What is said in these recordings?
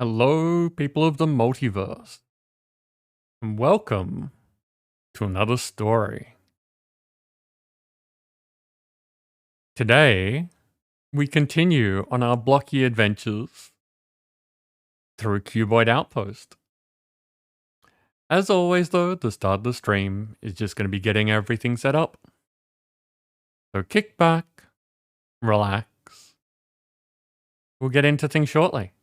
Hello, people of the multiverse, and welcome to another story. Today, we continue on our blocky adventures through Cuboid Outpost. As always, though, the start of the stream is just going to be getting everything set up. So kick back, relax. We'll get into things shortly.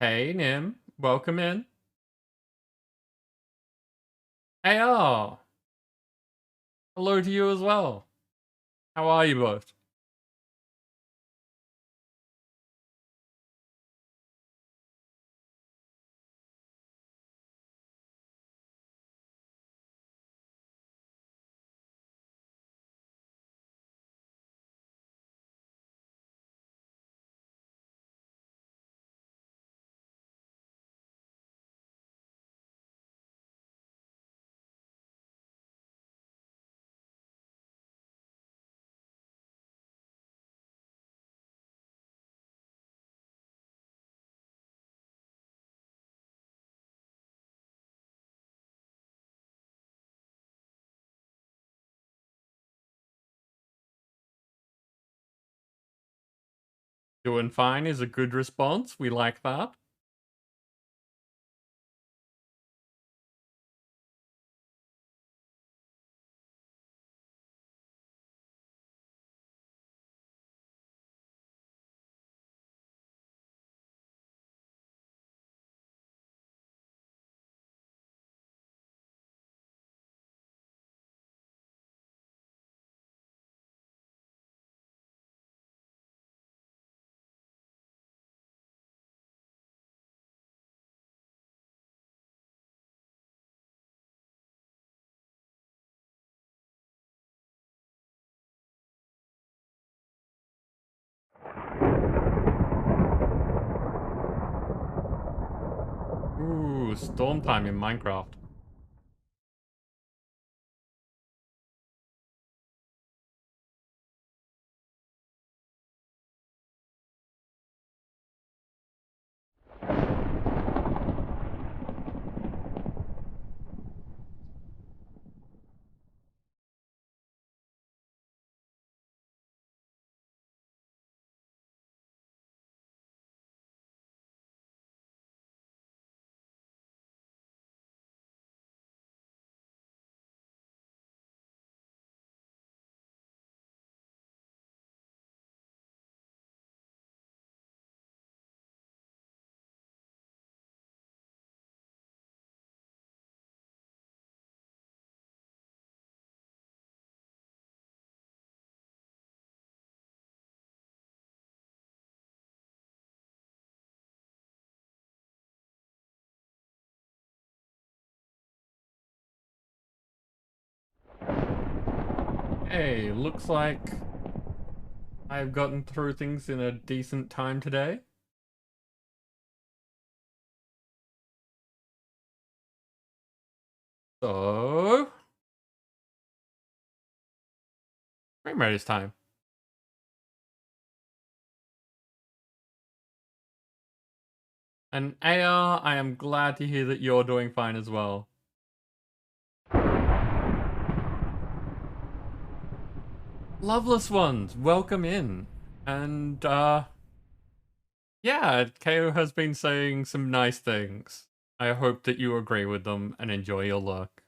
Hey, Nim, welcome in. Hey, oh, hello to you as well. How are you both? Doing fine is a good response. We like that. Ooh, storm time in Minecraft. Hey, looks like I've gotten through things in a decent time today. So, frame rate is time. And AR, I am glad to hear that you're doing fine as well. Loveless ones, welcome in. And, yeah, KO has been saying some nice things. I hope that you agree with them and enjoy your luck.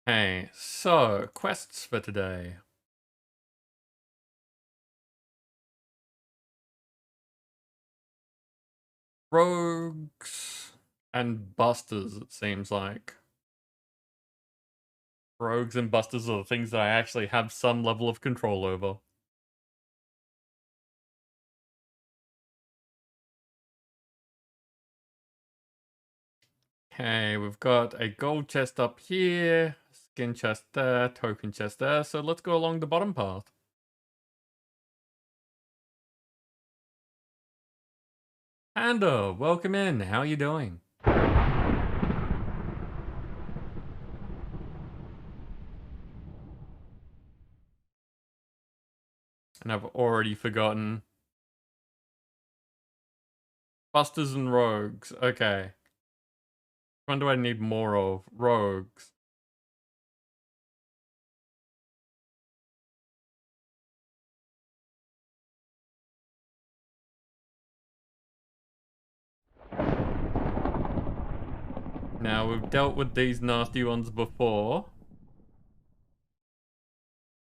Hey, so, quests for today. Rogues and busters, it seems like. Rogues and busters are the things that I actually have some level of control over. Okay, we've got a gold chest up here, skin chest there, token chest there, so let's go along the bottom path. Panda, welcome in, how are you doing? And I've already forgotten. Busters and rogues, okay. Which one do I need more of? Rogues. Now, we've dealt with these nasty ones before.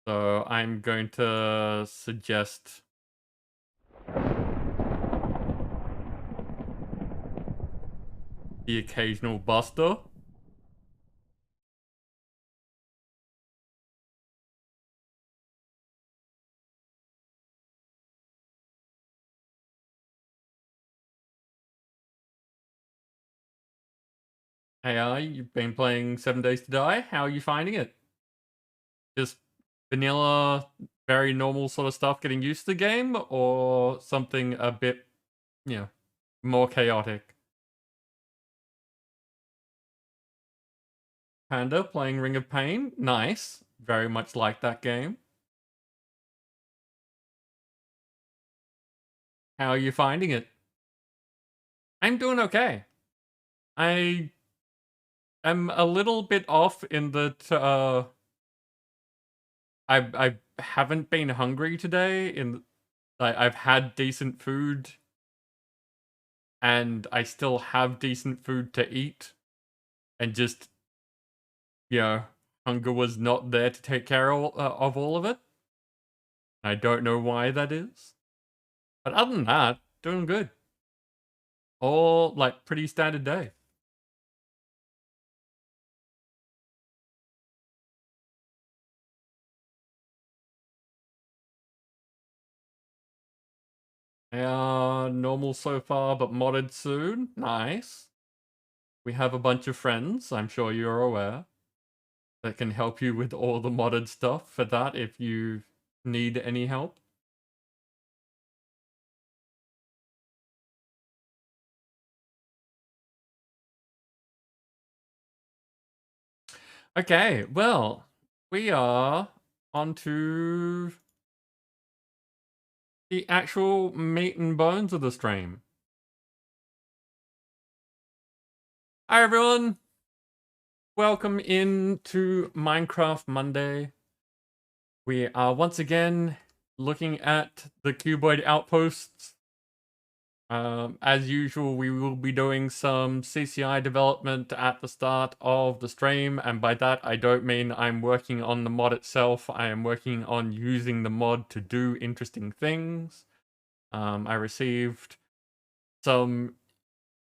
So I'm going to suggest the occasional buster. AI, you've been playing 7 Days to Die. How are you finding it? Just vanilla, very normal sort of stuff, getting used to the game, or something a bit, you know, more chaotic? Panda playing Ring of Pain. Nice. Very much like that game. How are you finding it? I'm doing okay. I am a little bit off in that I haven't been hungry today. I've had decent food, and I still have decent food to eat, and just, you know, hunger was not there to take care of all of it. I don't know why that is, but other than that, doing good. All like pretty standard day. Normal so far, but modded soon. Nice. We have a bunch of friends, I'm sure you're aware, that can help you with all the modded stuff for that if you need any help. Okay, well, we are on to the actual meat and bones of the stream. Hi everyone! Welcome in to Minecraft Monday. We are once again looking at the Cuboid Outposts. As usual, we will be doing some CCI development at the start of the stream, and by that I don't mean I'm working on the mod itself, I am working on using the mod to do interesting things. I received some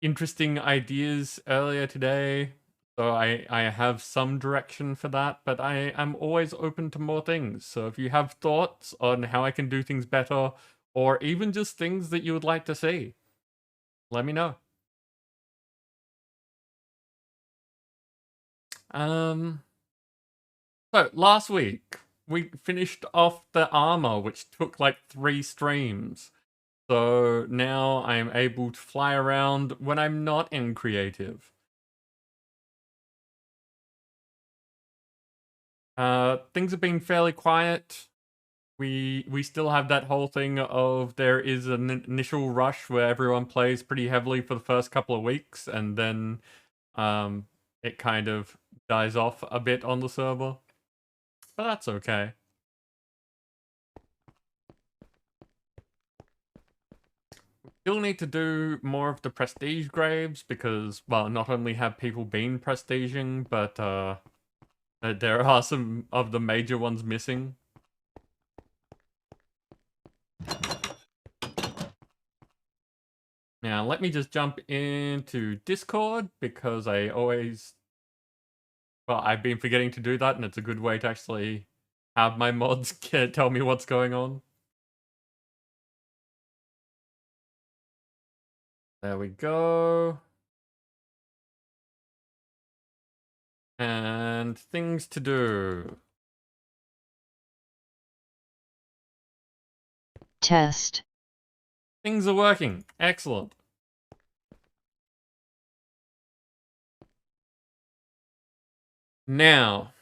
interesting ideas earlier today, so I have some direction for that, but I am always open to more things. So if you have thoughts on how I can do things better, or even just things that you would like to see, let me know. So last week we finished off the armor, which took like 3 streams. So now I am able to fly around when I'm not in creative. Things have been fairly quiet. We still have that whole thing of there is an initial rush where everyone plays pretty heavily for the first couple of weeks, and then it kind of dies off a bit on the server. But that's okay. Still need to do more of the prestige graves because, well, not only have people been prestiging, but there are some of the major ones missing. Now, let me just jump into Discord because I've been forgetting to do that, and it's a good way to actually have my mods tell me what's going on. There we go. And things to do. Test. Things are working. Excellent. Now,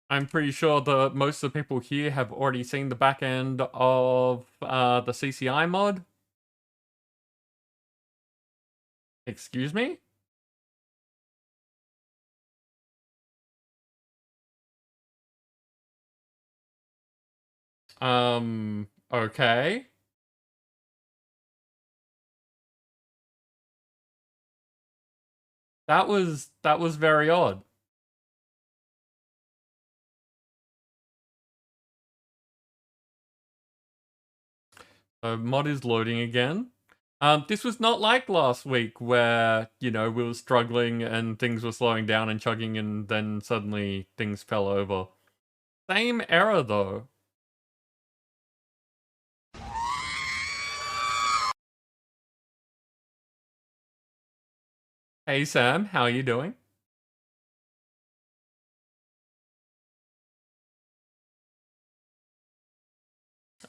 I'm pretty sure that most of the people here have already seen the back end of the CCI mod. Excuse me? Okay. That was very odd. So mod is loading again. This was not like last week where, you know, we were struggling and things were slowing down and chugging and then suddenly things fell over. Same error though. Hey Sam, how are you doing?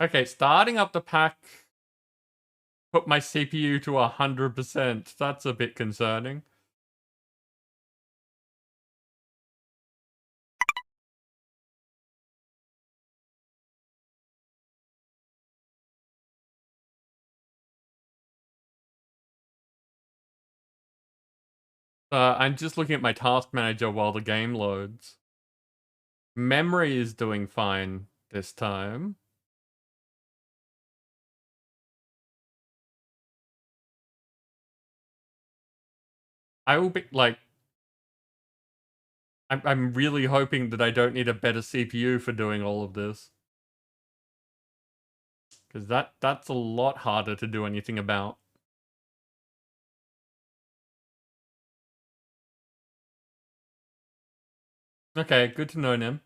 Okay, starting up the pack put my CPU to 100%. That's a bit concerning. I'm just looking at my task manager while the game loads. Memory is doing fine this time. I will be like, I'm really hoping that I don't need a better CPU for doing all of this. Because that's a lot harder to do anything about. Okay, good to know, Nim.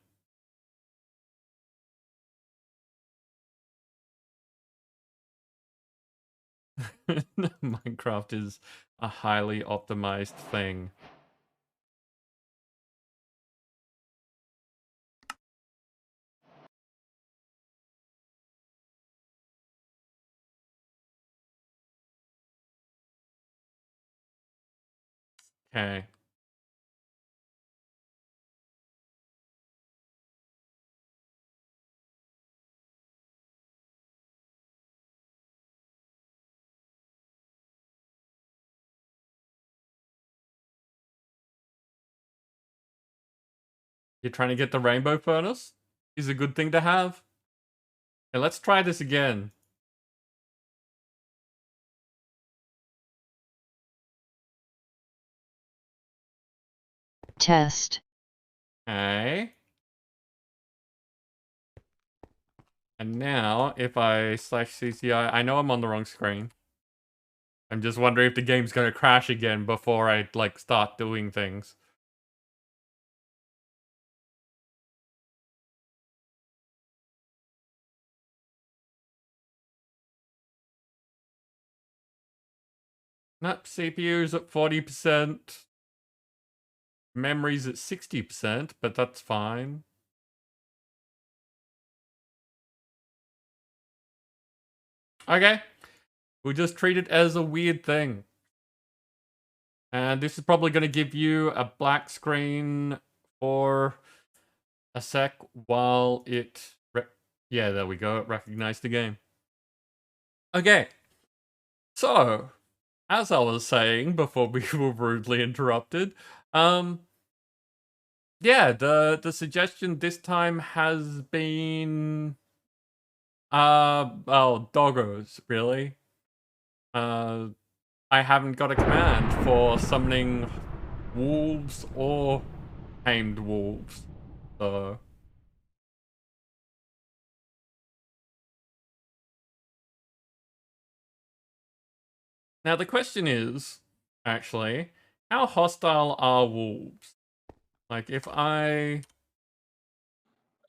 Minecraft is a highly optimized thing. Okay. You're trying to get the rainbow furnace? Is a good thing to have. Okay, let's try this again. Test. Okay. And now, if I slash CCI, I know I'm on the wrong screen. I'm just wondering if the game's gonna crash again before I, like, start doing things. Nope, CPU's at 40%. memory's at 60%, but that's fine. Okay, we'll just treat it as a weird thing. And this is probably going to give you a black screen for a sec while it... yeah, there we go. It recognized the game. Okay. So, as I was saying before we were rudely interrupted, yeah, the suggestion this time has been well, doggos, really. I haven't got a command for summoning wolves or tamed wolves. So now the question is, actually, how hostile are wolves? Like, if I...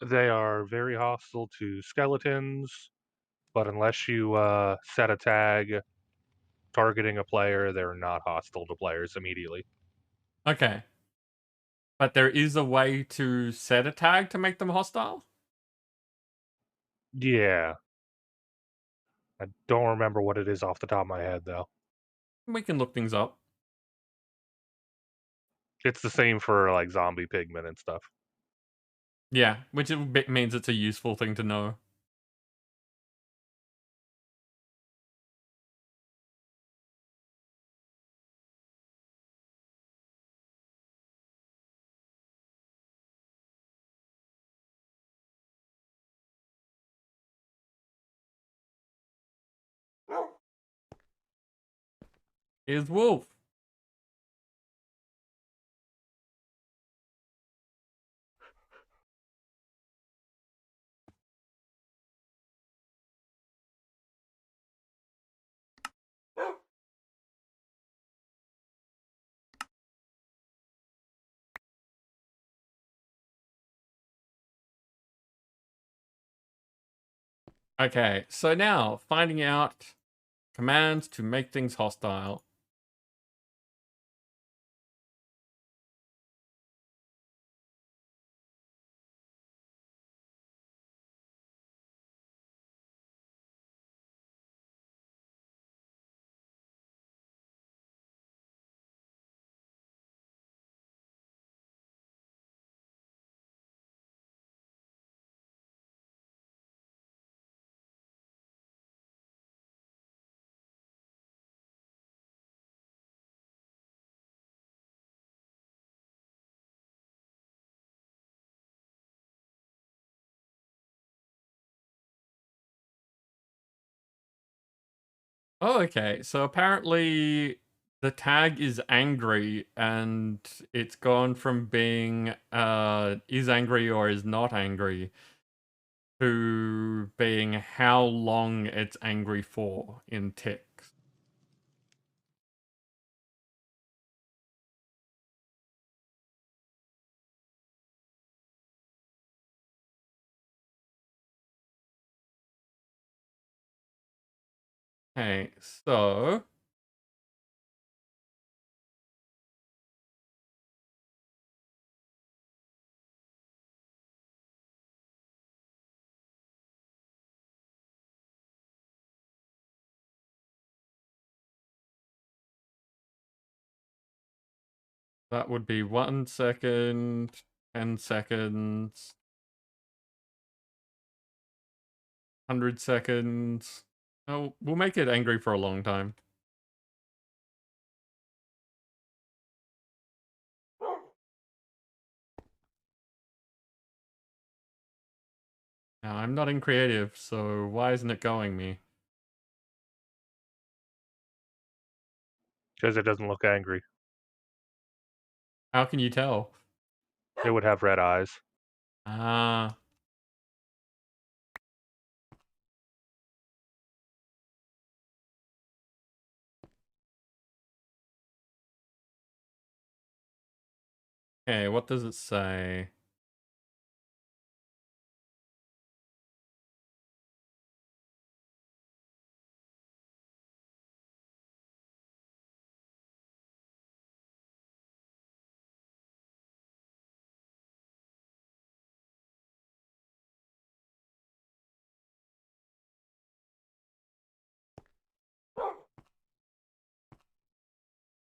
They are very hostile to skeletons, but unless you set a tag targeting a player, they're not hostile to players immediately. Okay. But there is a way to set a tag to make them hostile? Yeah. I don't remember what it is off the top of my head, though. We can look things up. It's the same for, like, zombie pigmen and stuff. Yeah, which means it's a useful thing to know. Is wolf. Okay, so now, finding out commands to make things hostile. Oh, okay. So apparently the tag is angry and it's gone from being is angry or is not angry to being how long it's angry for in ticks. Okay, so that would be 1 second, 10 seconds, 100 seconds. Oh, we'll make it angry for a long time. Now, I'm not in creative, so why isn't it going me? Because it doesn't look angry. How can you tell? It would have red eyes. Ah, okay, what does it say?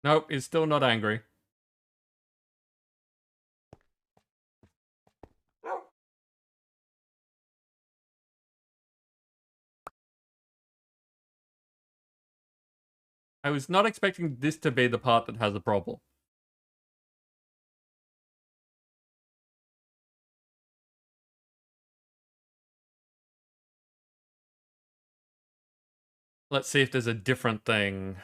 Nope, it's still not angry. I was not expecting this to be the part that has a problem. Let's see if there's a different thing.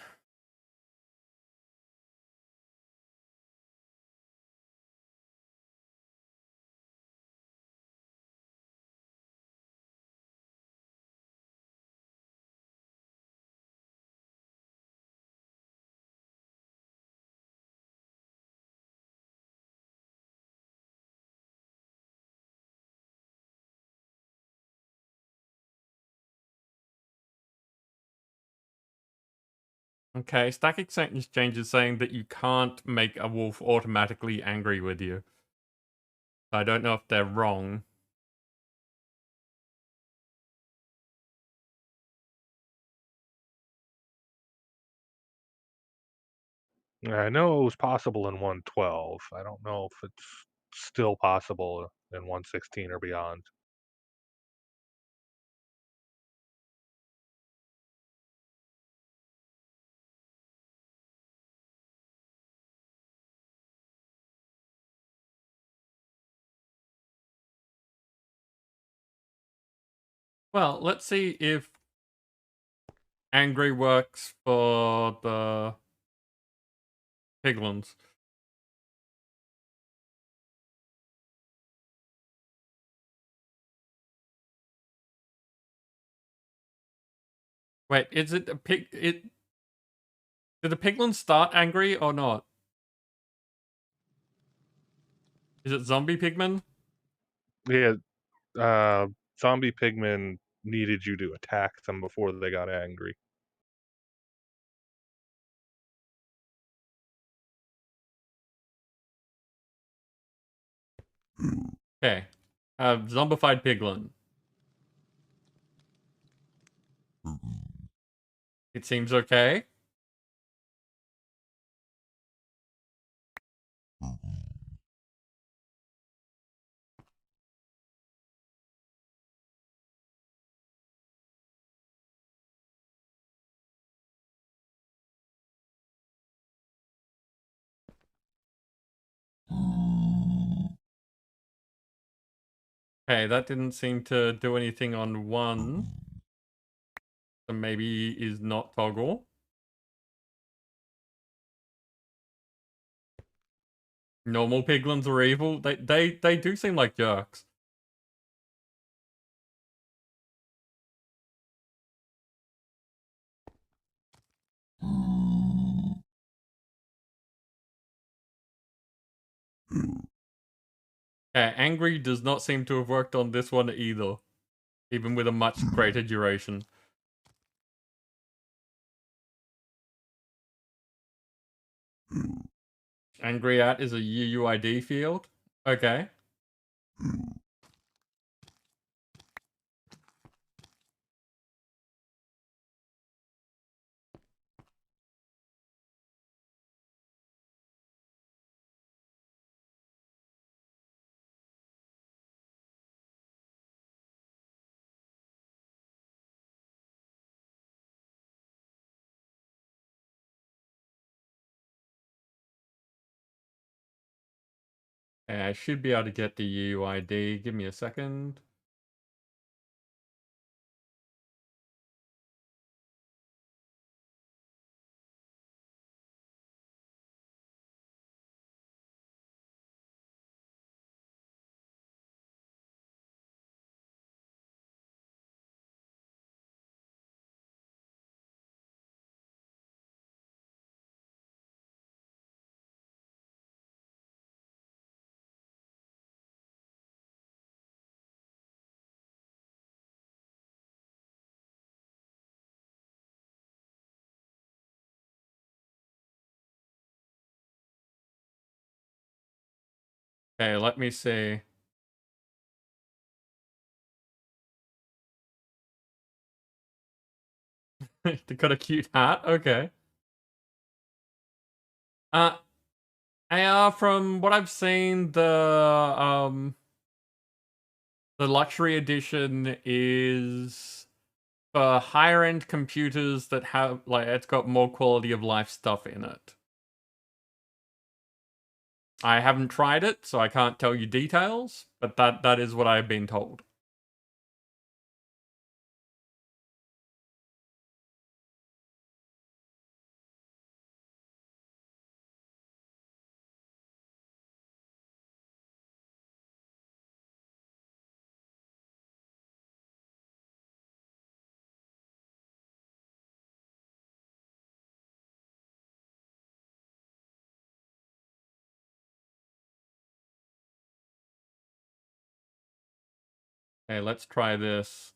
Okay, Stack Exchange is saying that you can't make a wolf automatically angry with you. I don't know if they're wrong. I know it was possible in 112. I don't know if it's still possible in 116 or beyond. Well, let's see if angry works for the piglins. Wait, is it a pig? Did the piglins start angry or not? Is it zombie pigmen? Yeah, zombie pigmen needed you to attack them before they got angry. Okay. Zombified piglin. It seems okay. Okay, that didn't seem to do anything on one. So maybe is not toggle. Normal piglins are evil. They do seem like jerks. Angry does not seem to have worked on this one either. Even with a much greater duration. Angry at is a UUID field. Okay. I should be able to get the UUID. Give me a second. Okay, let me see. They got a cute hat? Okay. From what I've seen, the luxury edition is for higher end computers that have like it's got more quality of life stuff in it. I haven't tried it, so I can't tell you details, but that is what I've been told. Okay, let's try this.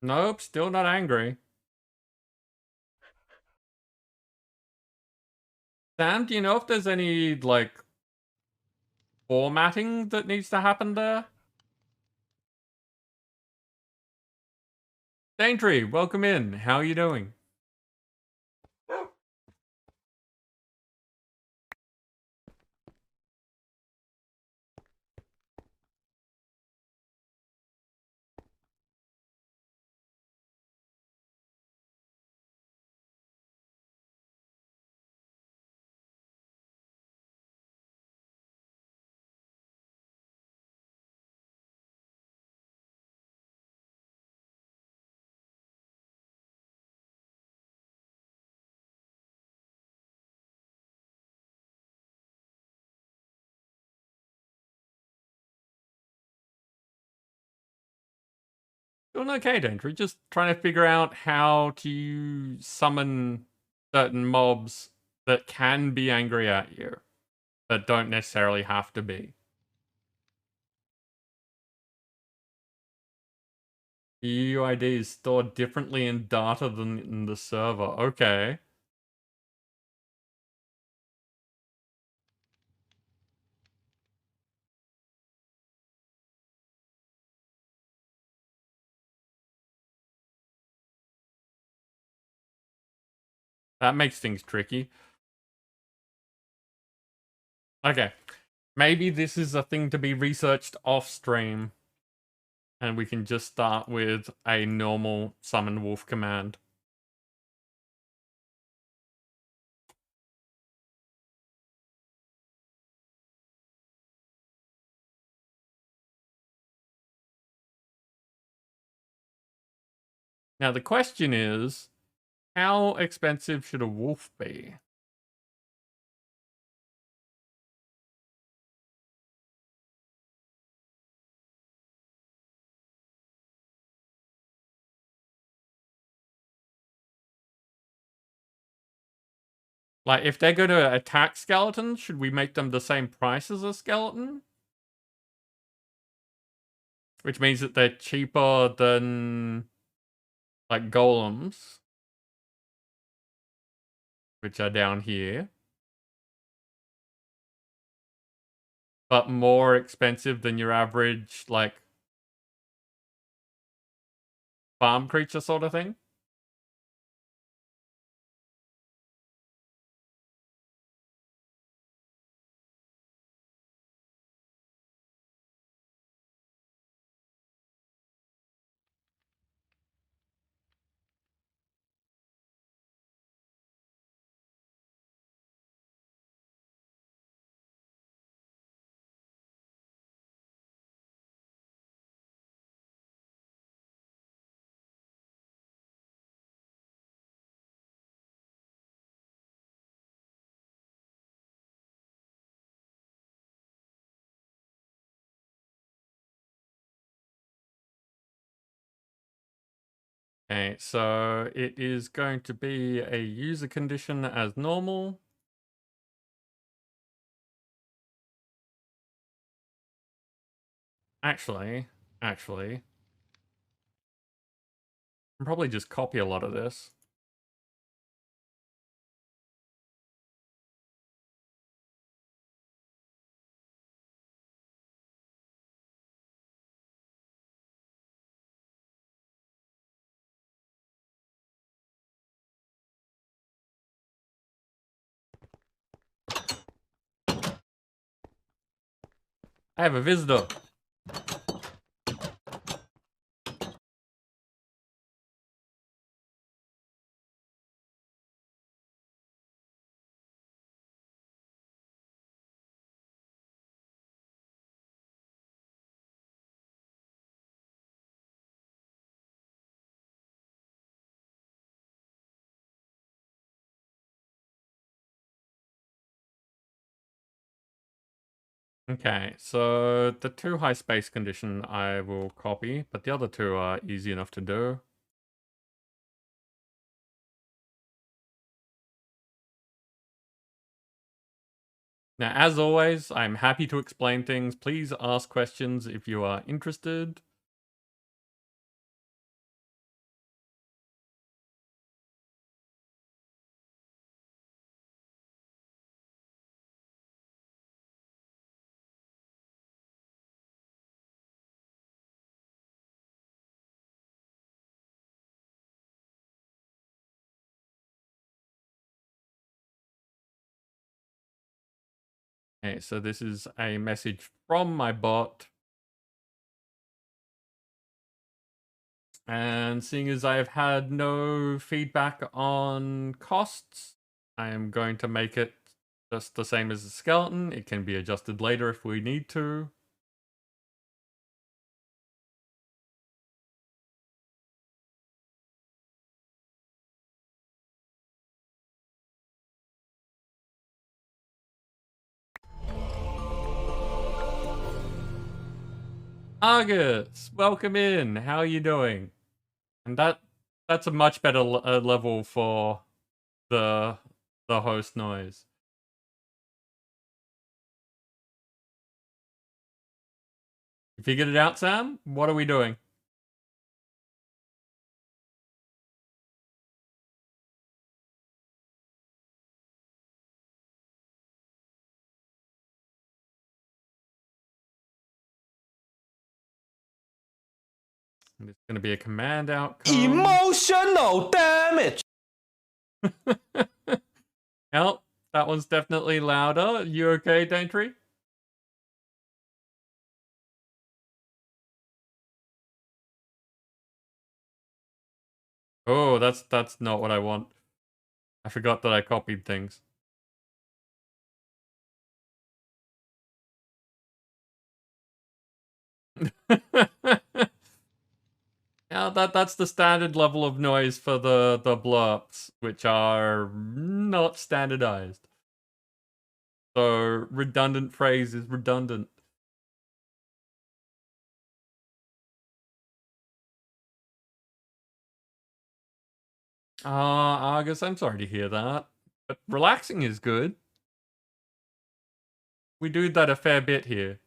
Nope, still not angry. Sam, do you know if there's any, like, formatting that needs to happen there? Daintree, welcome in. How are you doing? Doing okay, Daintree. Just trying to figure out how to summon certain mobs that can be angry at you, but don't necessarily have to be. The UUID is stored differently in data than in the server. Okay. That makes things tricky. Okay. Maybe this is a thing to be researched off stream. And we can just start with a normal summon wolf command. Now the question is, how expensive should a wolf be? Like, if they're going to attack skeletons, should we make them the same price as a skeleton? Which means that they're cheaper than, like, golems. Which are down here. But more expensive than your average, like, farm creature sort of thing. Okay, so it is going to be a user condition as normal. Actually, I can probably just copy a lot of this. I have a visitor. Okay, so the 2 high space condition I will copy, but the other 2 are easy enough to do. Now, as always, I'm happy to explain things. Please ask questions if you are interested. Okay, so this is a message from my bot. And seeing as I have had no feedback on costs, I am going to make it just the same as the skeleton. It can be adjusted later if we need to. Argus, welcome in. How are you doing? And that's a much better level for the host noise. You figured it out, Sam? What are we doing? It's going to be a command outcome. Emotional damage. Well, that one's definitely louder. You okay, Daintree? Oh, that's not what I want. I forgot that I copied things. Yeah, that's the standard level of noise for the blurps, which are not standardized. So redundant phrase is redundant. Argus, I'm sorry to hear that. But relaxing is good. We do that a fair bit here.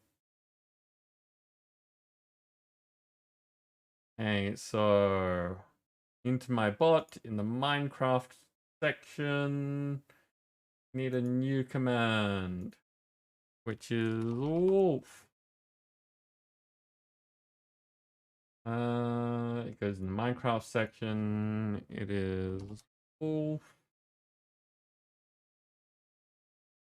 Okay, so into my bot in the Minecraft section. Need a new command, which is wolf. It goes in the Minecraft section. It is wolf.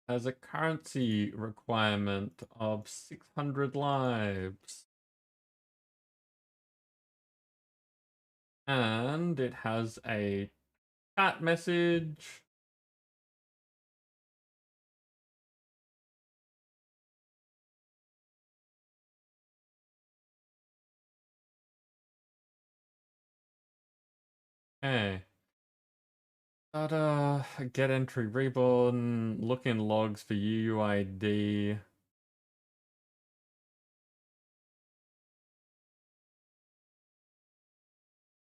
Has a currency requirement of 600 lives. And it has a chat message. Okay. Get entry reborn. Look in logs for UUID.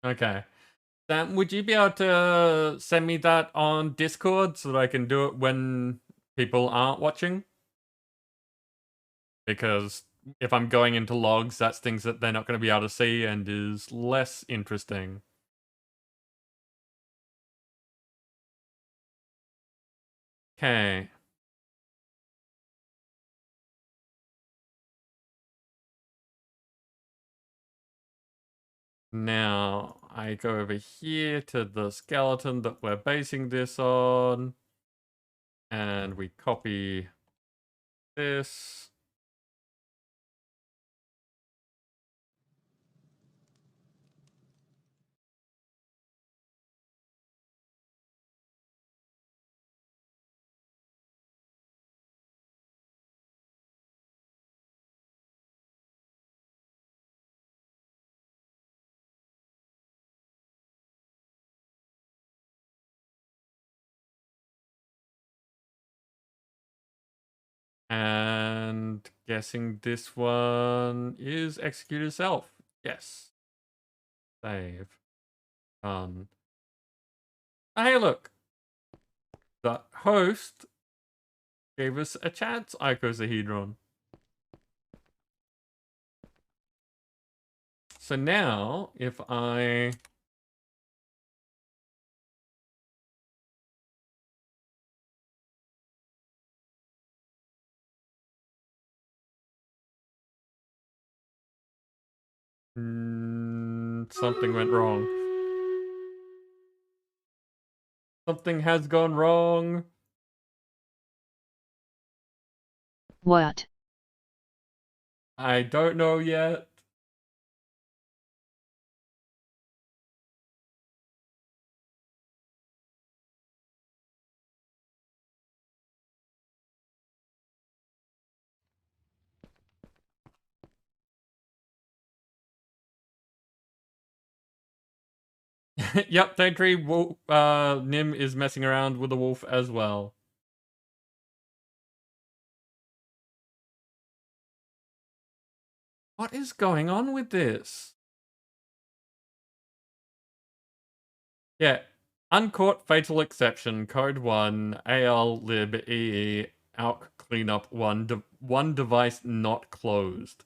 Okay. Sam, would you be able to send me that on Discord so that I can do it when people aren't watching? Because if I'm going into logs, that's things that they're not going to be able to see and is less interesting. Okay. Now, I go over here to the skeleton that we're basing this on. And we copy this. And guessing this one is execute itself. Yes. Save. Done. Oh, hey, look. The host gave us a chance icosahedron. So now, if I... something went wrong. Something has gone wrong. What? I don't know yet. Yep, Daintree, Nim is messing around with the wolf as well. What is going on with this? Yeah, uncaught fatal exception, code 1, AL lib EE, ALK cleanup 1, one device not closed.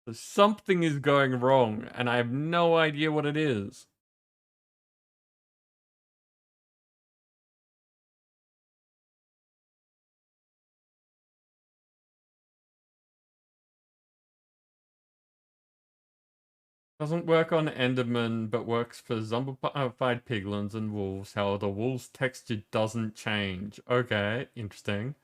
So something is going wrong, and I have no idea what it is. Doesn't work on Enderman, but works for zombified piglins and wolves. However, the wolf's texture doesn't change. Okay, interesting.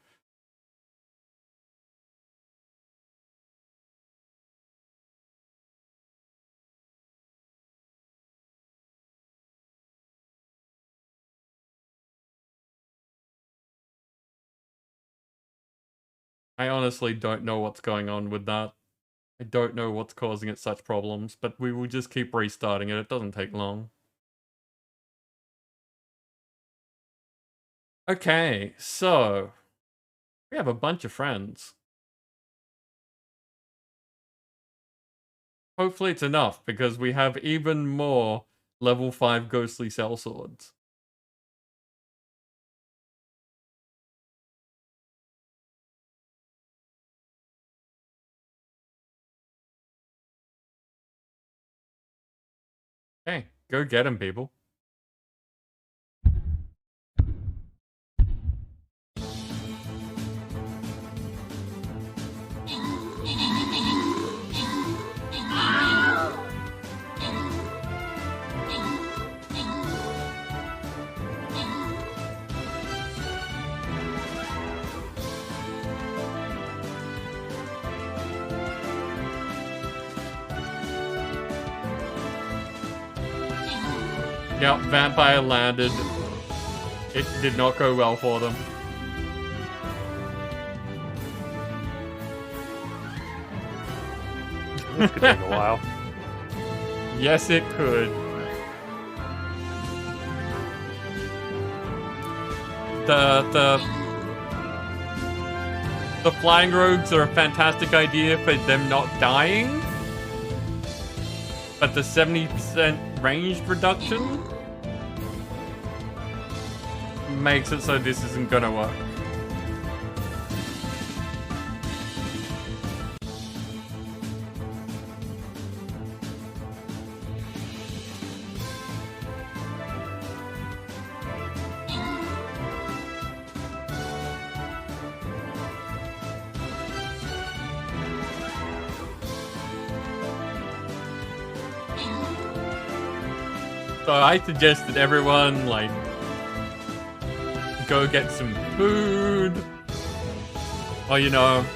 I honestly don't know what's going on with that. I don't know what's causing it such problems, but we will just keep restarting it. It doesn't take long. Okay, so we have a bunch of friends. Hopefully it's enough, because we have even more level 5 ghostly sellswords. Okay, go get them, people. Yep, vampire landed. It did not go well for them. This could take a while. Yes, it could. The flying rogues are a fantastic idea for them not dying. But the 70% range reduction makes it so this isn't gonna work. So I suggested everyone, like, go get some food. Or, you know,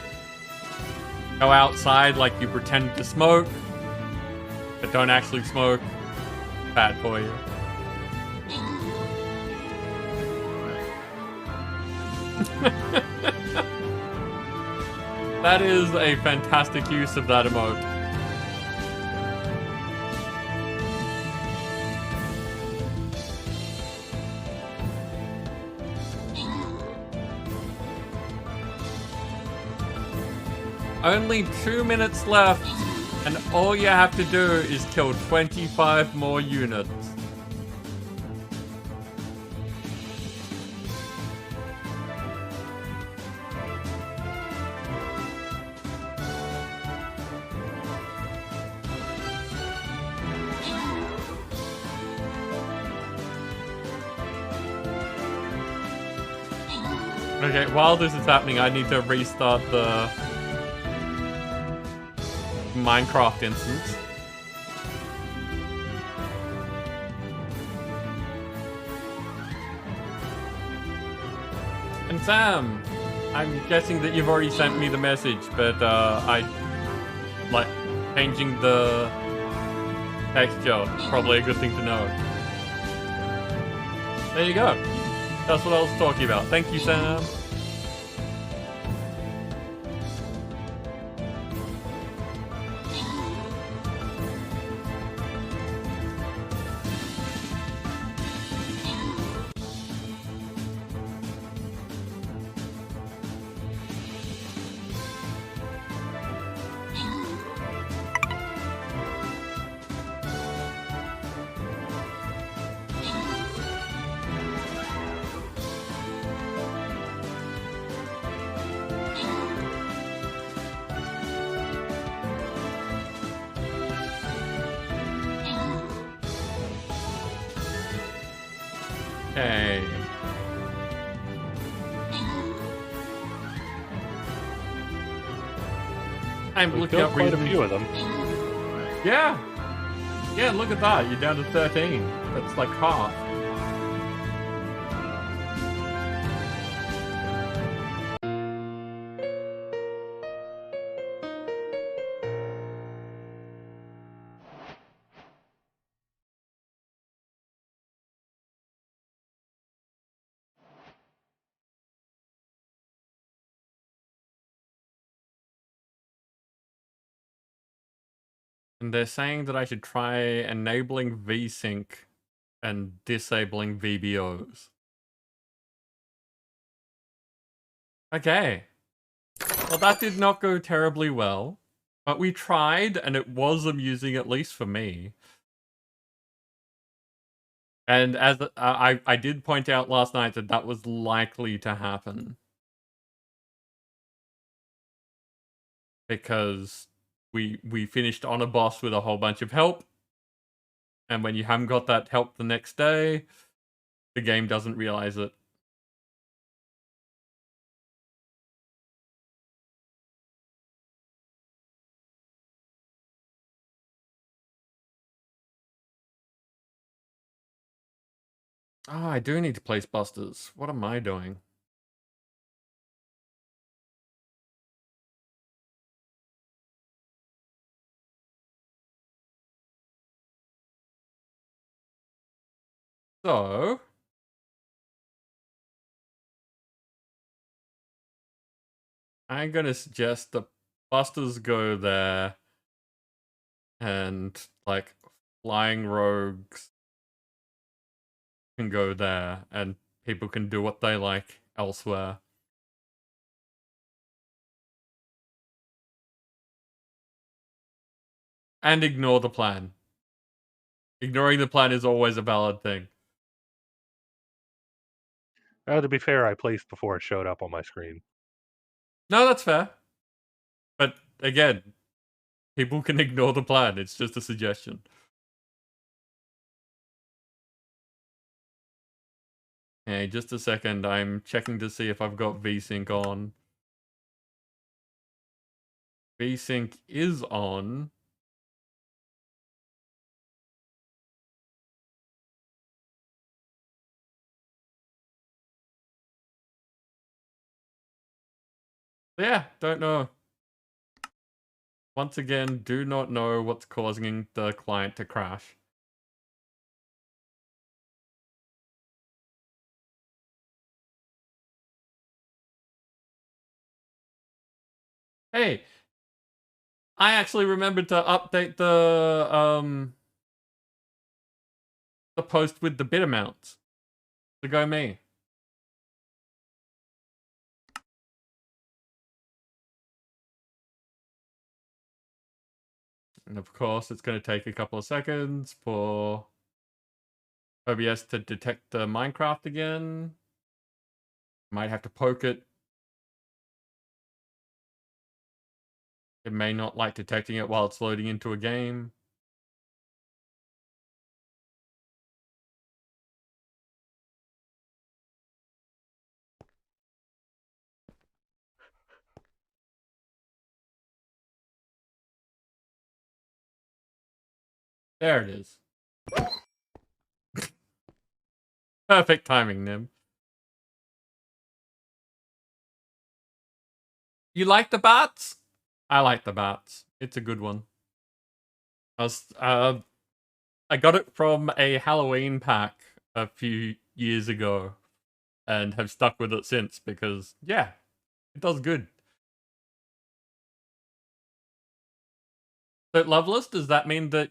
go outside like you pretend to smoke, but don't actually smoke. Bad for you. That is a fantastic use of that emote. Only 2 minutes left, and all you have to do is kill 25 more units. Okay, while this is happening, I need to restart the Minecraft instance. And Sam, I'm guessing that you've already sent me the message, but I like changing the texture. Probably a good thing to know. There you go. That's what I was talking about. Thank you, Sam. Okay. I'm We've looking killed up quite a reasons. few of them. Yeah. Yeah, look at that. You're down to 13. That's like half. And they're saying that I should try enabling VSync and disabling VBOs. Okay. Well, that did not go terribly well. But we tried, and it was amusing, at least for me. And as I did point out last night that that was likely to happen. Because we finished on a boss with a whole bunch of help. And when you haven't got that help the next day, the game doesn't realize it. Oh, I do need to place busters. What am I doing? So... I'm gonna suggest the busters go there. And, like, flying rogues can go there. And people can do what they like elsewhere. And ignore the plan. Ignoring the plan is always a valid thing. To be fair, I placed before it showed up on my screen. No, that's fair. But, again, people can ignore the plan. It's just a suggestion. Hey, just a second. I'm checking to see if I've got VSync on. VSync is on. Yeah, don't know. Once again, do not know what's causing the client to crash. Hey, I actually remembered to update the post with the bit amounts. So go me. And of course, it's going to take a couple of seconds for OBS to detect the Minecraft again. Might have to poke it. It may not like detecting it while it's loading into a game. There it is. Perfect timing, Nim. You like the bats? I like the bats. It's a good one. I got it from a Halloween pack a few years ago and have stuck with it since because, yeah, it does good. So, Loveless, does that mean that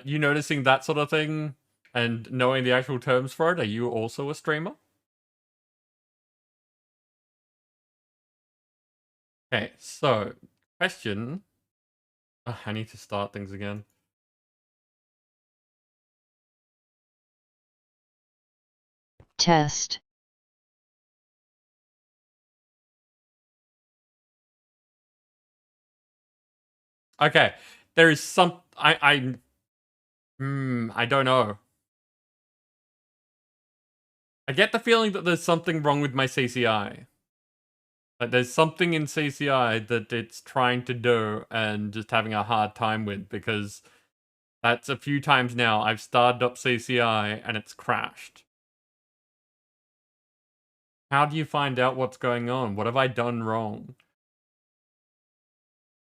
you noticing that sort of thing and knowing the actual terms for it, are you also a streamer? Okay, so, question. Oh, I need to start things again. Test. Okay, there is some... I don't know. I get the feeling that there's something wrong with my CCI. Like, there's something in CCI that it's trying to do and just having a hard time with, because that's a few times now I've started up CCI and it's crashed. How do you find out what's going on? What have I done wrong?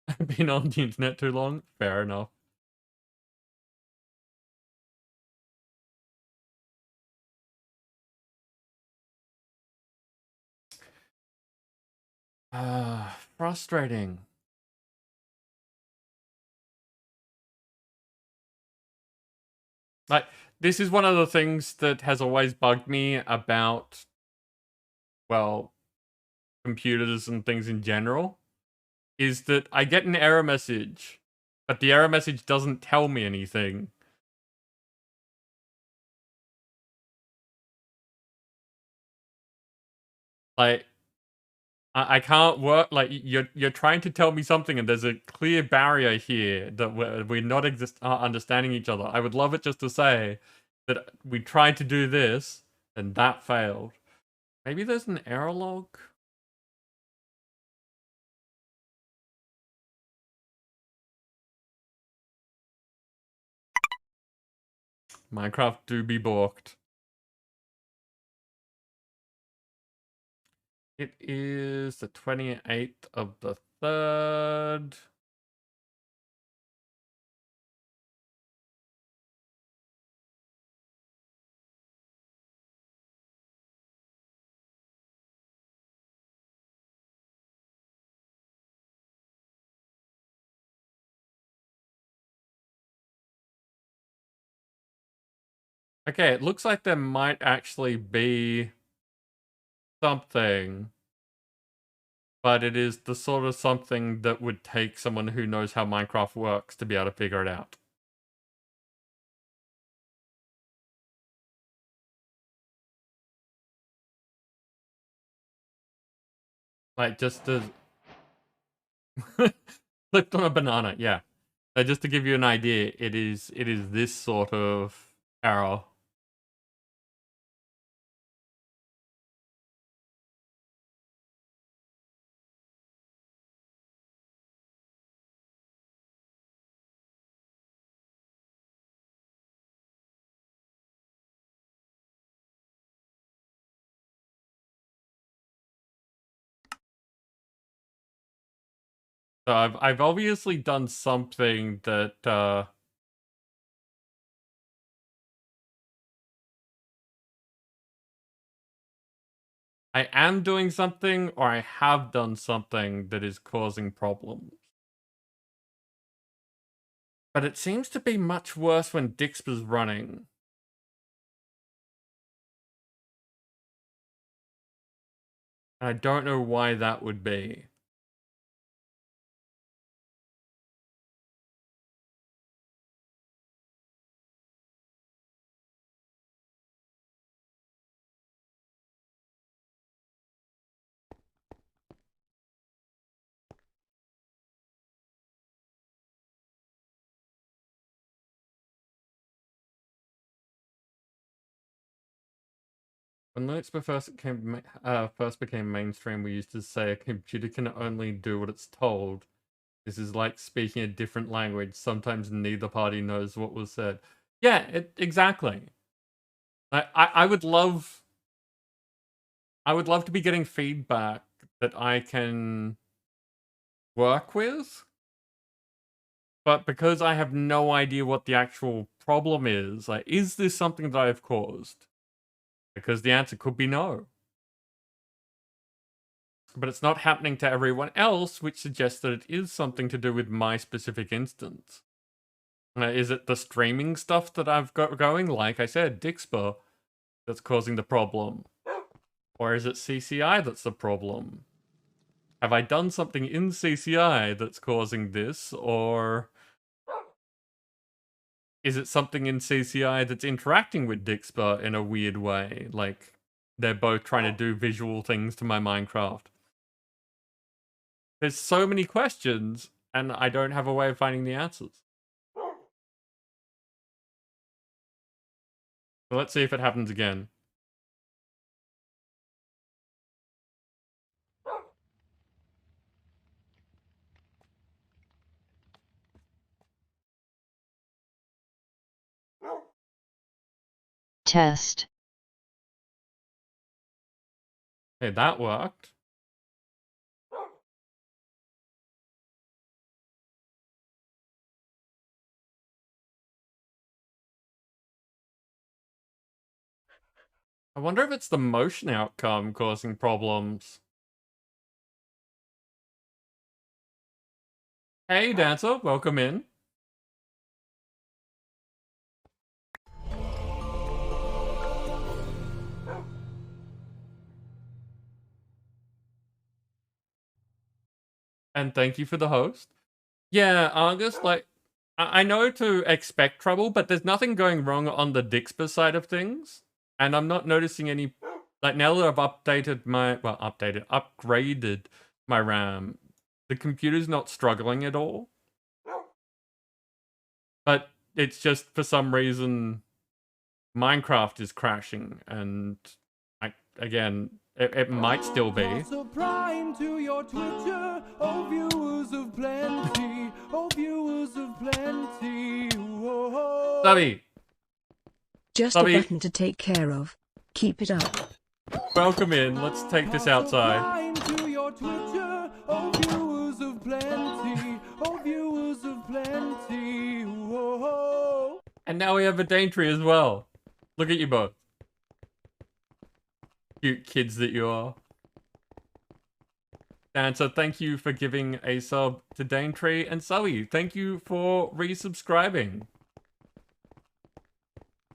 I've been on the internet too long? Fair enough. Frustrating. Like, this is one of the things that has always bugged me about, well, computers and things in general, is that I get an error message, but the error message doesn't tell me anything. Like, I can't work, like, you're trying to tell me something and there's a clear barrier here that we're not understanding each other. I would love it just to say that we tried to do this and that failed. Maybe there's an error log? Minecraft do be balked. It is the 28th of the 3rd. Okay, it looks like there might actually be something, but it is the sort of something that would take someone who knows how Minecraft works to be able to figure it out. Like, just to... Flipped on a banana, yeah. So just to give you an idea, it is this sort of error. So I've obviously done something that I am doing something, or I have done something that is causing problems. But it seems to be much worse when Dix was running. I don't know why that would be. When Linux first became mainstream, we used to say a computer can only do what it's told. This is like speaking a different language. Sometimes neither party knows what was said. Yeah, exactly. I would love to be getting feedback that I can work with. But because I have no idea what the actual problem is, like, is this something that I've caused? Because the answer could be no. But it's not happening to everyone else, which suggests that it is something to do with my specific instance. Is it the streaming stuff that I've got going? Like I said, Dixper, that's causing the problem? Or is it CCI that's the problem? Have I done something in CCI that's causing this? Or is it something in CCI that's interacting with Dixper in a weird way? Like, they're both trying to do visual things to my Minecraft. There's so many questions, and I don't have a way of finding the answers. So let's see if it happens again. Test. Hey, that worked. I wonder if it's the motion outcome causing problems. Hey, Dancer, welcome in. And thank you for the host. Yeah, Argus, like, I know to expect trouble, but there's nothing going wrong on the Dixper side of things. And I'm not noticing any, like, now that I've updated upgraded my RAM, the computer's not struggling at all. But it's just, for some reason, Minecraft is crashing, and again, it might still be. Subscribe to your Twitter, oh viewers of plenty, oh viewers of plenty. Whoa. Subby, Just Subby, a button to take care of. Keep it up. welcome in. Let's take this outside. Subscribe to your Twitter, oh viewers of plenty, oh viewers of plenty. Whoa. And now we have a Daintree as well. Look at you both. Cute kids that you are. And so thank you for giving a sub to Daintree, and Sully, thank you for resubscribing.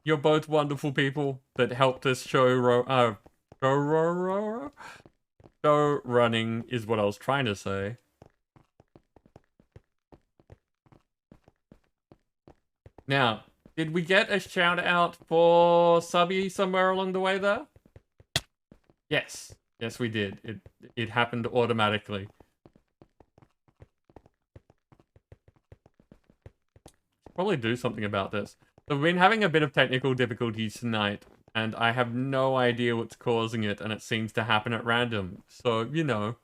You're both wonderful people that helped us show running is what I was trying to say. Now, did we get a shout out for Subby somewhere along the way there? Yes. Yes, we did. It happened automatically. Probably do something about this. So we've been having a bit of technical difficulties tonight, and I have no idea what's causing it, and it seems to happen at random. So, you know,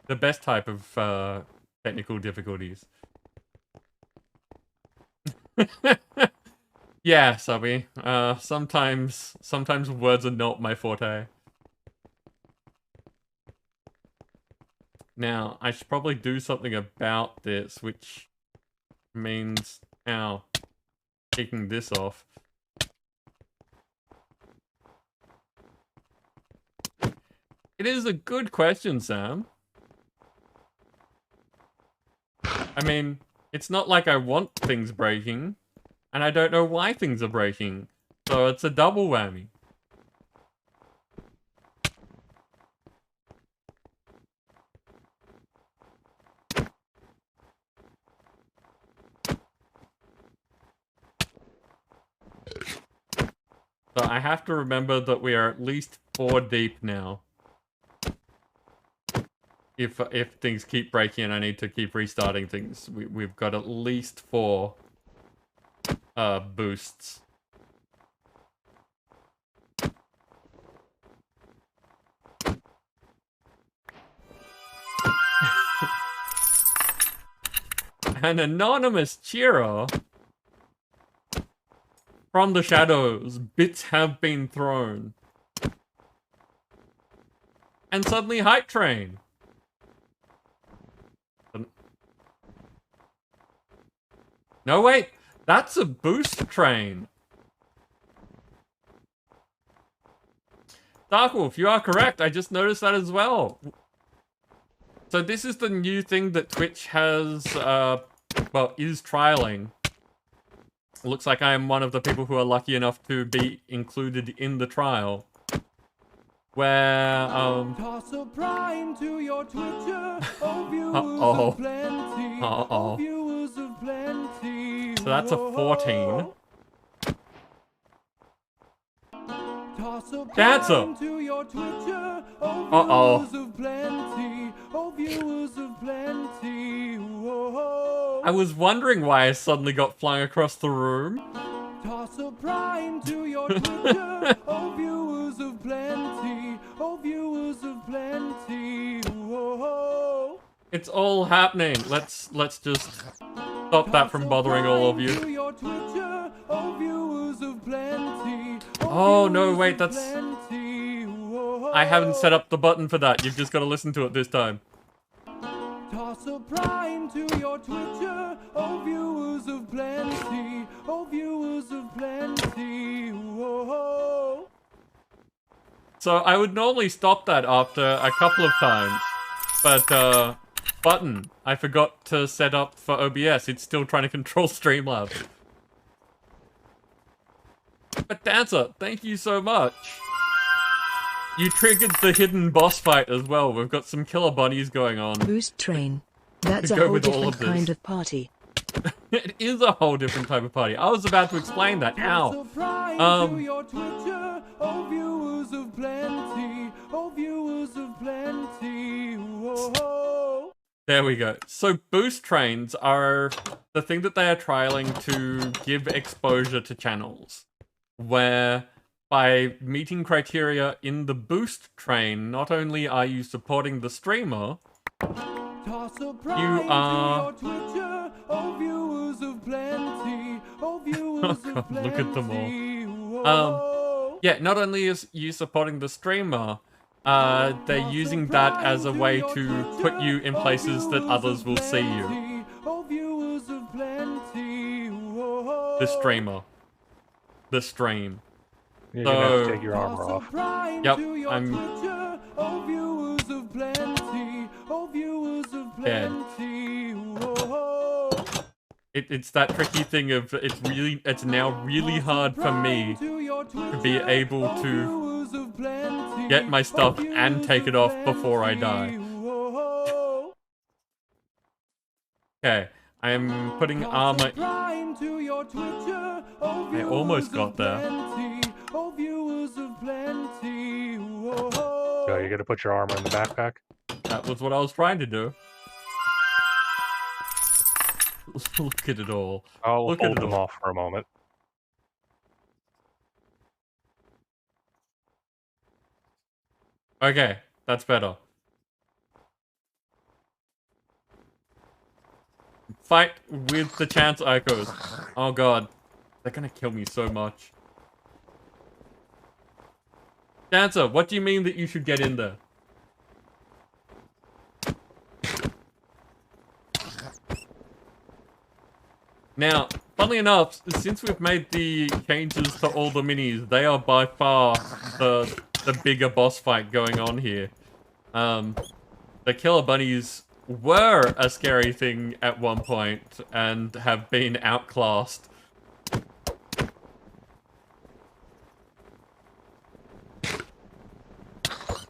the best type of technical difficulties. Yeah, Subby. Sometimes words are not my forte. Now, I should probably do something about this, which means, taking this off. It is a good question, Sam. I mean, it's not like I want things breaking, and I don't know why things are breaking, so it's a double whammy. So I have to remember that we are at least 4 deep now. If things keep breaking and I need to keep restarting things, we've got at least 4 boosts. An anonymous cheerer. From the shadows, bits have been thrown. And suddenly hype train. No, wait. That's a boost train. Darkwolf, you are correct. I just noticed that as well. So this is the new thing that Twitch has, well, is trialing. Looks like I am one of the people who are lucky enough to be included in the trial. Where, Toss a prime to your Twitcher. Oh, viewers Uh-oh. of plenty. Uh-oh. Oh, viewers of plenty. So that's a 14. Toss a Dancer. prime to your Twitcher. Oh, Uh-oh. viewers of plenty. Oh, viewers of plenty. Whoa. I was wondering why I suddenly got flung across the room. Toss a prime to your Twitcher. Oh, viewers of plenty. Oh, viewers of plenty. Whoa. It's all happening. Let's just stop that from bothering all of you. Oh no, wait, that's... I haven't set up the button for that. You've just got to listen to it this time. Toss a prime to your Twitcher, oh viewers of plenty, oh viewers of plenty, whoa. So I would normally stop that after a couple of times, but button, I forgot to set up for OBS. It's still trying to control Streamlabs. But Dancer, thank you so much. You triggered the hidden boss fight as well. We've got some killer bunnies going on. Boost train. That's a Go whole with all different of this. kind of party. It is a whole different type of party. I was about to explain that. Ow. To your Twitcher, oh viewers of plenty, oh viewers of plenty, whoa. There we go. So boost trains are the thing that they are trialing to give exposure to channels, where by meeting criteria in the boost train, not only are you supporting the streamer, you are... Oh, viewers of plenty. Oh, viewers Oh of God, look at them plenty. all. Yeah, not only is you supporting the streamer, they're using that as a way to put you in places that others will see you. Oh, viewers of plenty. The streamer. The stream. You're gonna have So- to take your armor off. Yep, I'm Oh, viewers of plenty. Oh, viewers of dead. plenty. Whoa. It's that tricky thing of it's now really hard for me to be able to get my stuff and take it off before I die. Okay, I'm putting armor. I almost got there. So you're gonna put your armor in the backpack? That was what I was trying to do. Look at it all. I'll Look at hold it them all. off for a moment. Okay, that's better. Fight with the chance echoes. Oh god. They're gonna kill me so much. Dancer, what do you mean that you should get in there? Now, funnily enough, since we've made the changes to all the minis, they are by far the bigger boss fight going on here. The killer bunnies were a scary thing at one point and have been outclassed.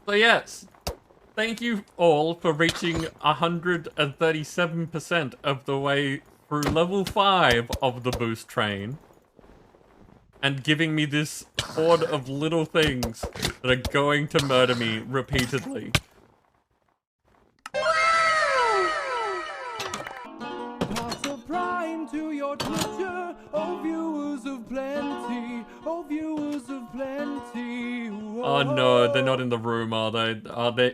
So yes, thank you all for reaching 137% of the way through level 5 of the boost train and giving me this horde of little things that are going to murder me repeatedly. Toss a prime to your Twitcher, oh viewers of plenty, oh viewers of plenty. Oh no, they're not in the room, are they?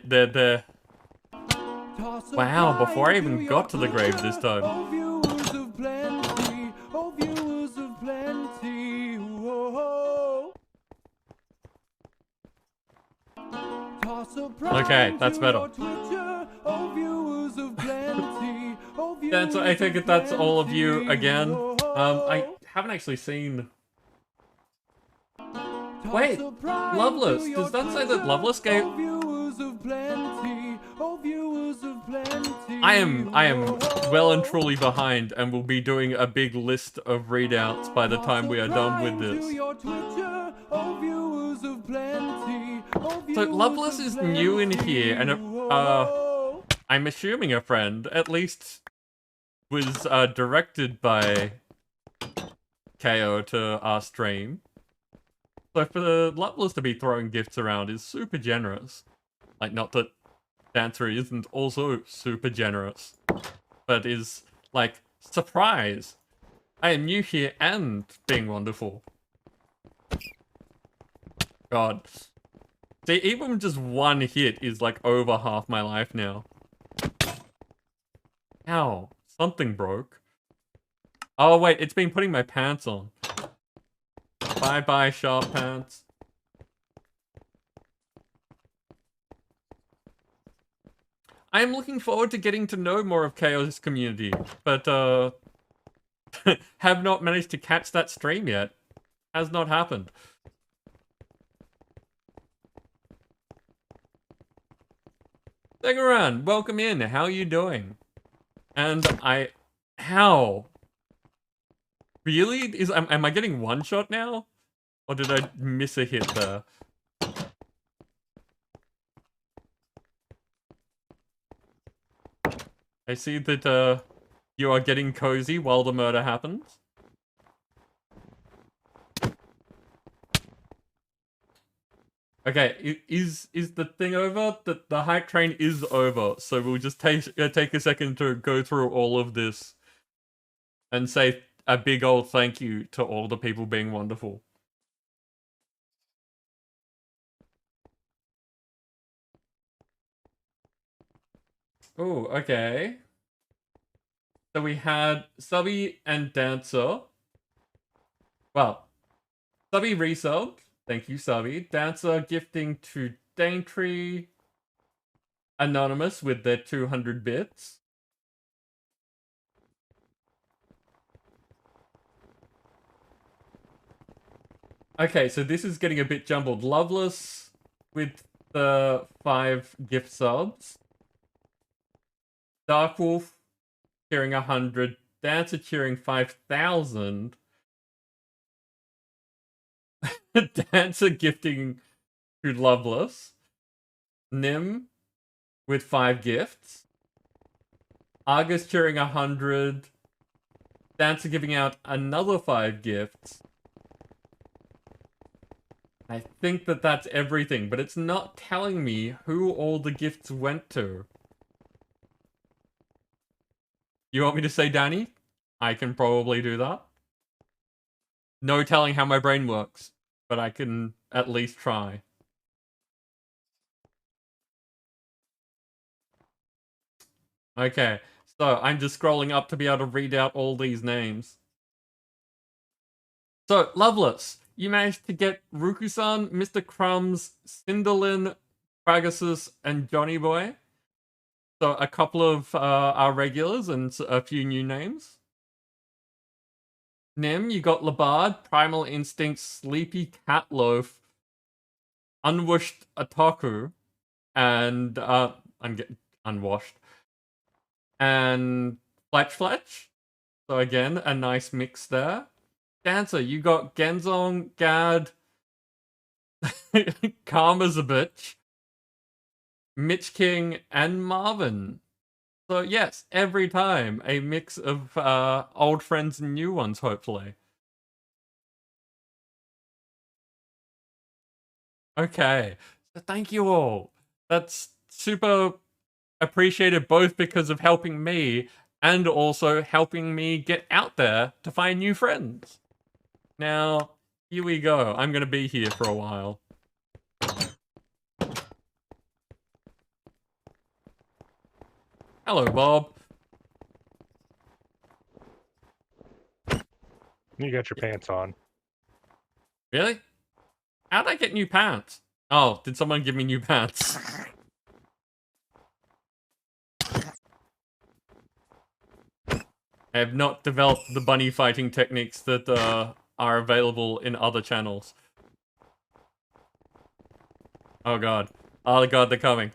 They're there. Wow, before I even got to the grave this time. Oh viewers Okay, that's better. That's, I think that's all of you again. I haven't actually seen... Wait, Loveless. Does that say that Loveless gave... I am well and truly behind and will be doing a big list of readouts by the time we are done with this. So Loveless is new in here and I'm assuming a friend, at least was directed by KO to our stream. So for the Loveless to be throwing gifts around is super generous. Like, not that Dancer isn't also super generous, but is, like, surprise. I am new here and being wonderful. God. See, even just one hit is, like, over half my life now. Ow. Something broke. Oh, wait, it's been putting my pants on. Bye-bye, sharp pants. I am looking forward to getting to know more of KO's community, but, have not managed to catch that stream yet. Has not happened. Seguran, welcome in. How are you doing? And how? Really? Am I getting one shot now? Or did I miss a hit there? I see that you are getting cozy while the murder happens. Okay, is the thing over? The hype train is over, so we'll just take a second to go through all of this and say a big old thank you to all the people being wonderful. Oh, okay. So we had Subby and Dancer. Well, Subby resubbed. Thank you, Subby. Dancer gifting to Daintree. Anonymous with their 200 bits. Okay, so this is getting a bit jumbled. Loveless with the 5 gift subs. Darkwolf cheering 100. Dancer cheering 5,000. Dancer gifting to Loveless. Nim with 5 gifts. Argus cheering 100. Dancer giving out another 5 gifts. I think that that's everything, but it's not telling me who all the gifts went to. You want me to say Danny? I can probably do that. No telling how my brain works, but I can at least try. Okay, so I'm just scrolling up to be able to read out all these names. So, Loveless, you managed to get Ruku-san, Mr. Crumbs, Cinderlin, Cragasus, and Johnny Boy. So, a couple of our regulars and a few new names. Nim, you got Labard, Primal Instinct, Sleepy Catloaf, Unwashed Otaku, and I'm getting unwashed. And Fletch. So again, a nice mix there. Dancer, you got Genzong, Gad, Karma's a bitch, Mitch King, and Marvin. So yes, every time a mix of old friends and new ones, hopefully. Okay, so thank you all. That's super appreciated, both because of helping me and also helping me get out there to find new friends. Now, here we go. I'm going to be here for a while. Hello, Bob. You got your pants on. Really? How'd I get new pants? Oh, did someone give me new pants? I have not developed the bunny fighting techniques that are available in other channels. Oh god. Oh god, they're coming.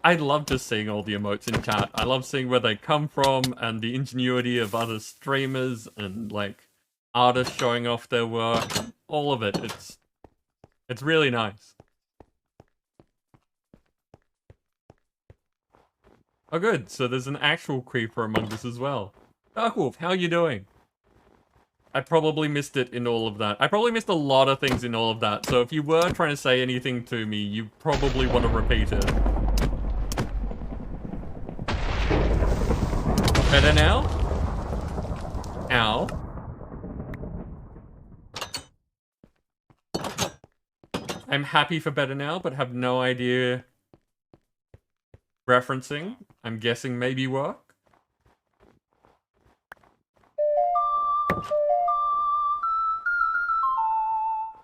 I love just seeing all the emotes in chat. I love seeing where they come from and the ingenuity of other streamers and like artists showing off their work. All of it. It's really nice. Oh good, so there's an actual creeper among us as well. Darkwolf, how are you doing? I probably missed it in all of that. I probably missed a lot of things in all of that, so if you were trying to say anything to me, you probably want to repeat it. Better now? Ow. I'm happy for better now, but have no idea referencing. I'm guessing maybe work.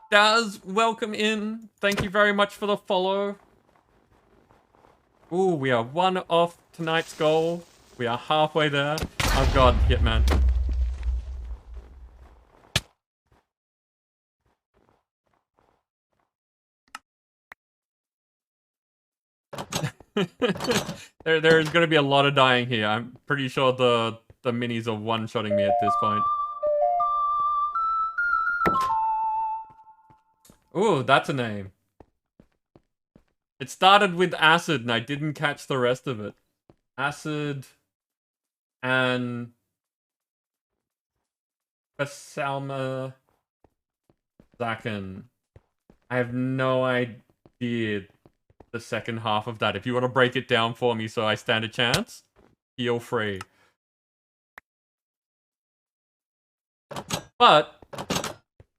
Daz, welcome in. Thank you very much for the follow. Ooh, we are one off tonight's goal. We are halfway there. Oh god, Hitman. There's going to be a lot of dying here. I'm pretty sure the minis are one-shotting me at this point. Ooh, that's a name. It started with acid and I didn't catch the rest of it. Acid and Basalma Zaken. I have no idea the second half of that. If you want to break it down for me so I stand a chance, feel free. But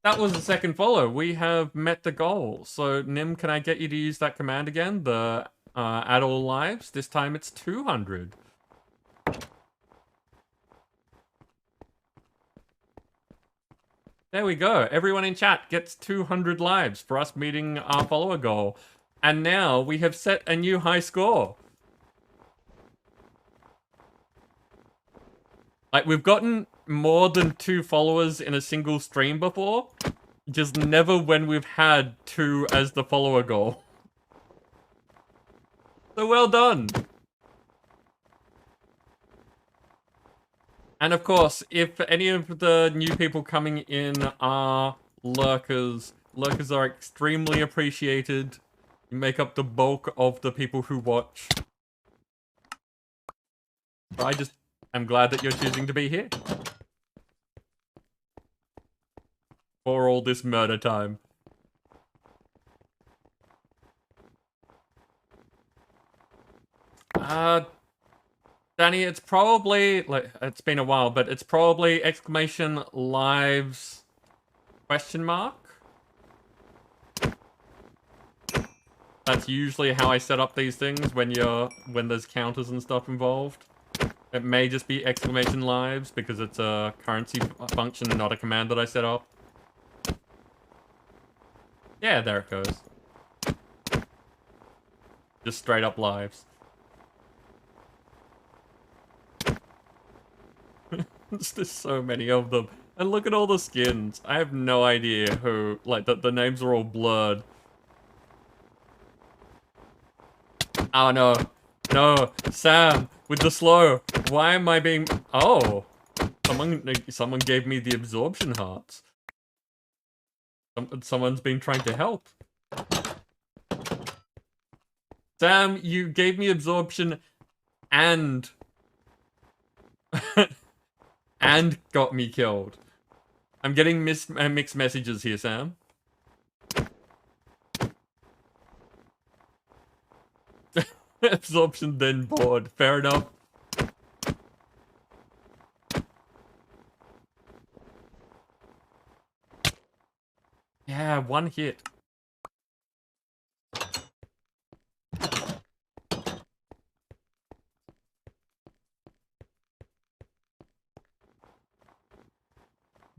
that was the second follow. We have met the goal. So, Nim, can I get you to use that command again? The add all lives. This time it's 200. There we go. Everyone in chat gets 200 lives for us meeting our follower goal. And now we have set a new high score. Like, we've gotten more than 2 followers in a single stream before. Just never when we've had 2 as the follower goal. So well done. And of course, if any of the new people coming in are lurkers, lurkers are extremely appreciated. You make up the bulk of the people who watch. So I'm glad that you're choosing to be here. For all this murder time. Danny, it's probably, like, it's been a while, but it's probably exclamation lives question mark. That's usually how I set up these things when there's counters and stuff involved. It may just be exclamation lives because it's a currency function, not a command that I set up. Yeah, there it goes. Just straight up lives. There's so many of them. And look at all the skins. I have no idea who, like, the names are all blurred. Oh no. No, Sam, with the slow. Why am I being... Oh. Someone gave me the absorption hearts. Someone's been trying to help. Sam, you gave me absorption and... and got me killed. I'm getting mixed messages here, Sam. Absorption, then board. Fair enough. Yeah, one hit.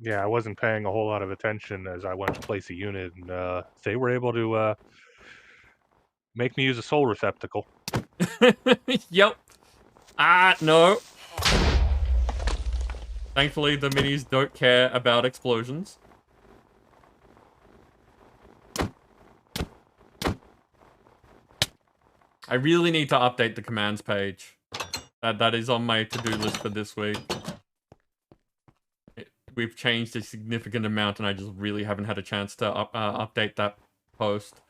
Yeah, I wasn't paying a whole lot of attention as I went to place a unit, and they were able to make me use a soul receptacle. Yep. Ah, no. Thankfully, the minis don't care about explosions. I really need to update the commands page. That is on my to-do list for this week. We've changed a significant amount, and I just really haven't had a chance to update that post.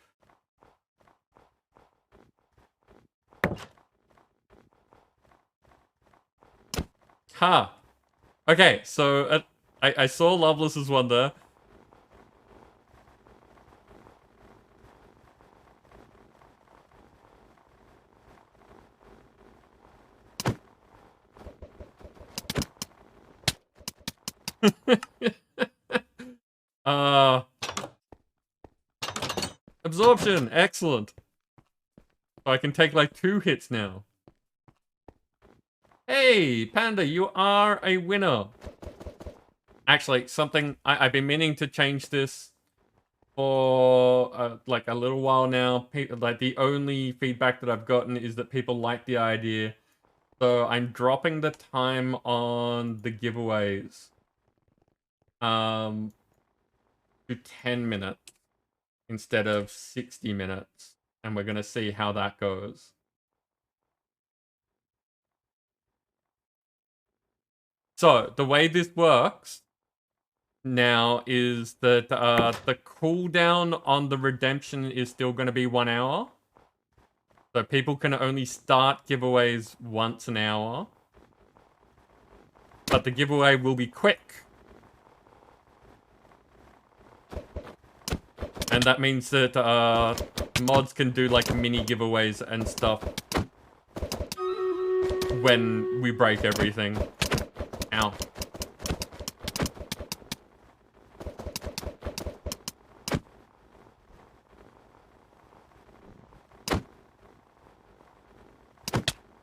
Ha! Okay, so I saw Loveless's one there. Absorption, excellent. So I can take like 2 hits now. Hey, Panda, you are a winner. Actually, something I've been meaning to change this for like a little while now. Like the only feedback that I've gotten is that people like the idea. So I'm dropping the time on the giveaways to 10 minutes instead of 60 minutes. And we're going to see how that goes. So the way this works now is that the cooldown on the redemption is still going to be 1 hour. So people can only start giveaways once an hour. But the giveaway will be quick. And that means that mods can do like mini giveaways and stuff when we break everything. Ow.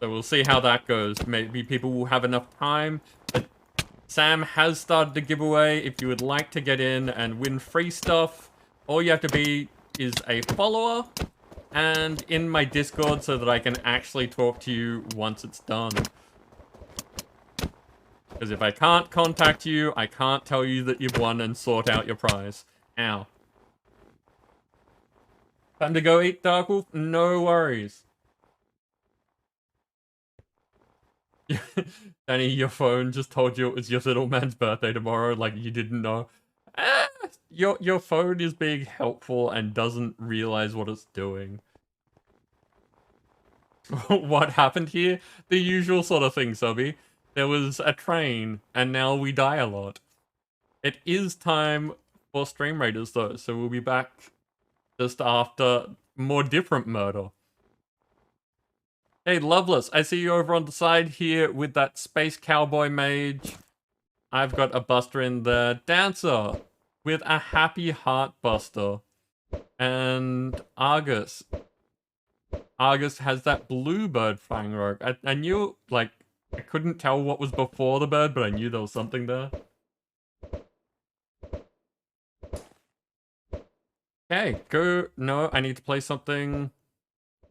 So we'll see how that goes. Maybe people will have enough time. But Sam has started a giveaway. If you would like to get in and win free stuff, all you have to be is a follower and in my Discord so that I can actually talk to you once it's done. Because if I can't contact you, I can't tell you that you've won and sort out your prize. Ow. Time to go eat, Darkwolf? No worries. Danny, your phone just told you it was your little man's birthday tomorrow, like you didn't know. Your phone is being helpful and doesn't realize what it's doing. What happened here? The usual sort of thing, Subby. There was a train, and now we die a lot. It is time for Stream Raiders, though, so we'll be back just after more different murder. Hey, Loveless, I see you over on the side here with that Space Cowboy Mage. I've got a Buster in the Dancer with a Happy Heart Buster. And Argus. Argus has that blue bird flying rogue. I knew, like, I couldn't tell what was before the bird, but I knew there was something there. Okay, go. No, I need to play something.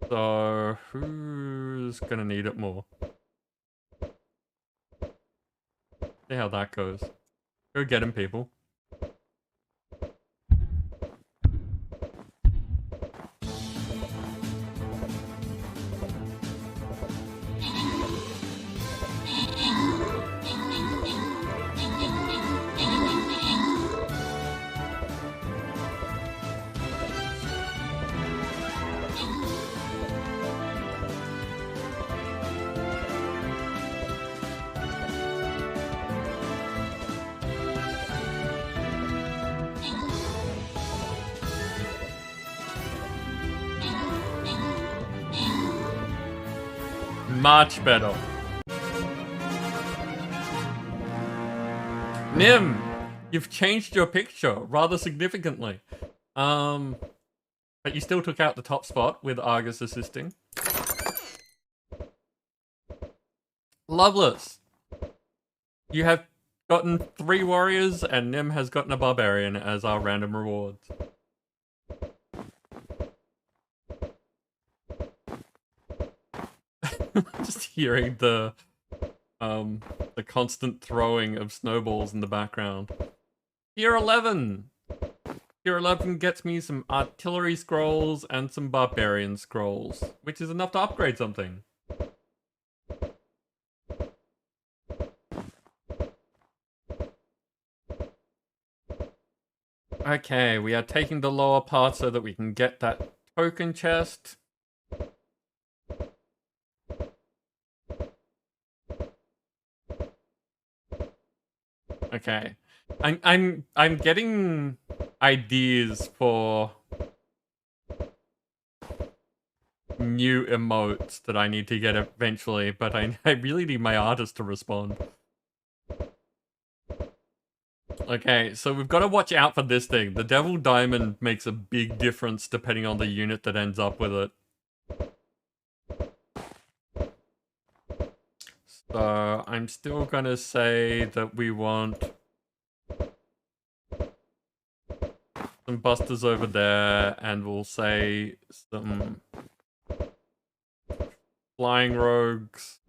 So, who's gonna need it more? See how that goes. Go get him, people. Much better. Nim, you've changed your picture rather significantly. But you still took out the top spot with Argus assisting. Loveless, you have gotten 3 warriors, and Nim has gotten a barbarian as our random rewards. Just hearing the constant throwing of snowballs in the background. Tier 11! Tier 11 gets me some artillery scrolls and some barbarian scrolls, which is enough to upgrade something. Okay, we are taking the lower part so that we can get that token chest. Okay. I'm getting ideas for new emotes that I need to get eventually, but I really need my artist to respond. Okay, so we've got to watch out for this thing. The Devil Diamond makes a big difference depending on the unit that ends up with it. So I'm still gonna say that we want some busters over there, and we'll say some flying rogues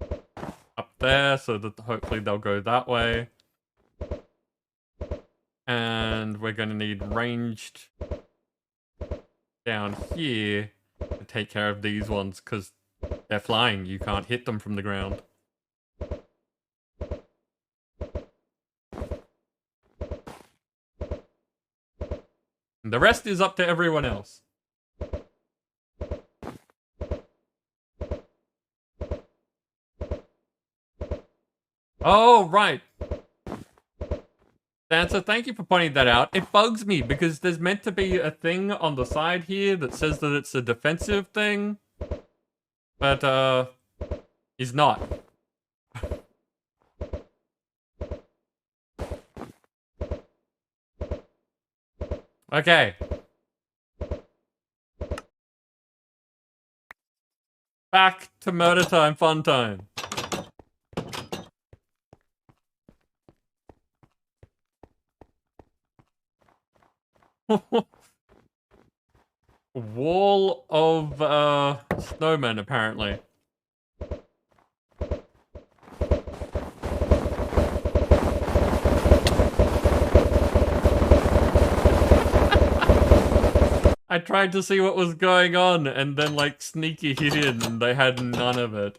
up there so that hopefully they'll go that way. And we're gonna need ranged down here to take care of these ones because they're flying. You can't hit them from the ground. The rest is up to everyone else. Oh, right. Dancer, thank you for pointing that out. It bugs me because there's meant to be a thing on the side here that says that it's a defensive thing. But, is not. Okay. Back to murder time, fun time. Wall of, snowmen, apparently. I tried to see what was going on and then like sneaky hit in and they had none of it.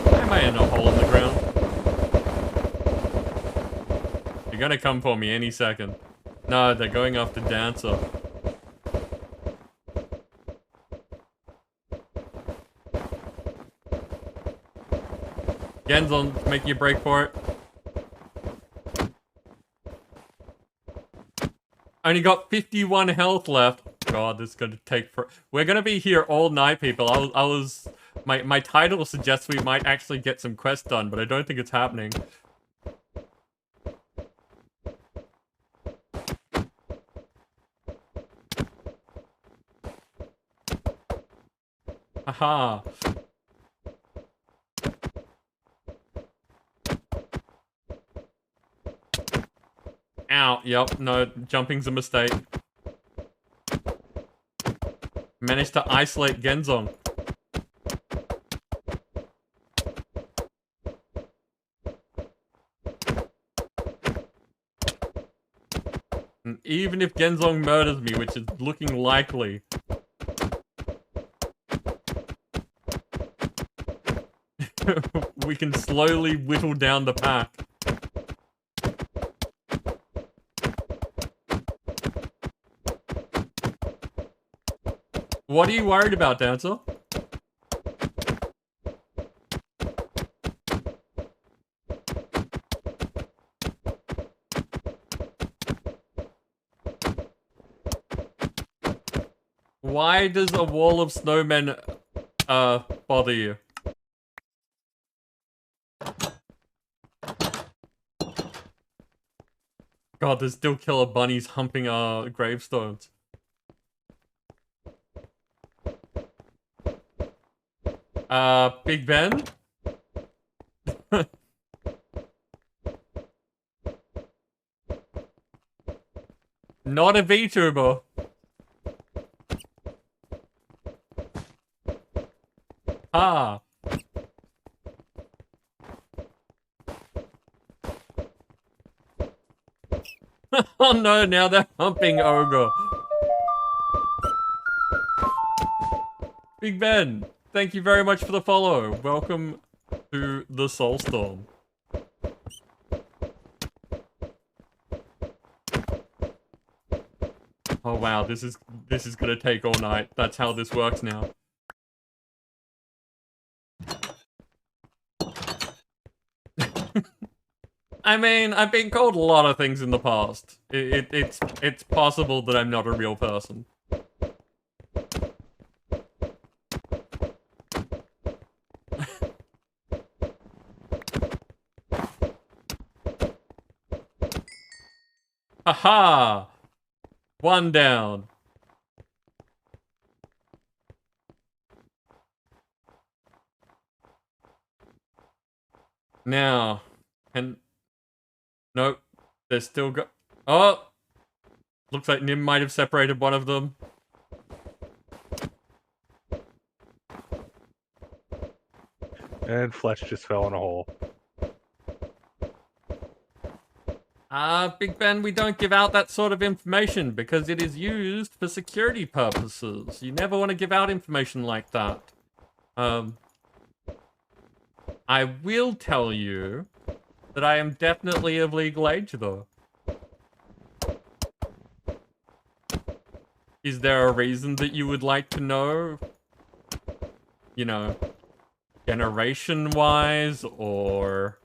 Why am I in a hole in the ground? You're gonna come for me any second. No, they're going after Dancer. Genzon, making a break for it. Only got 51 health left. God, this is gonna take for. We're gonna be here all night, people. I was. My title suggests we might actually get some quests done, but I don't think it's happening. Aha. Ow, yep, no, jumping's a mistake. Managed to isolate Genzong. And even if Genzong murders me, which is looking likely. We can slowly whittle down the pack. What are you worried about, Dancer? Why does a wall of snowmen, bother you? God, there's still killer bunnies humping our gravestones. Big Ben? Not a VTuber. Ah. Oh no, now they're humping Ogre. Big Ben, thank you very much for the follow. Welcome to the Soulstorm. Oh wow, this is gonna take all night. That's how this works now. I mean, I've been called a lot of things in the past. It's possible that I'm not a real person. Haha! One down. Now, and nope, there's still oh! Looks like Nim might have separated one of them. And Flesh just fell in a hole. Big Ben, we don't give out that sort of information because it is used for security purposes. You never want to give out information like that. I will tell you that I am definitely of legal age, though. Is there a reason that you would like to know? You know, generation-wise, or...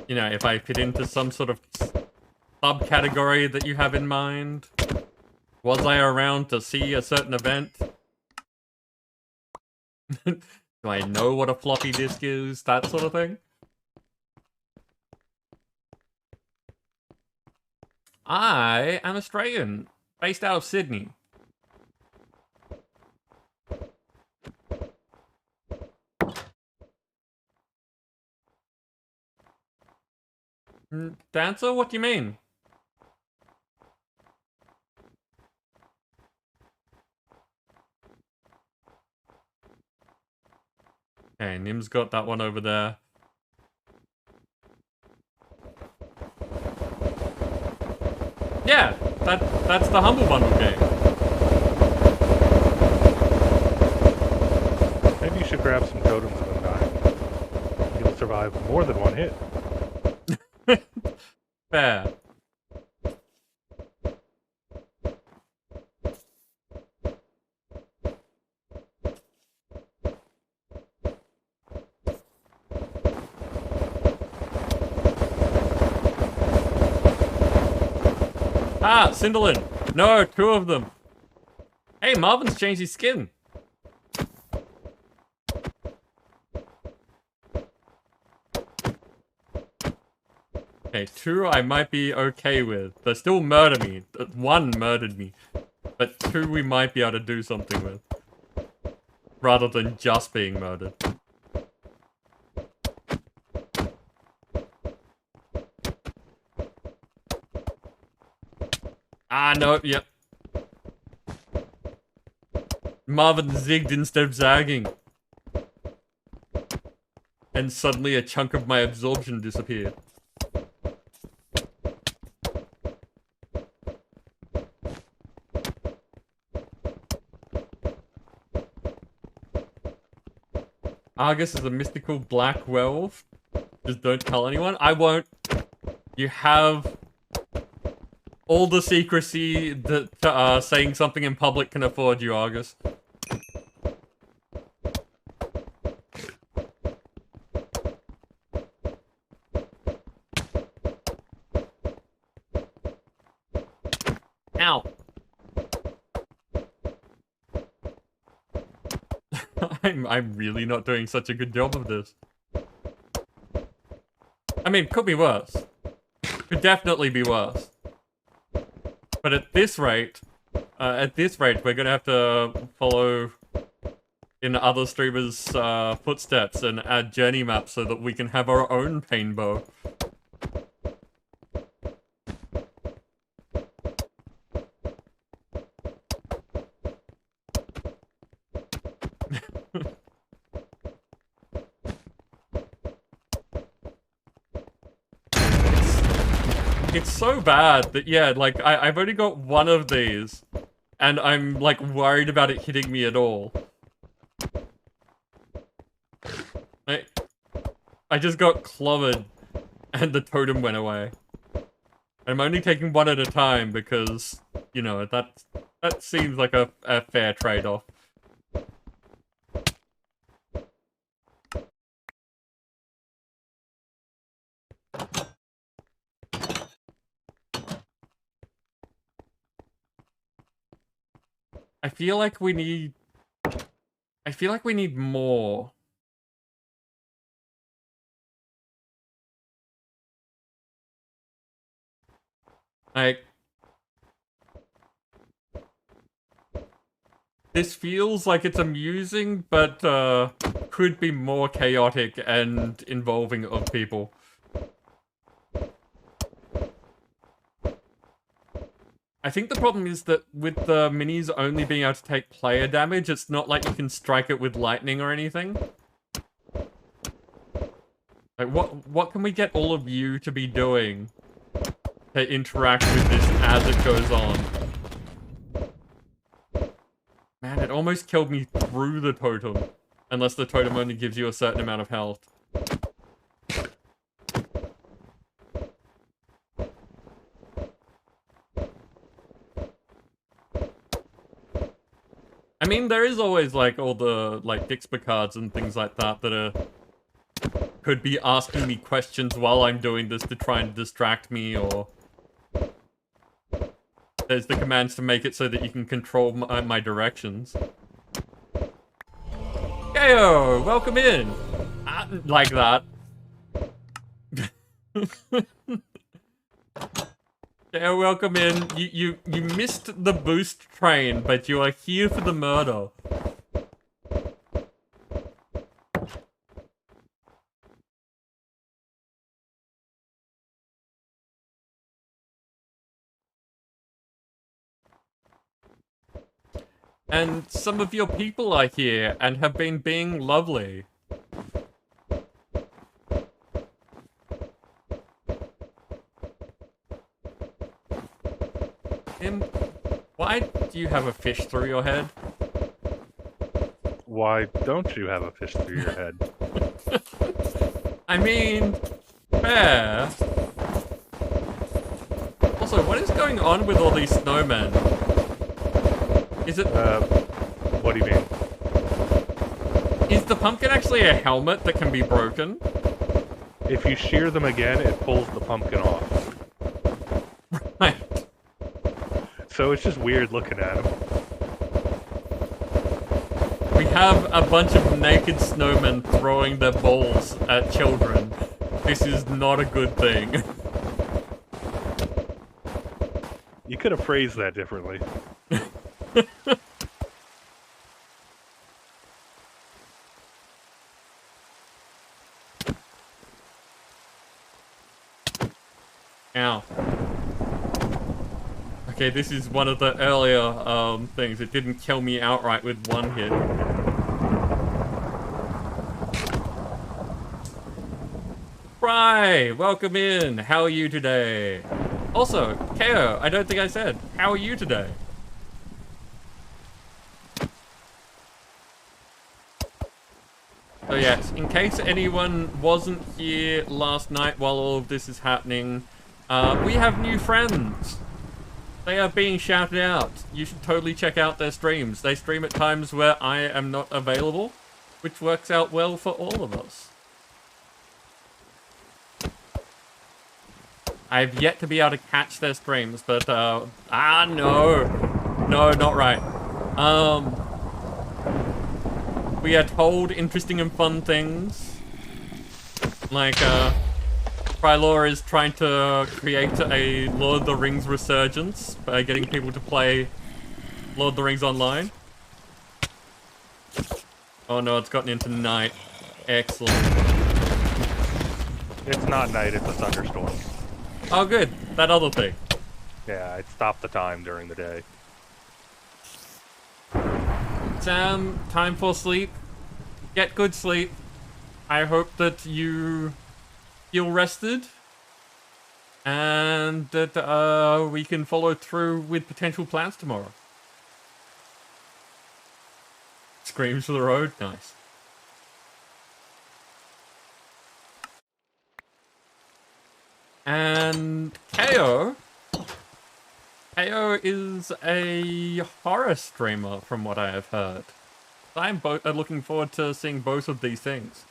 You know, if I fit into some sort of subcategory that you have in mind? Was I around to see a certain event? Do I know what a floppy disk is? That sort of thing? I am Australian, based out of Sydney. Dancer? What do you mean? Okay, Nim's got that one over there. Yeah, that's the Humble Bundle game. Maybe you should grab some totems of Undying. You'll survive more than one hit. Fair. Ah, Cinderlin! No, two of them. Hey, Marvin's changed his skin. Okay, two I might be okay with. They still murder me. One murdered me. But two we might be able to do something with. Rather than just being murdered. Ah, no, yep. Marvin zigged instead of zagging. And suddenly a chunk of my absorption disappeared. Argus is a mystical black werewolf. Just don't tell anyone. I won't. You have all the secrecy that saying something in public can afford you, Argus. Ow. I'm really not doing such a good job of this. I mean, could be worse. Could definitely be worse. But at this rate, we're gonna have to follow in other streamers' footsteps and add journey maps so that we can have our own pain bow. It's so bad that, yeah, like, I've only got one of these, and I'm, like, worried about it hitting me at all. I just got clobbered, and the totem went away. I'm only taking one at a time because, you know, that seems like a fair trade-off. I feel like we need more. Like, this feels like it's amusing, but could be more chaotic and involving of people. I think the problem is that with the minis only being able to take player damage, it's not like you can strike it with lightning or anything. Like, what can we get all of you to be doing to interact with this as it goes on? Man, it almost killed me through the totem. Unless the totem only gives you a certain amount of health. I mean, there is always, like, all the, like, Dixper cards and things like that that could be asking me questions while I'm doing this to try and distract me, or there's the commands to make it so that you can control my directions. Heyo, welcome in! Like that. Yeah, welcome in. You missed the boost train, but you are here for the murder. And some of your people are here and have been being lovely. Why do you have a fish through your head? Why don't you have a fish through your head? I mean, fair. Also, what is going on with all these snowmen? Is it... what do you mean? Is the pumpkin actually a helmet that can be broken? If you shear them again, it pulls the pumpkin off. Right. So it's just weird looking at them. We have a bunch of naked snowmen throwing their balls at children. This is not a good thing. You could have phrased that differently. Ow. Okay, this is one of the earlier things. It didn't kill me outright with one hit. Fry, welcome in. How are you today? Also, KO, I don't think I said, how are you today? So yes, in case anyone wasn't here last night while all of this is happening, we have new friends. They are being shouted out. You should totally check out their streams. They stream at times where I am not available, which works out well for all of us. I've yet to be able to catch their streams, but, no. No, not right. we are told interesting and fun things. Like, Prylor is trying to create a Lord of the Rings resurgence by getting people to play Lord of the Rings online. Oh no, it's gotten into night. Excellent. It's not night, it's a thunderstorm. Oh good, that other thing. Yeah, it stopped the time during the day. Sam, time for sleep. Get good sleep. I hope that you feel rested. And that we can follow through with potential plans tomorrow. Screams for the road, nice. And KO is a horror streamer, from what I have heard. I'm looking forward to seeing both of these things.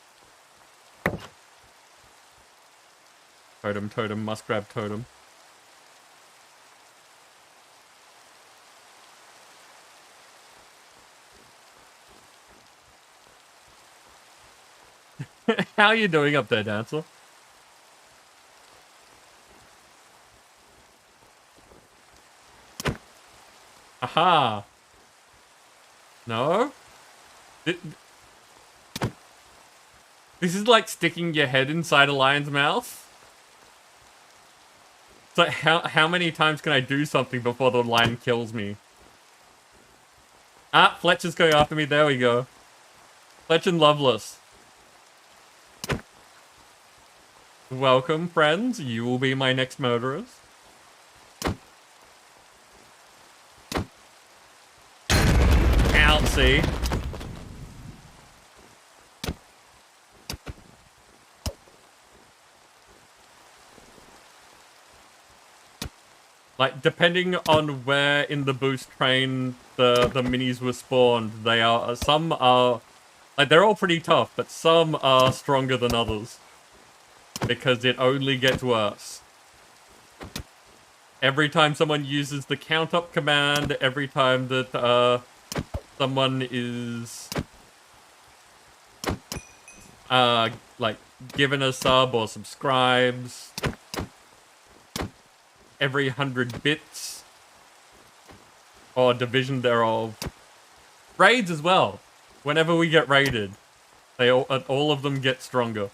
Totem, must grab totem. How are you doing up there, Dancer? Aha! No? This is like sticking your head inside a lion's mouth. It's like, how many times can I do something before the lion kills me? Ah, Fletcher's going after me. There we go. Fletch and Loveless. Welcome, friends. You will be my next murderers. Outsy. Like, depending on where in the boost train the minis were spawned, they are, some are, like, they're all pretty tough, but some are stronger than others. Because it only gets worse. Every time someone uses the count up command, every time that, someone is, like, given a sub or subscribes, every 100 bits, or division thereof. Raids as well. Whenever we get raided, they all of them get stronger.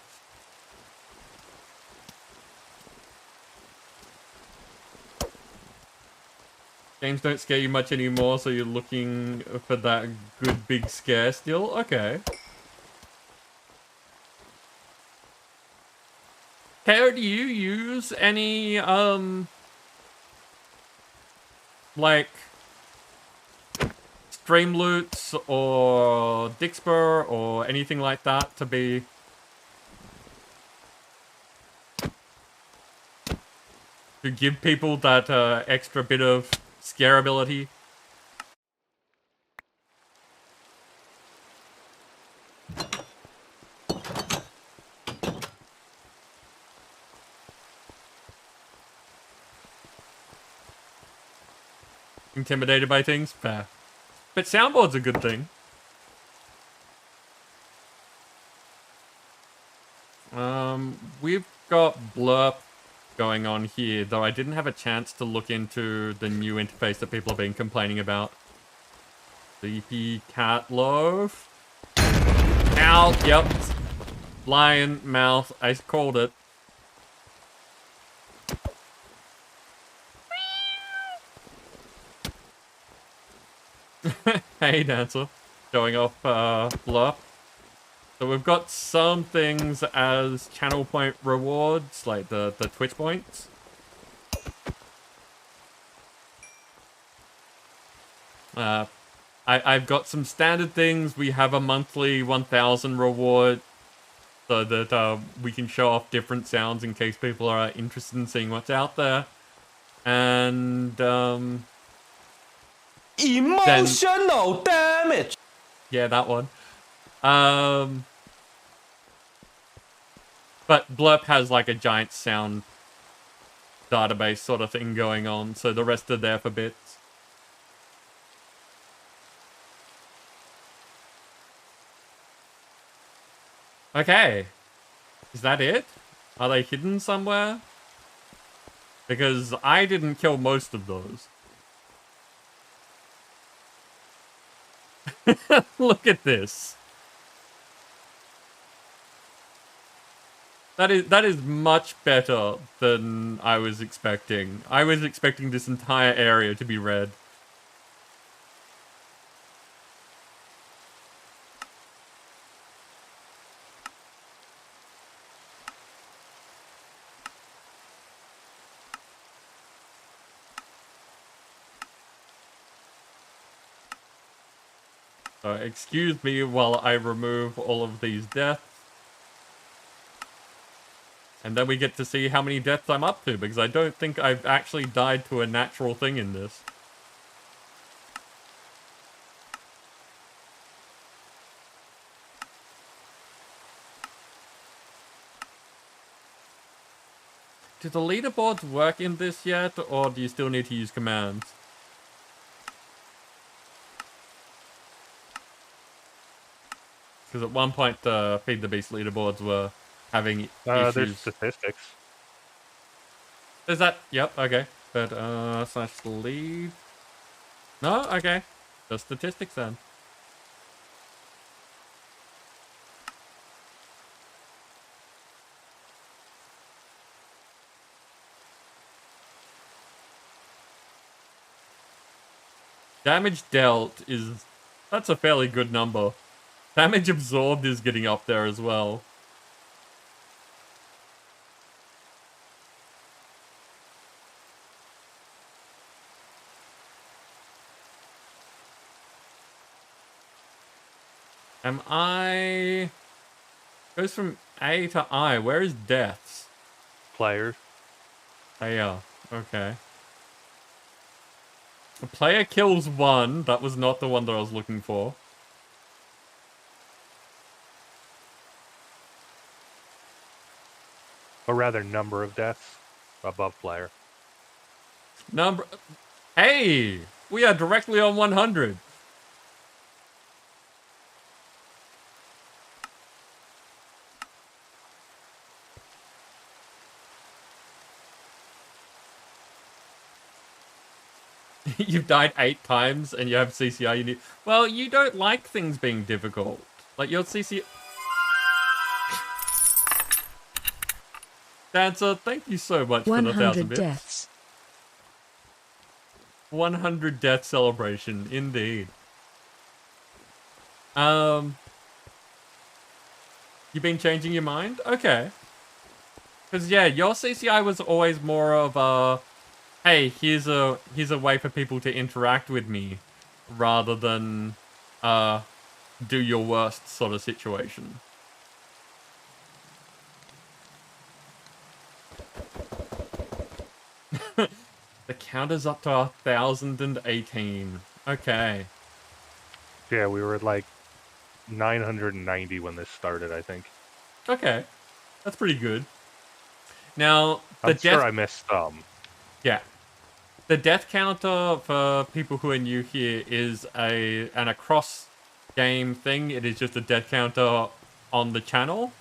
Games don't scare you much anymore, so you're looking for that good big scare still? Okay. Kara, do you use any, like, Streamloots or Dixper or anything like that to be... to give people that extra bit of scareability? Intimidated by things? Fair. But soundboard's a good thing. We've got Blurp going on here, though I didn't have a chance to look into the new interface that people have been complaining about. Sleepy cat loaf. Ow, yep. Lion mouth, I called it. Hey, Dancer. Showing off Blurp. So we've got some things as channel point rewards, like the Twitch points. I've got some standard things. We have a monthly 1,000 reward, so that we can show off different sounds in case people are interested in seeing what's out there. And emotional damage. Yeah, that one. But Blurp has like a giant sound database sort of thing going on, so the rest are there for bits. Okay. Is that it? Are they hidden somewhere? Because I didn't kill most of those. Look at this. That is much better than I was expecting. I was expecting this entire area to be red. Excuse me while I remove all of these deaths. And then we get to see how many deaths I'm up to, because I don't think I've actually died to a natural thing in this. Do the leaderboards work in this yet, or do you still need to use commands? Because at one point, the Feed the Beast leaderboards were having issues. There's statistics. Is that? Yep, okay. But, slash lead. No? Okay. Just statistics then. Damage dealt is... That's a fairly good number. Damage absorbed is getting up there as well. Am I... Goes from A to I. Where is deaths? Players. Oh, yeah. Okay. A player kills one. That was not the one that I was looking for. Or rather, number of deaths above player. Number... Hey! We are directly on 100. You've died 8 times and you have CCI you need... Well, you don't like things being difficult. Like, your CCI... Dancer, thank you so much for the 1,000 bits. 100 deaths. 100 death celebration, indeed. You been changing your mind? Okay. Because, yeah, your CCI was always more of a... Hey, here's a way for people to interact with me, rather than, do your worst sort of situation. The counter's up to 1,018. Okay. Yeah, we were at like 990 when this started, I think. Okay. That's pretty good. Now, the I'm sure I missed some. Yeah. The death counter, for people who are new here, is an across-game thing. It is just a death counter on the channel.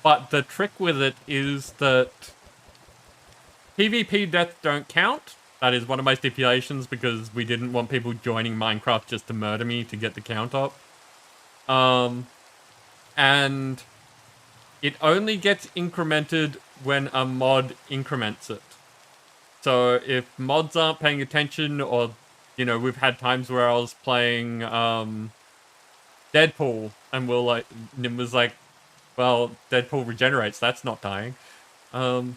But the trick with it is that PvP deaths don't count. That is one of my stipulations, because we didn't want people joining Minecraft just to murder me to get the count up. And it only gets incremented when a mod increments it. So if mods aren't paying attention, or, you know, we've had times where I was playing Deadpool, and Nim was like, well, Deadpool regenerates, that's not dying. To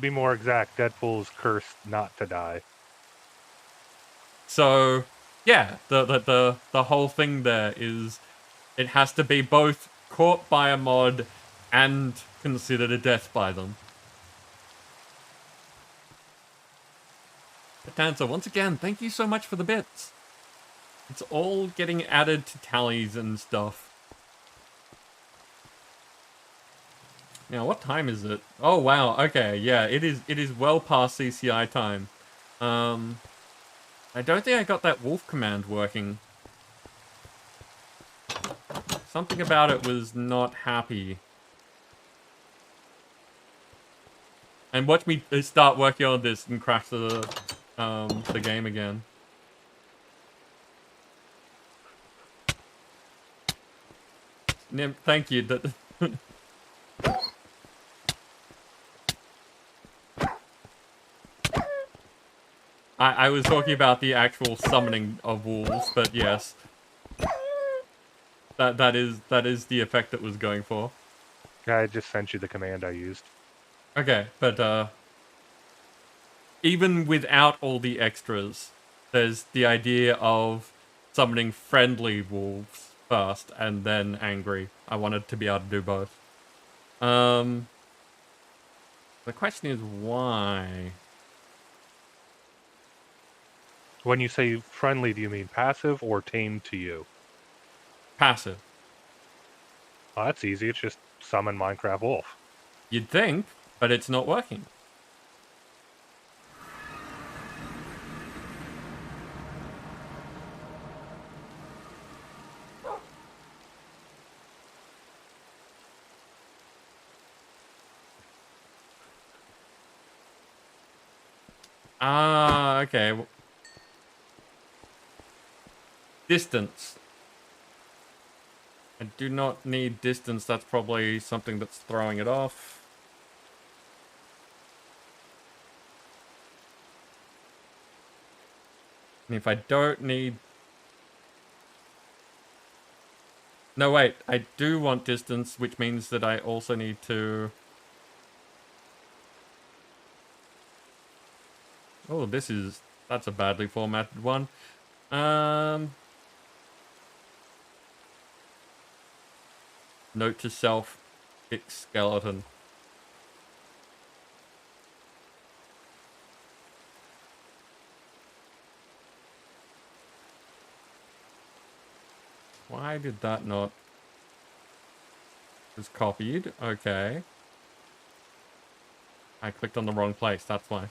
be more exact, Deadpool's cursed not to die. So, yeah, the whole thing there is it has to be both caught by a mod and considered a death by them. Tanza, once again, thank you so much for the bits. It's all getting added to tallies and stuff. Now, what time is it? Oh, wow. Okay, yeah, it is well past CCI time. I don't think I got that wolf command working. Something about it was not happy. And watch me start working on this and crash the game again. Nim, thank you. I was talking about the actual summoning of wolves, but yes. That is the effect it was going for. I just sent you the command I used. Okay, but even without all the extras, there's the idea of summoning friendly wolves first and then angry. I wanted to be able to do both. The question is why? When you say friendly, do you mean passive or tame to you? Passive. Oh, that's easy. It's just summon Minecraft Wolf. You'd think, but it's not working. Ah, okay. Distance. I do not need distance. That's probably something that's throwing it off. And if I don't need... No, wait. I do want distance, which means that I also need to... Oh, that's a badly formatted one. Note to self, fix skeleton. Why did that not... It was copied, okay. I clicked on the wrong place, that's why.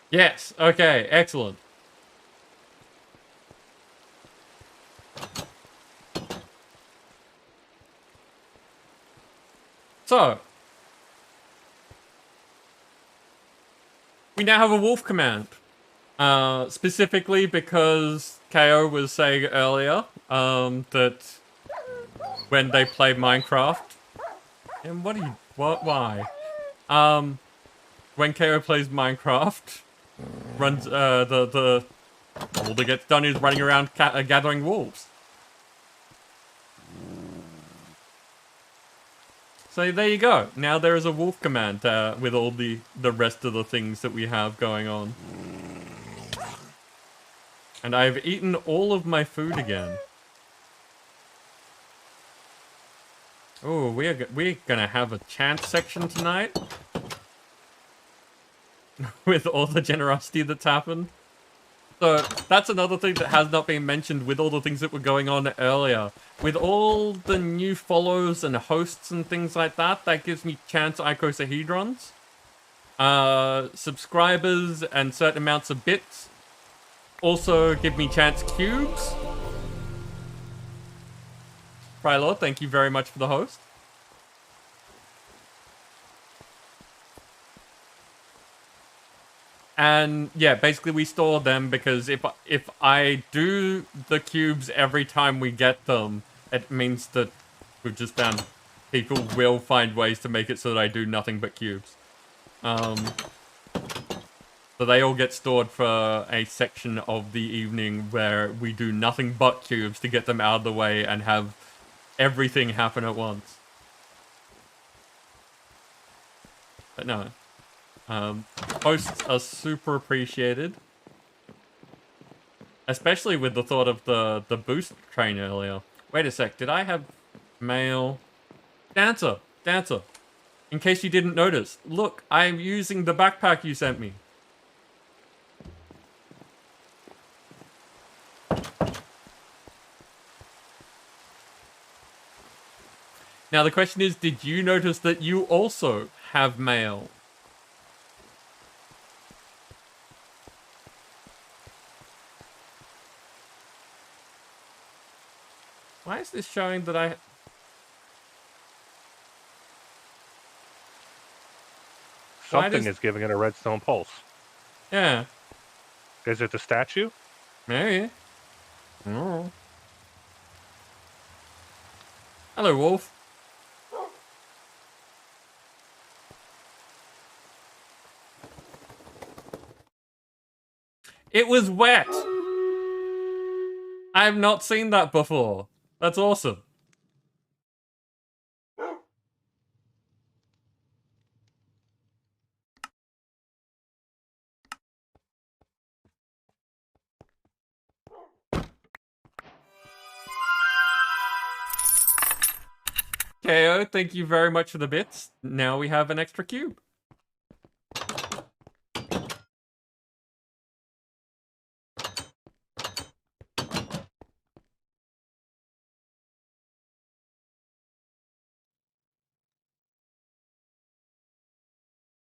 Yes, okay, excellent. So, we now have a wolf command. Specifically because KO was saying earlier that when they play Minecraft... And why? When KO plays Minecraft, runs, all that gets done is running around gathering wolves. So there you go. Now there is a wolf command with all the rest of the things that we have going on. And I've eaten all of my food again. Oh, we're gonna have a chant section tonight. With all the generosity that's happened. So, that's another thing that has not been mentioned with all the things that were going on earlier. With all the new follows and hosts and things like that, that gives me chance icosahedrons. Subscribers and certain amounts of bits also give me chance cubes. Prylord, thank you very much for the host. And yeah, basically we store them because if I do the cubes every time we get them, it means that we've just found people will find ways to make it so that I do nothing but cubes. So they all get stored for a section of the evening where we do nothing but cubes to get them out of the way and have everything happen at once. But no. Hosts are super appreciated. Especially with the thought of the boost train earlier. Wait a sec, did I have mail? Dancer! In case you didn't notice, look, I'm using the backpack you sent me. Now the question is, did you notice that you also have mail? Why is this showing that I... Something is giving it a redstone pulse. Yeah. Is it the statue? Maybe. Oh. Hello, Wolf. It was wet. I have not seen that before. That's awesome. KO, thank you very much for the bits. Now we have an extra cube.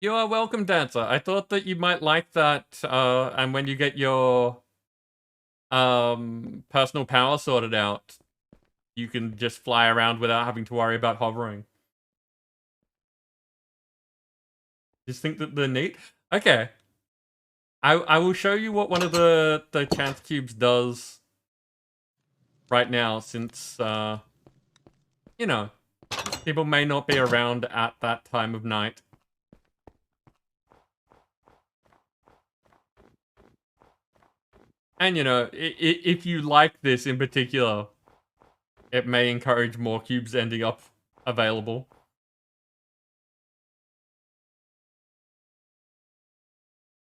You are welcome, Dancer. I thought that you might like that, and when you get your personal power sorted out, you can just fly around without having to worry about hovering. Just think that they're neat? Okay. I will show you what one of the chance cubes does right now, since, you know, people may not be around at that time of night. And, you know, if you like this in particular, it may encourage more cubes ending up available.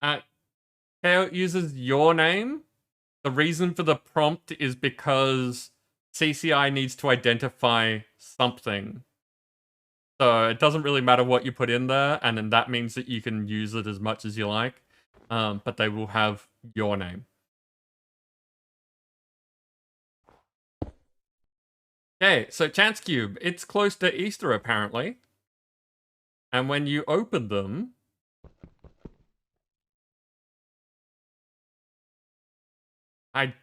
KO uses your name. The reason for the prompt is because CCI needs to identify something. So it doesn't really matter what you put in there, and then that means that you can use it as much as you like. But they will have your name. Okay, so Chance Cube. It's close to Easter, apparently. And when you open them... I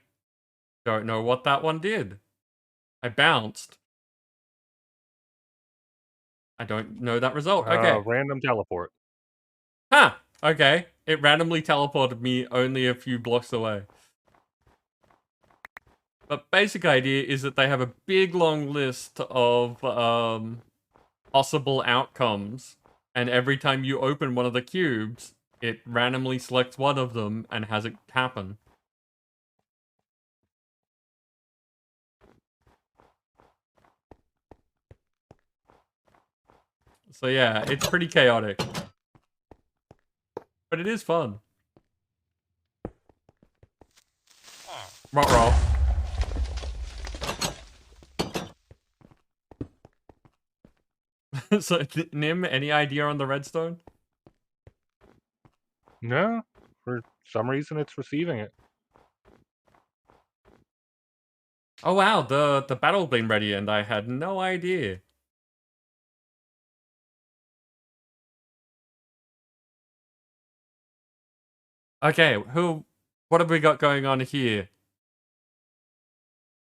don't know what that one did. I bounced. I don't know that result. Okay. Random teleport. Huh. Okay. It randomly teleported me only a few blocks away. But basic idea is that they have a big long list of possible outcomes. And every time you open one of the cubes, it randomly selects one of them and has it happen. So yeah, it's pretty chaotic. But it is fun. Ruh-roh. So, Nim, any idea on the redstone? No. For some reason, it's receiving it. Oh wow, the battle been ready and I had no idea. Okay, what have we got going on here?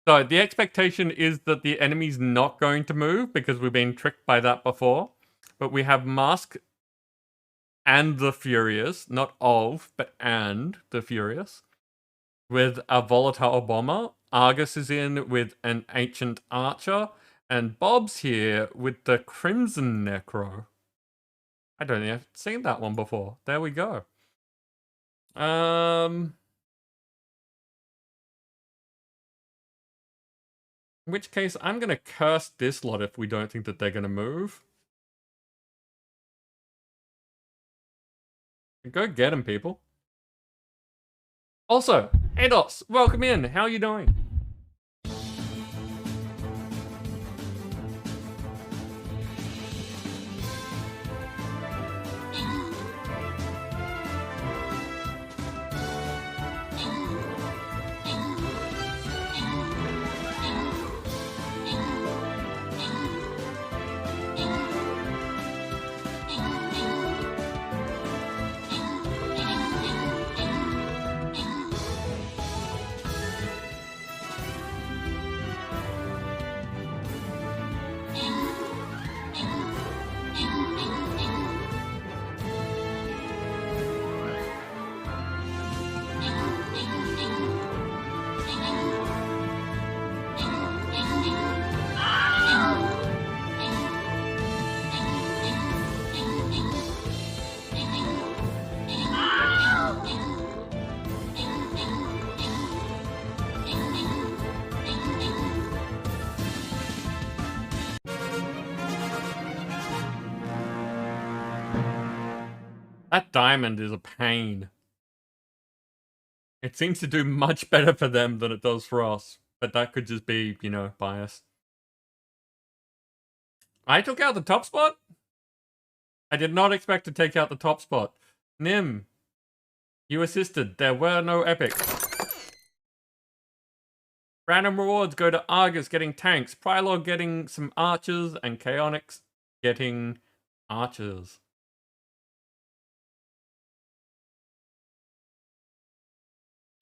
So, the expectation is that the enemy's not going to move because we've been tricked by that before. But we have Mask and the Furious, not of, but and the Furious, with a Volatile Bomber. Argus is in with an Ancient Archer, and Bob's here with the Crimson Necro. I don't think I've seen that one before. There we go. In which case, I'm going to curse this lot if we don't think that they're going to move. Go get them, people. Also, Ados, welcome in. How are you doing? That diamond is a pain. It seems to do much better for them than it does for us. But that could just be, you know, bias. I took out the top spot? I did not expect to take out the top spot. Nim, you assisted. There were no epics. Random rewards go to Argus getting tanks, Prylog getting some archers, and Chaotix getting archers.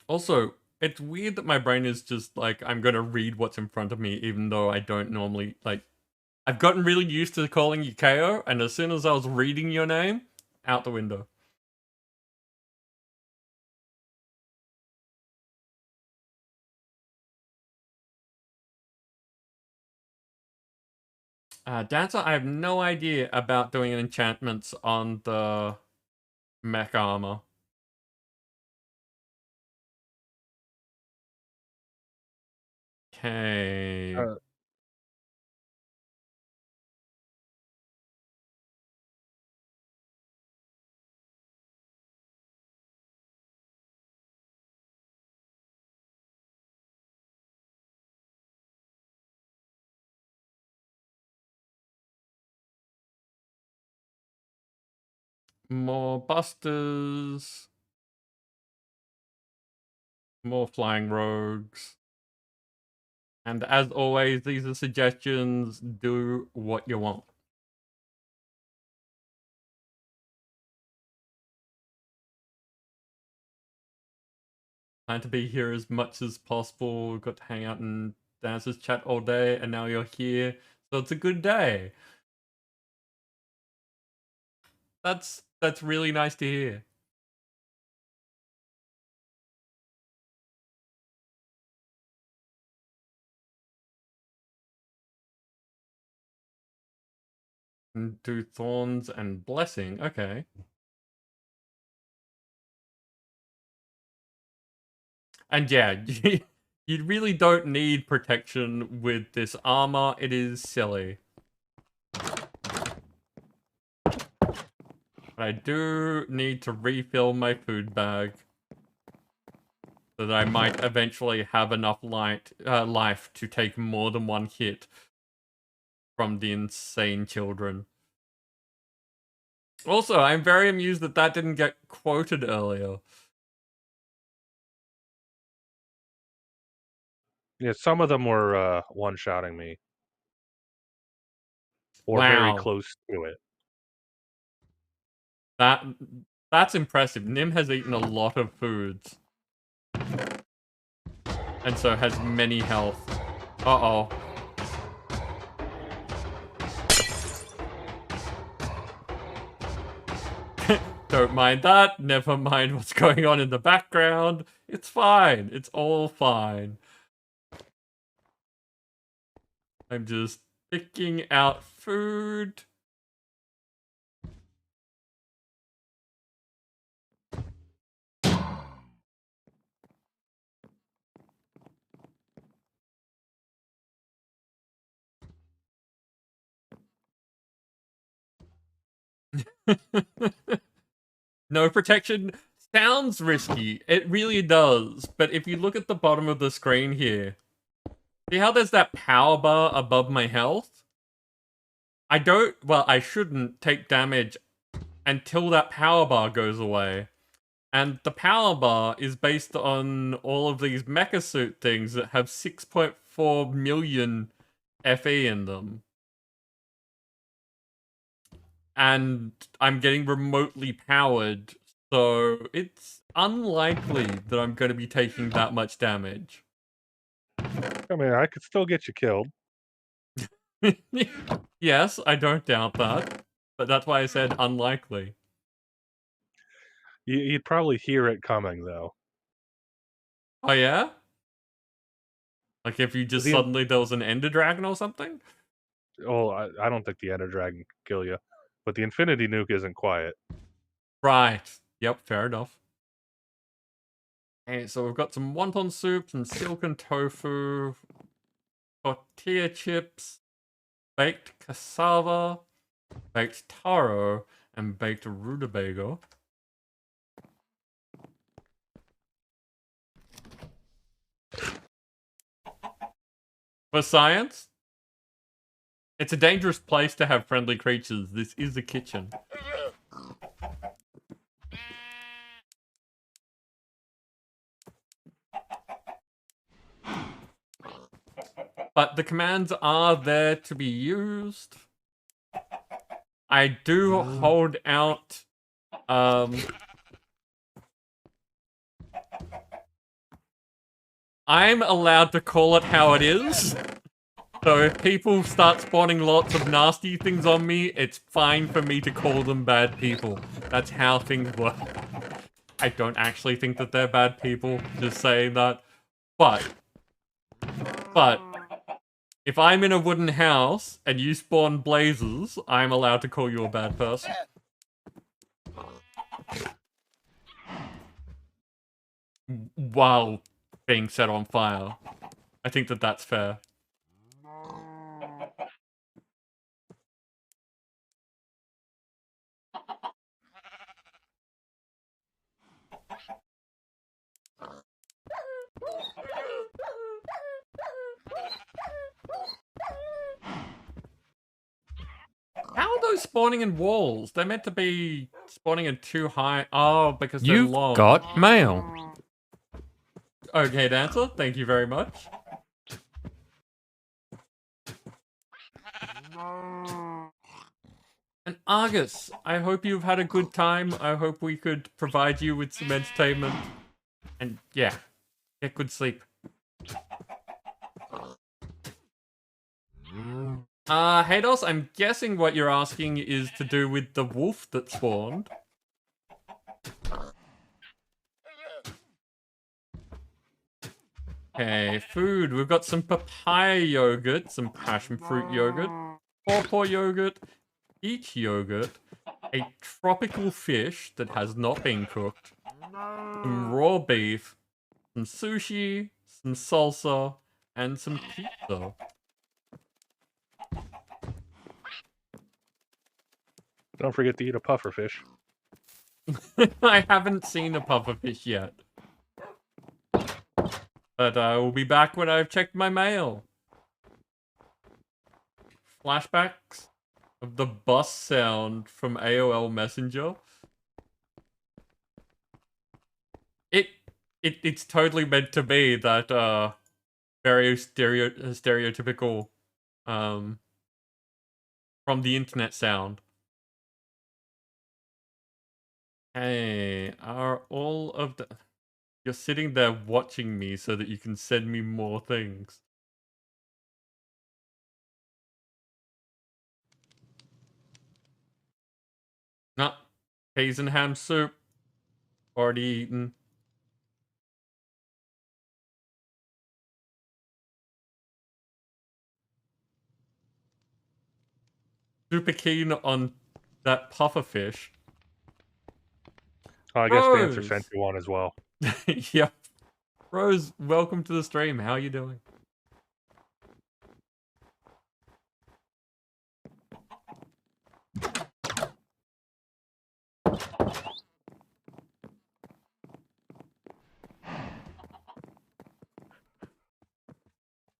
Also, it's weird that my brain is just like, I'm gonna read what's in front of me, even though I don't normally, like, I've gotten really used to calling you KO, and as soon as I was reading your name, out the window. Dancer, I have no idea about doing enchantments on the mech armor. Okay. More busters. More flying rogues. And as always, these are suggestions. Do what you want. Plan to be here as much as possible. Got to hang out and Dancer's chat all day, and now you're here. So it's a good day. That's really nice to hear. And do thorns and blessing. Okay. And yeah, you really don't need protection with this armor. It is silly. But I do need to refill my food bag so that I might eventually have enough life to take more than one hit from the insane children. Also, I'm very amused that that didn't get quoted earlier. Yeah, some of them were one-shotting me. Or Wow. very close to it. That's impressive. Nim has eaten a lot of foods. And so has many health. Uh-oh. Don't mind that. Never mind what's going on in the background. It's fine. It's all fine. I'm just picking out food. No protection sounds risky. It really does. But if you look at the bottom of the screen here, see how there's that power bar above my health? I shouldn't take damage until that power bar goes away. And the power bar is based on all of these mecha suit things that have 6.4 million FE in them. And I'm getting remotely powered, so it's unlikely that I'm going to be taking that much damage. I mean, I could still get you killed. Yes, I don't doubt that. But that's why I said unlikely. You'd probably hear it coming, though. Oh, yeah? Like if you just suddenly there was an Ender Dragon or something? Oh, I don't think the Ender Dragon can kill you. But the Infinity Nuke isn't quiet. Right. Yep, fair enough. Okay, so we've got some wonton soup, some silken tofu, tortilla chips, baked cassava, baked taro, and baked rutabaga. For science? It's a dangerous place to have friendly creatures. This is a kitchen. But the commands are there to be used. I do hold out I'm allowed to call it how it is. So if people start spawning lots of nasty things on me, it's fine for me to call them bad people. That's how things work. I don't actually think that they're bad people, just saying that. But if I'm in a wooden house and you spawn blazes, I'm allowed to call you a bad person. While being set on fire. I think that that's fair. How are those spawning in walls? They're meant to be spawning in too high. Oh, because they're long. You've got mail. Okay, Dancer. Thank you very much. And Argus, I hope you've had a good time. I hope we could provide you with some entertainment. And yeah, get good sleep. Hados, I'm guessing what you're asking is to do with the wolf that spawned. Okay, food. We've got some papaya yogurt, some passion fruit yogurt, pawpaw yogurt, peach yogurt, a tropical fish that has not been cooked, some raw beef, some sushi, some salsa, and some pizza. Don't forget to eat a puffer fish. I haven't seen a puffer fish yet. But I will be back when I've checked my mail. Flashbacks of the bus sound from AOL Messenger. It's totally meant to be that very stereotypical from the internet sound. Hey, are all of the... You're sitting there watching me so that you can send me more things. Nah, peas and ham soup. Already eaten. Super keen on that puffer fish. I guess Dancer sent you one as well. Yep. Rose, welcome to the stream. How are you doing?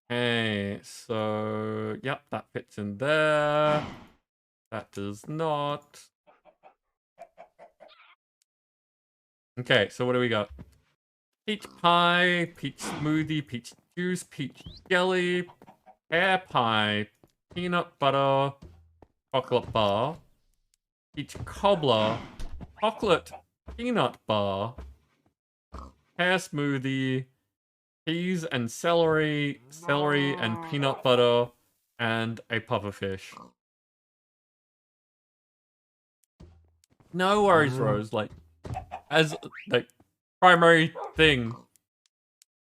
Hey, so yep, that fits in there. That does not. Okay, so what do we got? Peach pie, peach smoothie, peach juice, peach jelly, pear pie, peanut butter, chocolate bar, peach cobbler, chocolate peanut bar, pear smoothie, peas and celery, celery and peanut butter, and a pufferfish. No worries, Rose. Like, as like primary thing.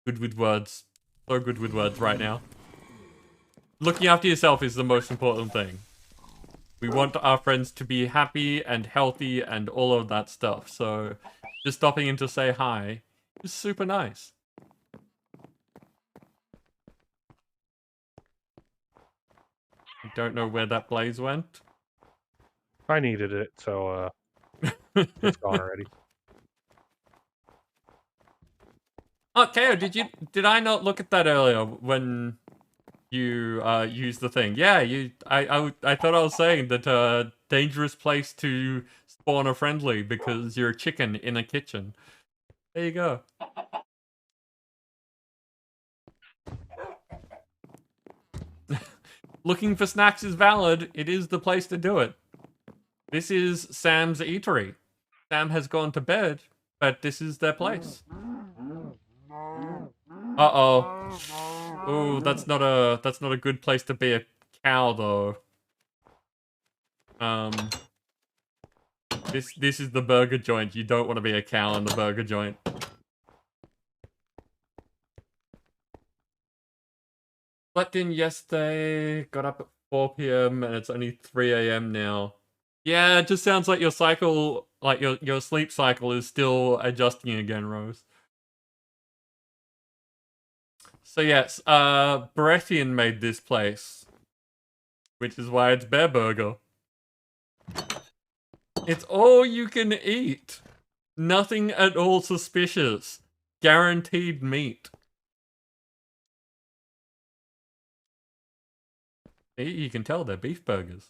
Good with words. So good with words right now. Looking after yourself is the most important thing. We want our friends to be happy and healthy and all of that stuff. So just stopping in to say hi is super nice. I don't know where that blaze went. I needed it, so it's gone already. Oh, Keo, did I not look at that earlier when you use the thing. Yeah, I thought I was saying that dangerous place to spawn a friendly because you're a chicken in a kitchen. There you go. Looking for snacks is valid. It is the place to do it. This is Sam's Eatery. Sam has gone to bed, but this is their place. Uh-oh. Ooh, that's not a good place to be a cow though. This is the burger joint. You don't want to be a cow in the burger joint. Slept in yesterday, got up at 4 p.m. and it's only 3 a.m. now. Yeah, it just sounds like your cycle, like your sleep cycle is still adjusting again, Rose. So yes, Brethian made this place, which is why it's Bear Burger. It's all you can eat. Nothing at all suspicious. Guaranteed meat. You can tell they're beef burgers.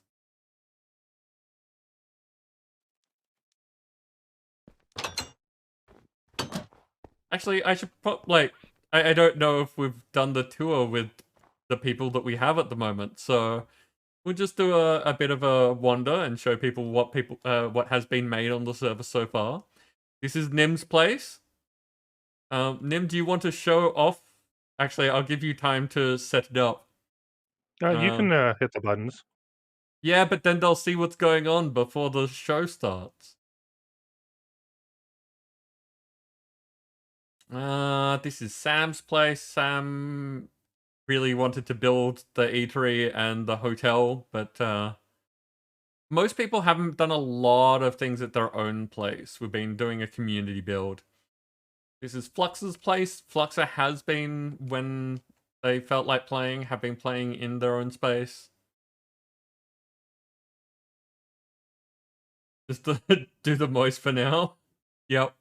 Actually, I should put, like, I don't know if we've done the tour with the people that we have at the moment, so we'll just do a bit of a wander and show people what has been made on the server so far. This is Nim's place. Nim, do you want to show off? Actually, I'll give you time to set it up. You can hit the buttons. Yeah, but then they'll see what's going on before the show starts. This is Sam's place. Sam really wanted to build the eatery and the hotel, but most people haven't done a lot of things at their own place. We've been doing a community build. This is Flux's place. Fluxer has been, when they felt like playing, have been playing in their own space. Just to do the moist for now. Yep.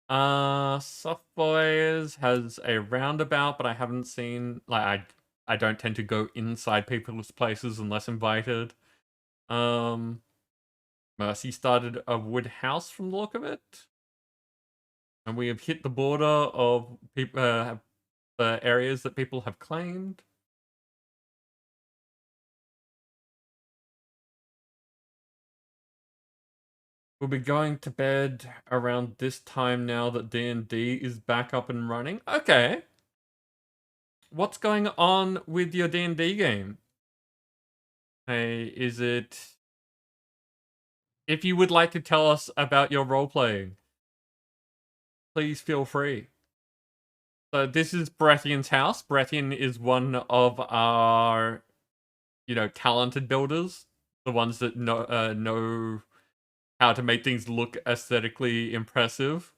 Soft Boys has a roundabout, but I haven't seen, like, I don't tend to go inside people's places unless invited. Mercy started a wood house from the look of it. And we have hit the border of people, the areas that people have claimed. We'll be going to bed around this time now that D&D is back up and running. Okay. What's going on with your D&D game? Hey, is it... If you would like to tell us about your role-playing, please feel free. So this is Brethian's house. Brethian is one of our, talented builders. The ones that know how to make things look aesthetically impressive.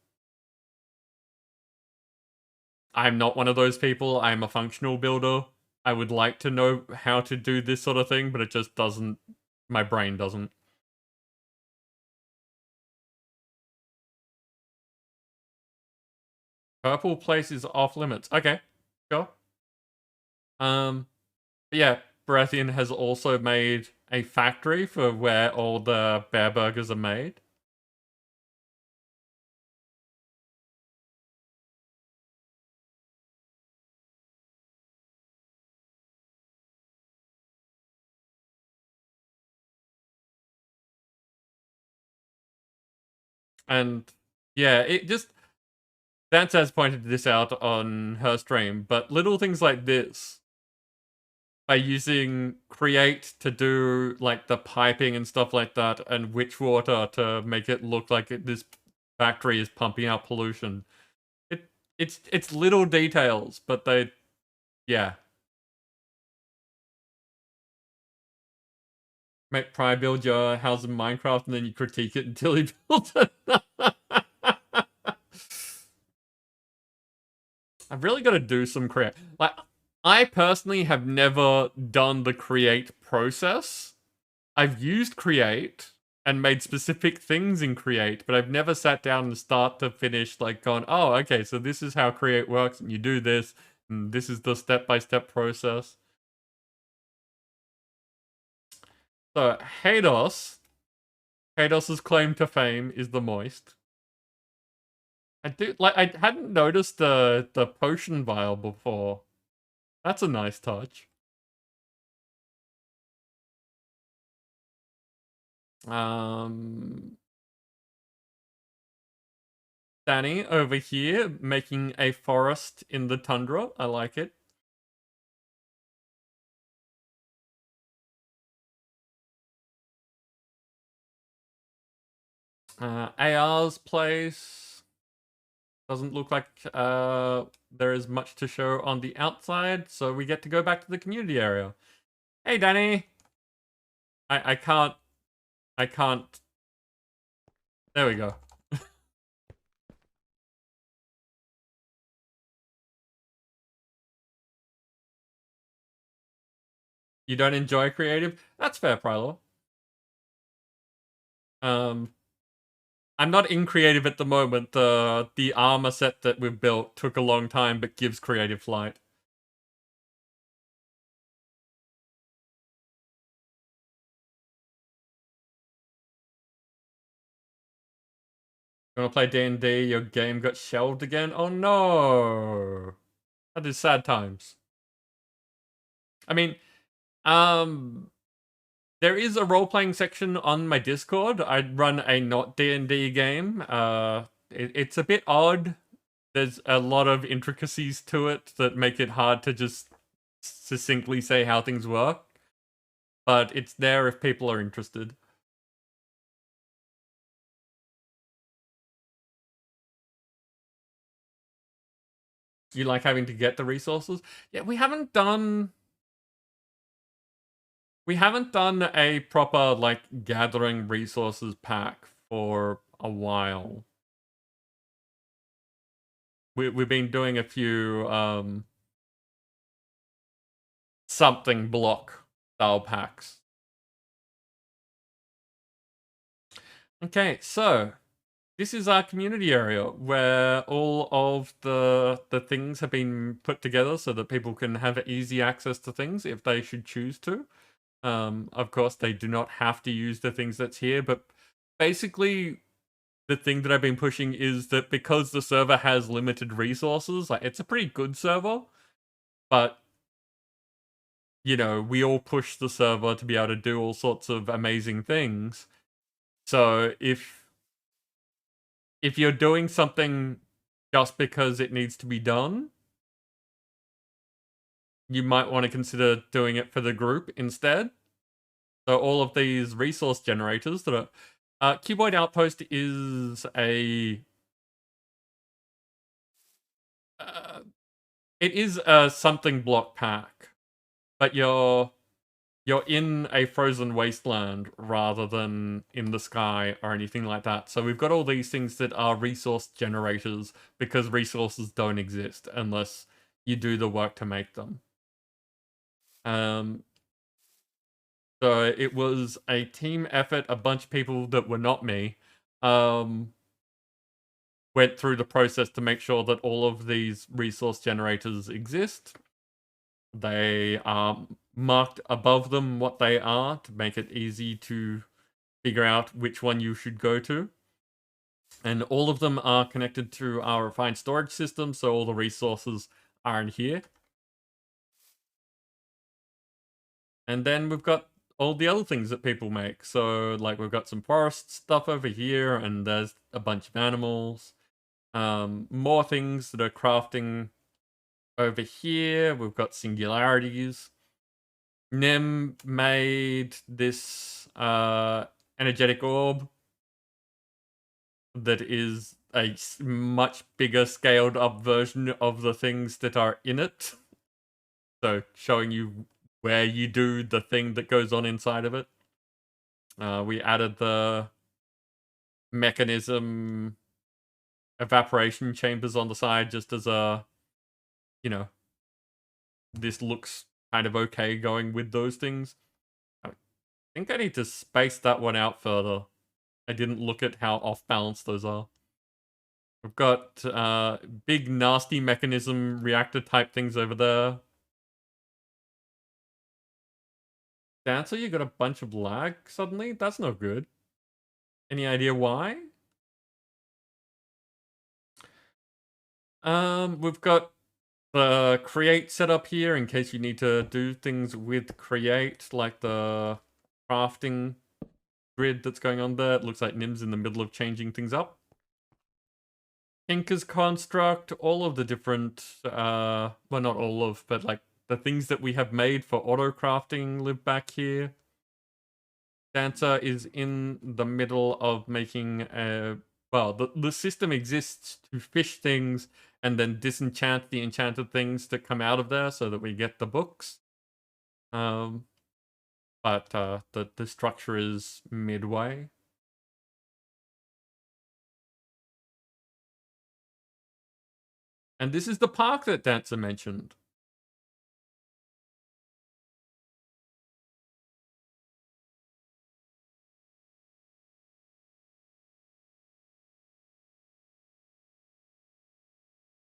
I'm not one of those people. I'm a functional builder. I would like to know how to do this sort of thing, but it just doesn't, my brain doesn't. Purple place is off limits. Okay, sure. Yeah, Brethian has also made a factory for where all the bear burgers are made. And yeah, it just... Dance has pointed this out on her stream, but little things like this, by using Create to do like the piping and stuff like that, and Witch Water to make it look like this factory is pumping out pollution. It's little details, but they, yeah. Make Pry build your house in Minecraft and then you critique it until he builds it. I've really got to do some Create. Like, I personally have never done the Create process. I've used Create and made specific things in Create, but I've never sat down and start to finish, like, gone, oh, okay, so this is how Create works, and you do this, and this is the step-by-step process. So, Hados. Hados's claim to fame is the moist. I hadn't noticed the potion vial before. That's a nice touch. Danny over here making a forest in the tundra. I like it. AR's place doesn't look like there is much to show on the outside, so we get to go back to the community area. Hey, Danny. I can't. There we go. You don't enjoy creative? That's fair, Prilo. I'm not in creative at the moment. The armor set that we've built took a long time, but gives creative flight. You wanna play D&D? Your game got shelved again? Oh no! That is sad times. I mean, there is a role-playing section on my Discord. I run a not D&D game. It's a bit odd. There's a lot of intricacies to it that make it hard to just succinctly say how things work. But it's there if people are interested. You like having to get the resources? Yeah, we haven't done a proper, like, gathering resources pack for a while. We've been doing a few, something block style packs. Okay, so this is our community area where all of the things have been put together so that people can have easy access to things if they should choose to. Of course, they do not have to use the things that's here, but basically the thing that I've been pushing is that because the server has limited resources, like, it's a pretty good server, but, you know, we all push the server to be able to do all sorts of amazing things. So if you're doing something just because it needs to be done, you might want to consider doing it for the group instead. So all of these resource generators that are... Cuboid Outpost is a... it is a something block pack, but you're in a frozen wasteland rather than in the sky or anything like that. So we've got all these things that are resource generators because resources don't exist unless you do the work to make them. So it was a team effort. A bunch of people that were not me went through the process to make sure that all of these resource generators exist. They are marked above them what they are to make it easy to figure out which one you should go to. And all of them are connected to our refined storage system, so all the resources are in here. And then we've got all the other things that people make. So, like, we've got some forest stuff over here, and there's a bunch of animals. More things that are crafting over here. We've got singularities. Nim made this energetic orb that is a much bigger scaled up version of the things that are in it. So showing you where you do the thing that goes on inside of it. We added the mechanism evaporation chambers on the side just as a, you know, this looks kind of okay going with those things. I think I need to space that one out further. I didn't look at how off balance those are. We've got big nasty mechanism reactor type things over there. Dancer, you got a bunch of lag suddenly? That's no good. Any idea why? We've got the create set up here in case you need to do things with create, like the crafting grid that's going on there. It looks like Nim's in the middle of changing things up. Tinker's construct, all of the different, well, not all of, but like the things that we have made for auto crafting live back here. Dancer is in the middle of making a, well, the system exists to fish things and then disenchant the enchanted things that come out of there so that we get the books. But the structure is midway. And this is the park that Dancer mentioned.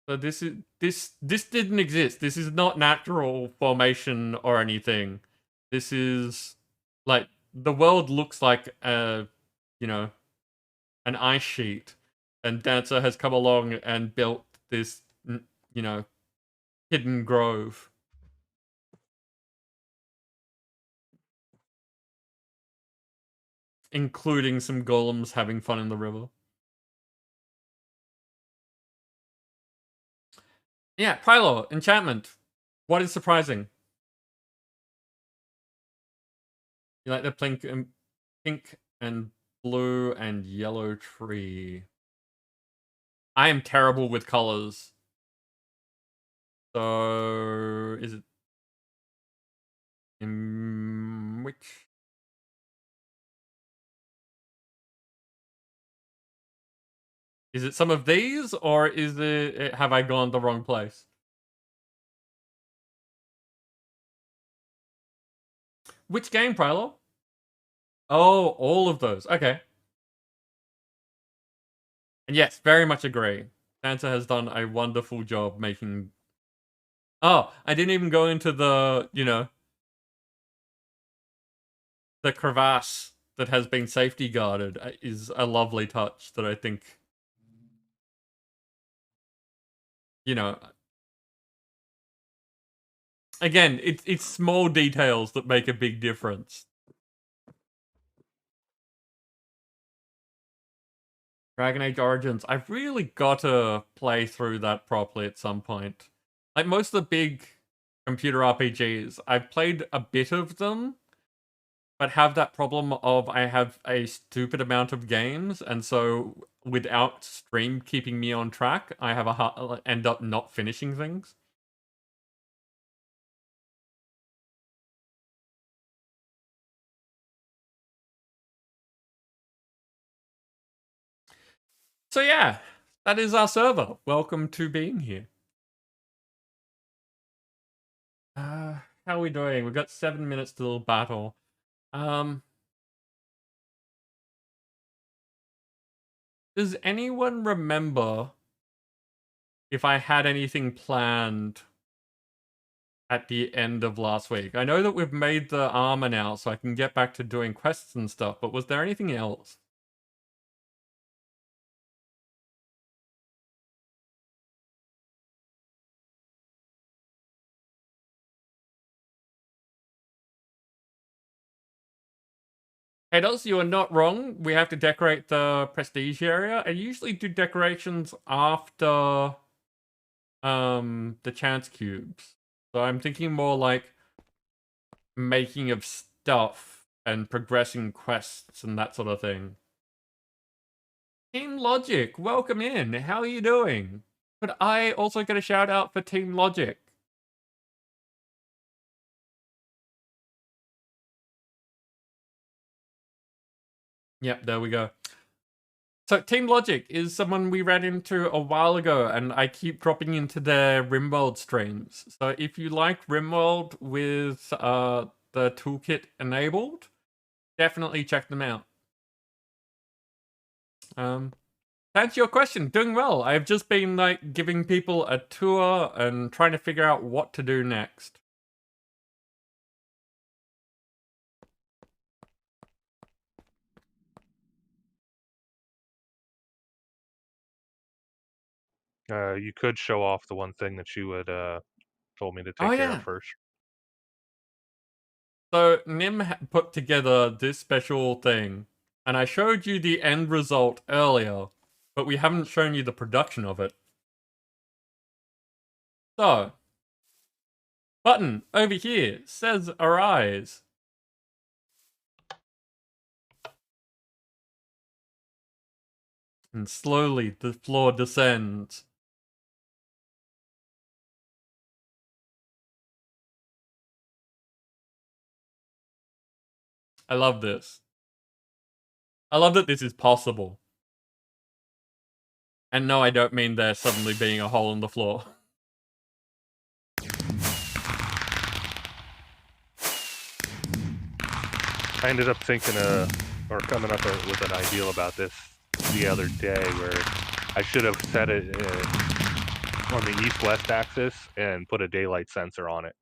So this didn't exist. This is not natural formation or anything. This is like the world looks like a, you know, an ice sheet, and Dancer has come along and built this, you know, hidden grove. Including some golems having fun in the river. Yeah, Prylo, enchantment. What is surprising? You like the pink and blue and yellow tree. I am terrible with colors. So, is it in which? Is it some of these, or is it, have I gone the wrong place? Which game, Prylo? Oh, all of those. Okay. And yes, very much agree. Dancer has done a wonderful job making... Oh, I didn't even go into the, you know, the crevasse that has been safety guarded is a lovely touch that I think, you know, again, it's small details that make a big difference. Dragon Age Origins, I've really got to play through that properly at some point. Like most of the big computer RPGs, I've played a bit of them, but have that problem of I have a stupid amount of games, and so without stream keeping me on track, I have end up not finishing things. So yeah, that is our server. Welcome to being here. How are we doing? We've got 7 minutes till battle. Does anyone remember if I had anything planned at the end of last week? I know that we've made the armor now, so I can get back to doing quests and stuff, but was there anything else? Haters, you are not wrong. We have to decorate the prestige area. I usually do decorations after the chance cubes. So I'm thinking more like making of stuff and progressing quests and that sort of thing. Team Logic, welcome in. How are you doing? Could I also get a shout out for Team Logic? Yep, there we go. So Team Logic is someone we ran into a while ago, and I keep dropping into their RimWorld streams. So if you like RimWorld with the toolkit enabled, definitely check them out. To answer your question, doing well. I've just been like giving people a tour and trying to figure out what to do next. You could show off the one thing that you had told me to Oh, take care yeah. of first. So Nim put together this special thing, and I showed you the end result earlier, but we haven't shown you the production of it. So, button over here says arise. And slowly the floor descends. I love this. I love that this is possible. And no, I don't mean there suddenly being a hole in the floor. I ended up thinking or coming up with an ideal about this the other day where I should have set it on the east-west axis and put a daylight sensor on it.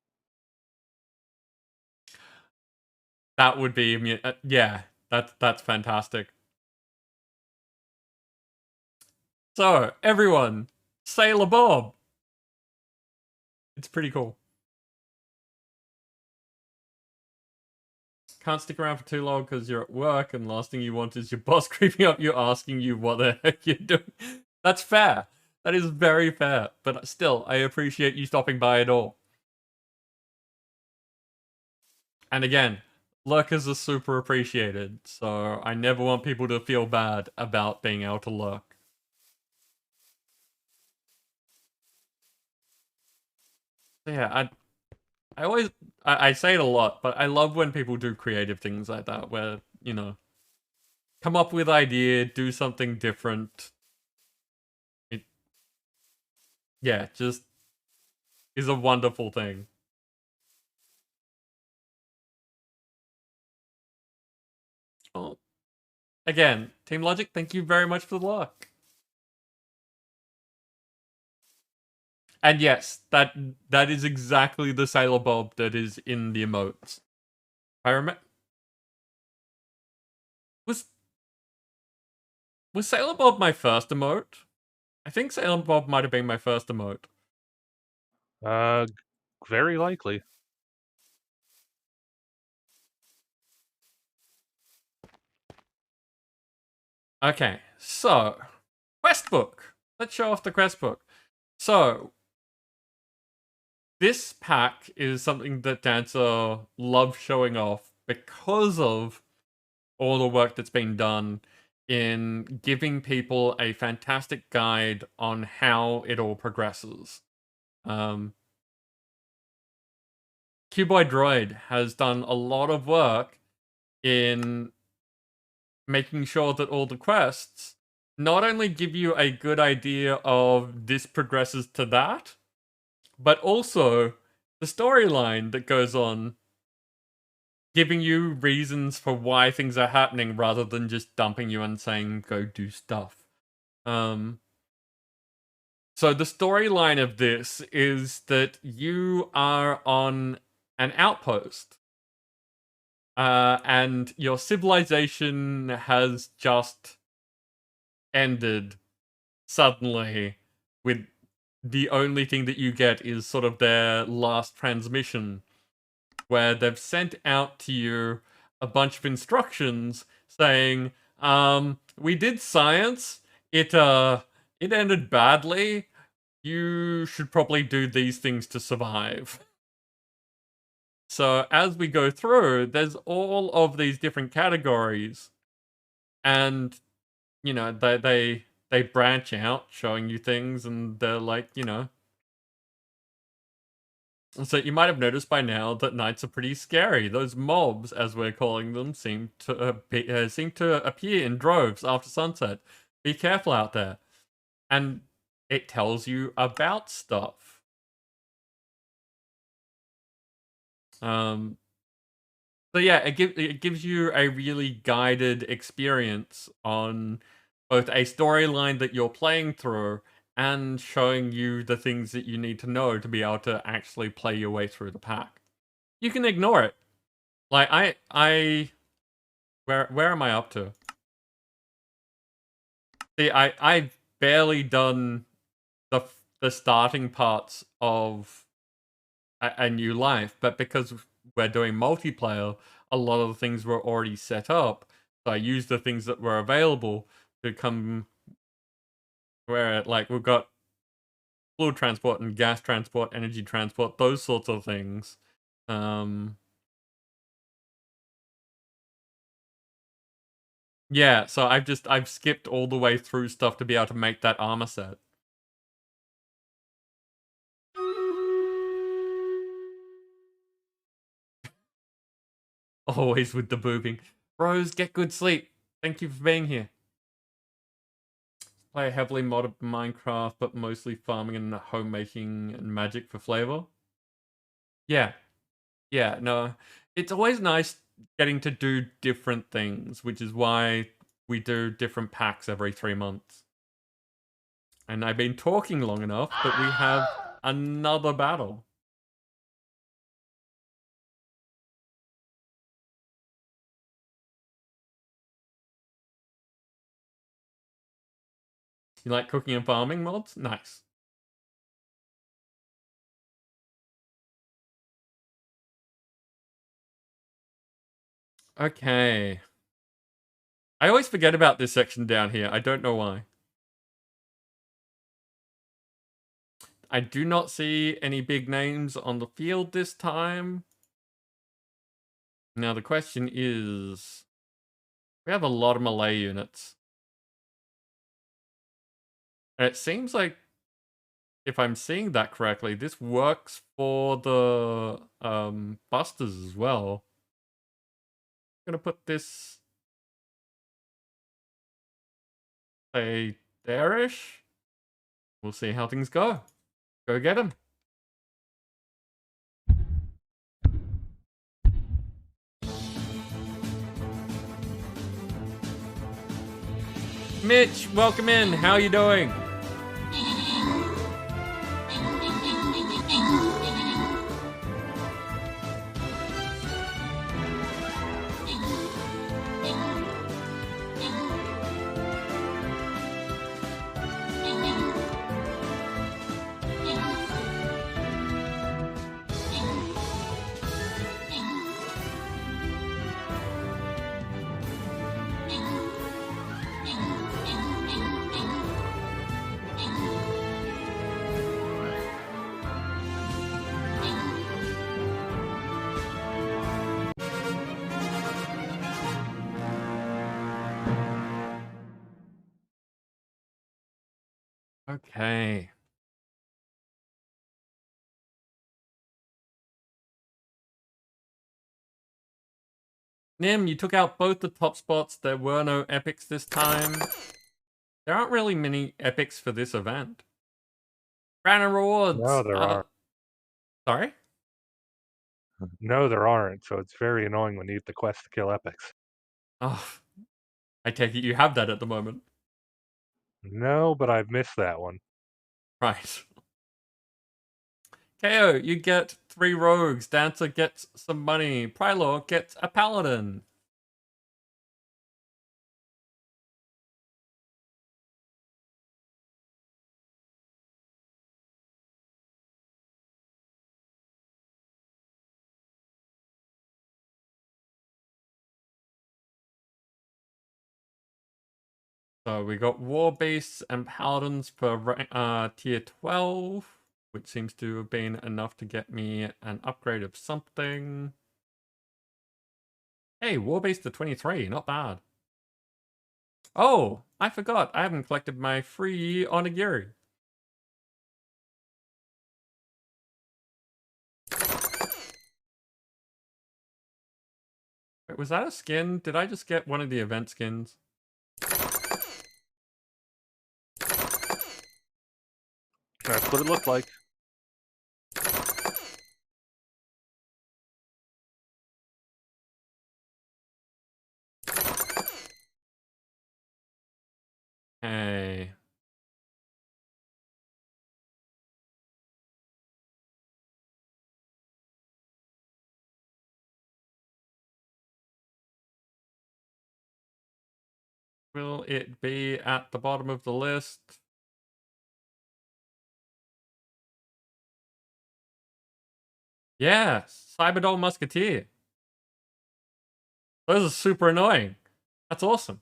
That would be, yeah, that's fantastic. So, everyone, Sailor Bob. It's pretty cool. Can't stick around for too long because you're at work, and last thing you want is your boss creeping up you asking you what the heck you're doing. That's fair. That is very fair. But still, I appreciate you stopping by at all. And again, lurkers are super appreciated, so I never want people to feel bad about being able to lurk. Yeah, I say it a lot, but I love when people do creative things like that, where, you know, come up with idea, do something different. Yeah, just is a wonderful thing. Oh, again, Team Logic, thank you very much for the luck. And yes, that is exactly the Sailor Bob that is in the emotes. I remember. Was Sailor Bob my first emote? I think Sailor Bob might have been my first emote. Very likely. Okay, so quest book. Let's show off the quest book. So this pack is something that Dancer loves showing off because of all the work that's been done in giving people a fantastic guide on how it all progresses. Cuboid Droid has done a lot of work in making sure that all the quests not only give you a good idea of this progresses to that, but also the storyline that goes on, giving you reasons for why things are happening rather than just dumping you and saying, go do stuff. So the storyline of this is that you are on an outpost. And your civilization has just ended suddenly, with the only thing that you get is sort of their last transmission, where they've sent out to you a bunch of instructions saying, we did science, it ended badly, you should probably do these things to survive. So as we go through, there's all of these different categories, and you know, they branch out, showing you things, and they're like, you know. So you might have noticed by now that nights are pretty scary. Those mobs, as we're calling them, seem to appear in droves after sunset. Be careful out there. And it tells you about stuff. So yeah, it gives you a really guided experience on both a storyline that you're playing through and showing you the things that you need to know to be able to actually play your way through the pack. You can ignore it. Like where am I up to? See, I've barely done the the starting parts of a new life, but because we're doing multiplayer, a lot of the things were already set up. So I used the things that were available to come where, like, we've got fluid transport and gas transport, energy transport, those sorts of things. Yeah, so I've skipped all the way through stuff to be able to make that armor set. Always with the booping. Bros, get good sleep. Thank you for being here. Play heavily modded Minecraft, but mostly farming and homemaking and magic for flavor. Yeah. Yeah, no. It's always nice getting to do different things, which is why we do different packs every 3 months. And I've been talking long enough that we have another battle. You like cooking and farming mods? Nice. Okay. I always forget about this section down here. I don't know why. I do not see any big names on the field this time. Now the question is, we have a lot of Malay units. And it seems like, if I'm seeing that correctly, this works for the busters as well. I'm gonna put this, say, there-ish. We'll see how things go. Go get him. Mitch, welcome in. How you doing? Okay. Nim, you took out both the top spots. There were no epics this time. There aren't really many epics for this event. Random rewards. No, there aren't. Sorry? No, there aren't. So it's very annoying when you need the quest to kill epics. Oh, I take it you have that at the moment. No, but I've missed that one. Right. KO, you get 3 rogues. Dancer gets some money. Prylor gets a paladin. So we got war beasts and paladins for tier 12, which seems to have been enough to get me an upgrade of something. Hey, war beast to 23, not bad. Oh, I forgot. I haven't collected my free onigiri. Wait, was that a skin? Did I just get one of the event skins? That's what it looked like. Hey. Will it be at the bottom of the list? Yeah, Cyberdoll Musketeer. Those are super annoying. That's awesome.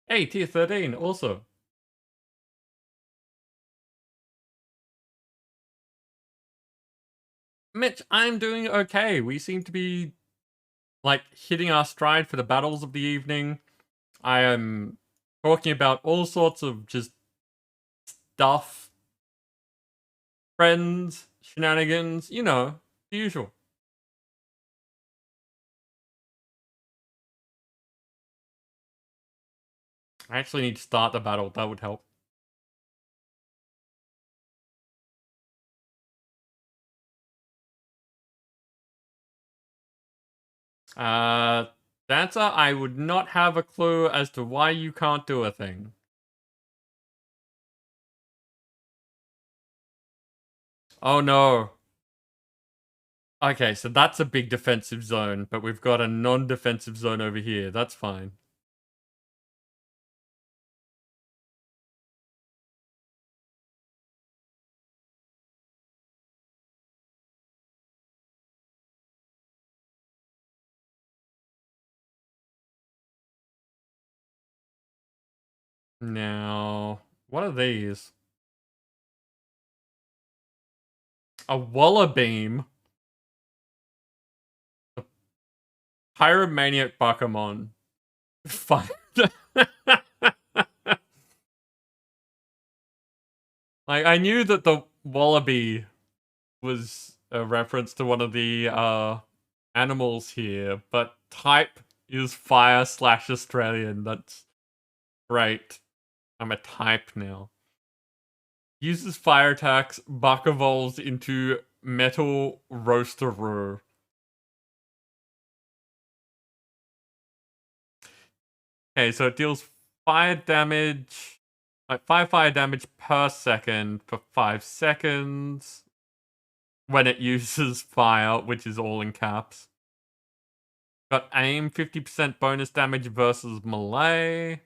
Hey, tier 13 also. Mitch, I'm doing okay. We seem to be, like, hitting our stride for the battles of the evening. I am talking about all sorts of just stuff. Friends, shenanigans, you know, the usual. I actually need to start the battle. That would help. Dancer, I would not have a clue as to why you can't do a thing. Oh no. Okay, so that's a big defensive zone, but we've got a non-defensive zone over here. That's fine. Now, what are these? A Wallabeam. A Pyromaniac Bakamon. Fine. I knew that the Wallaby was a reference to one of the animals here, but type is fire/Australian. That's great. I'm a type now. Uses fire attacks, buck evolves into metal roaster. Okay, so it deals fire damage, like 5 fire damage per second for 5 seconds when it uses fire, which is all in caps. Got aim, 50% bonus damage versus melee,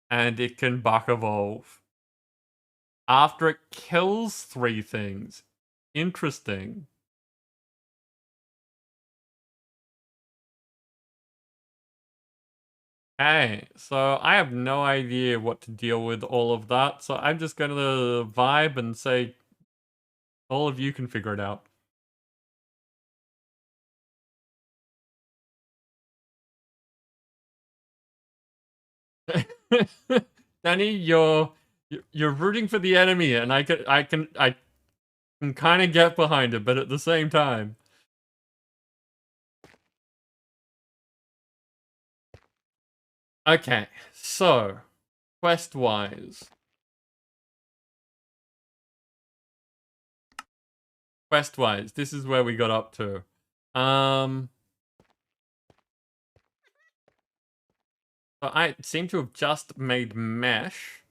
and it can buck evolve. After it kills 3 things. Interesting. Okay, so I have no idea what to deal with all of that, so I'm just gonna vibe and say all of you can figure it out. Danny, you're rooting for the enemy, and I can kind of get behind it, but at the same time. Okay, so quest-wise, this is where we got up to. So I seem to have just made mesh.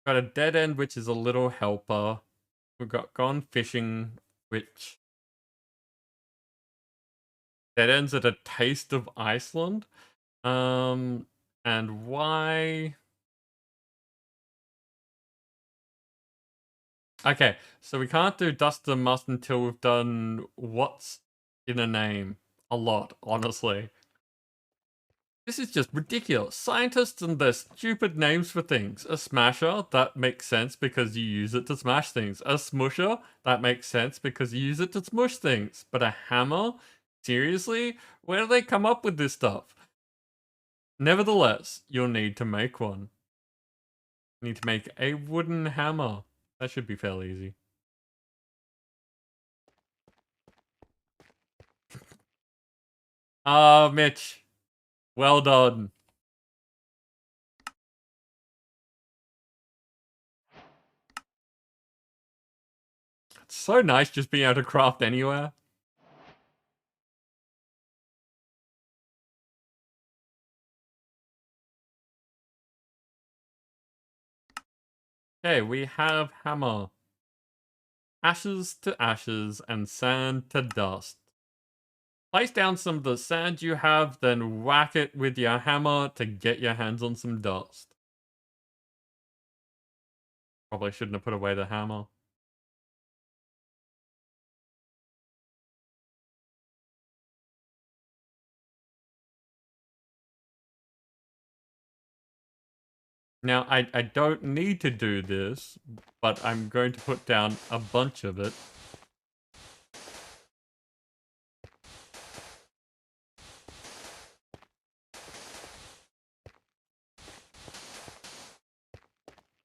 Got a dead end, which is a little helper. We've got gone fishing, which dead ends at a taste of Iceland. And why? Okay, so we can't do Dust and Must until we've done what's in a name. A lot, honestly. This is just ridiculous. Scientists and their stupid names for things. A smasher, that makes sense because you use it to smash things. A smusher, that makes sense because you use it to smush things. But a hammer? Seriously? Where do they come up with this stuff? Nevertheless, you'll need to make one. You need to make a wooden hammer. That should be fairly easy. Ah, Mitch. Well done. It's so nice just being able to craft anywhere. Okay, we have hammer. Ashes to ashes and sand to dust. Place down some of the sand you have, then whack it with your hammer to get your hands on some dust. Probably shouldn't have put away the hammer. Now, I don't need to do this, but I'm going to put down a bunch of it.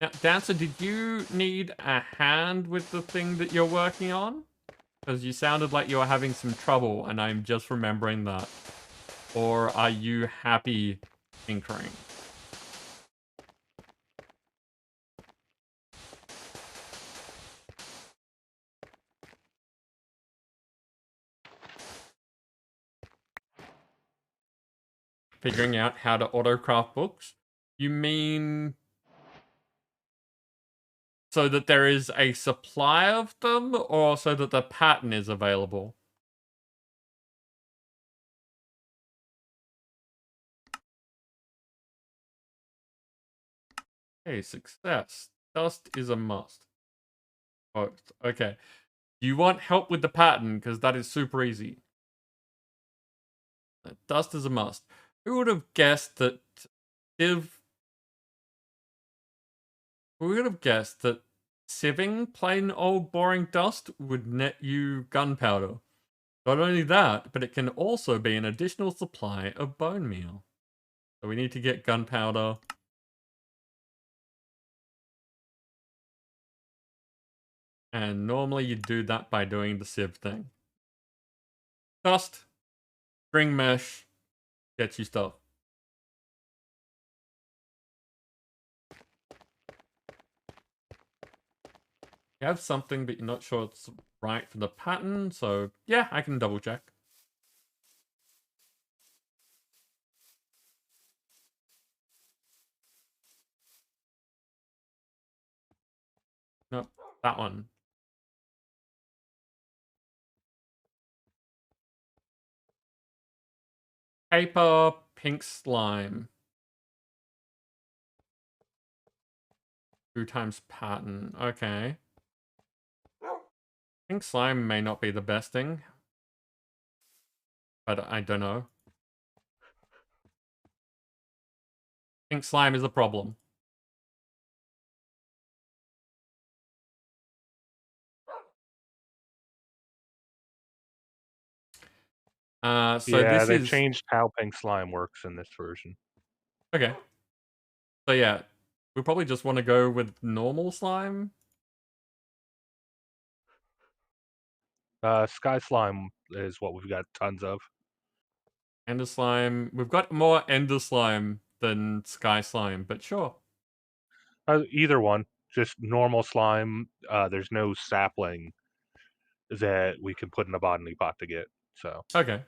Now, Dancer, did you need a hand with the thing that you're working on? Because you sounded like you were having some trouble, and I'm just remembering that. Or are you happy tinkering? Figuring out how to autocraft books? You mean so that there is a supply of them, or so that the pattern is available? Hey, success. Dust is a must. Oh, okay. You want help with the pattern, because that is super easy. Dust is a must. Who would have guessed that sieving plain old boring dust would net you gunpowder? Not only that, but it can also be an additional supply of bone meal. So we need to get gunpowder. And normally you do that by doing the sieve thing. Dust, string mesh, gets you stuff. You have something, but you're not sure it's right for the pattern, so yeah, I can double check. Nope, that one. Paper, pink slime. 2 times pattern, okay. Pink slime may not be the best thing, but I don't know. Pink slime is a problem. So yeah, this they've is changed how pink slime works in this version. okay. So yeah, we probably just want to go with normal slime. Sky slime is what we've got tons of. Ender slime. We've got more ender slime than sky slime, but sure. Either one, just normal slime. There's no sapling that we can put in a botany pot to get. So Okay.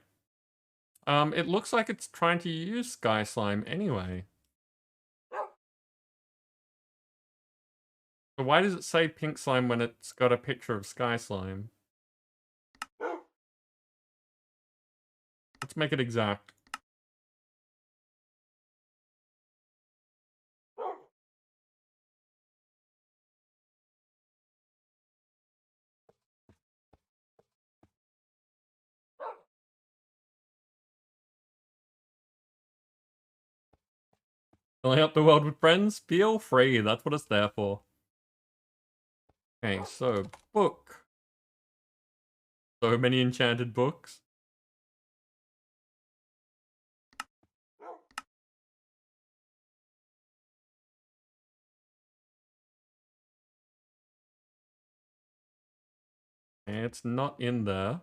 It looks like it's trying to use sky slime anyway. So why does it say pink slime when it's got a picture of sky slime? Let's make it exact. Filling up the world with friends? Feel free, that's what it's there for. Okay, so book. So many enchanted books. It's not in there.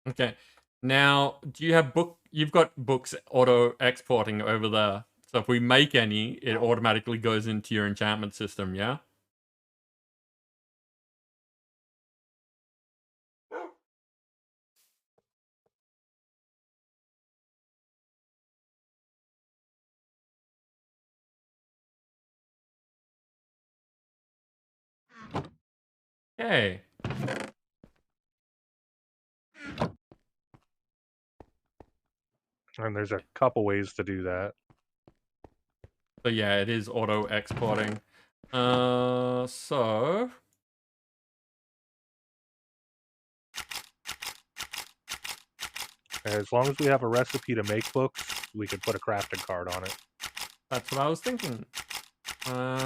Okay. Now, do you have you've got books auto exporting over there. So if we make any, it automatically goes into your enchantment system, yeah? Okay. And there's a couple ways to do that. So yeah, it is auto exporting. So As long as we have a recipe to make books, we can put a crafting card on it. that's what I was thinking.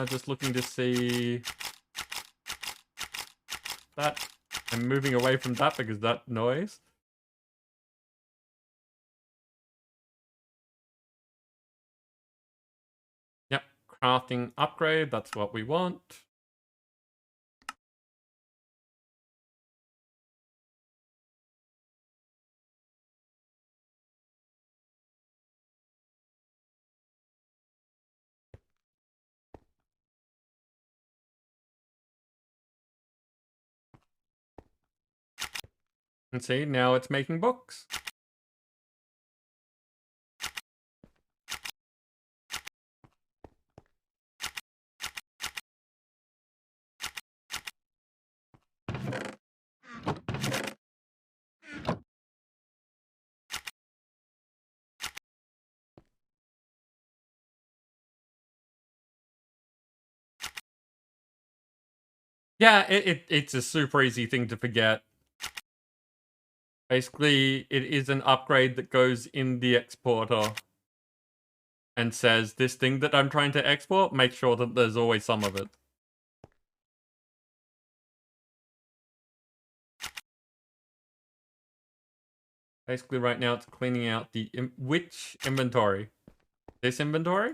Just looking to see that. I'm moving away from that because that noise. Yep, crafting upgrade, that's what we want. And see, now it's making books. Yeah, it's a super easy thing to forget. Basically, it is an upgrade that goes in the exporter and says, this thing that I'm trying to export, make sure that there's always some of it. Basically, right now it's cleaning out the... which inventory? This inventory?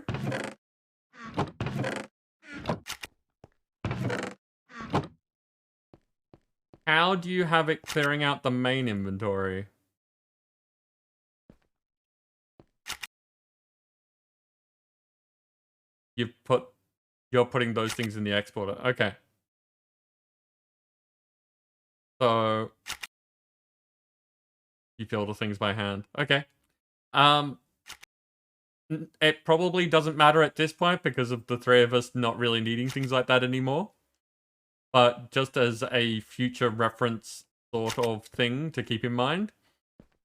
How do you have it clearing out the main inventory? You're putting those things in the exporter. Okay. So you fill the things by hand. Okay. It probably doesn't matter at this point because of the three of us not really needing things like that anymore. But just as a future reference sort of thing to keep in mind,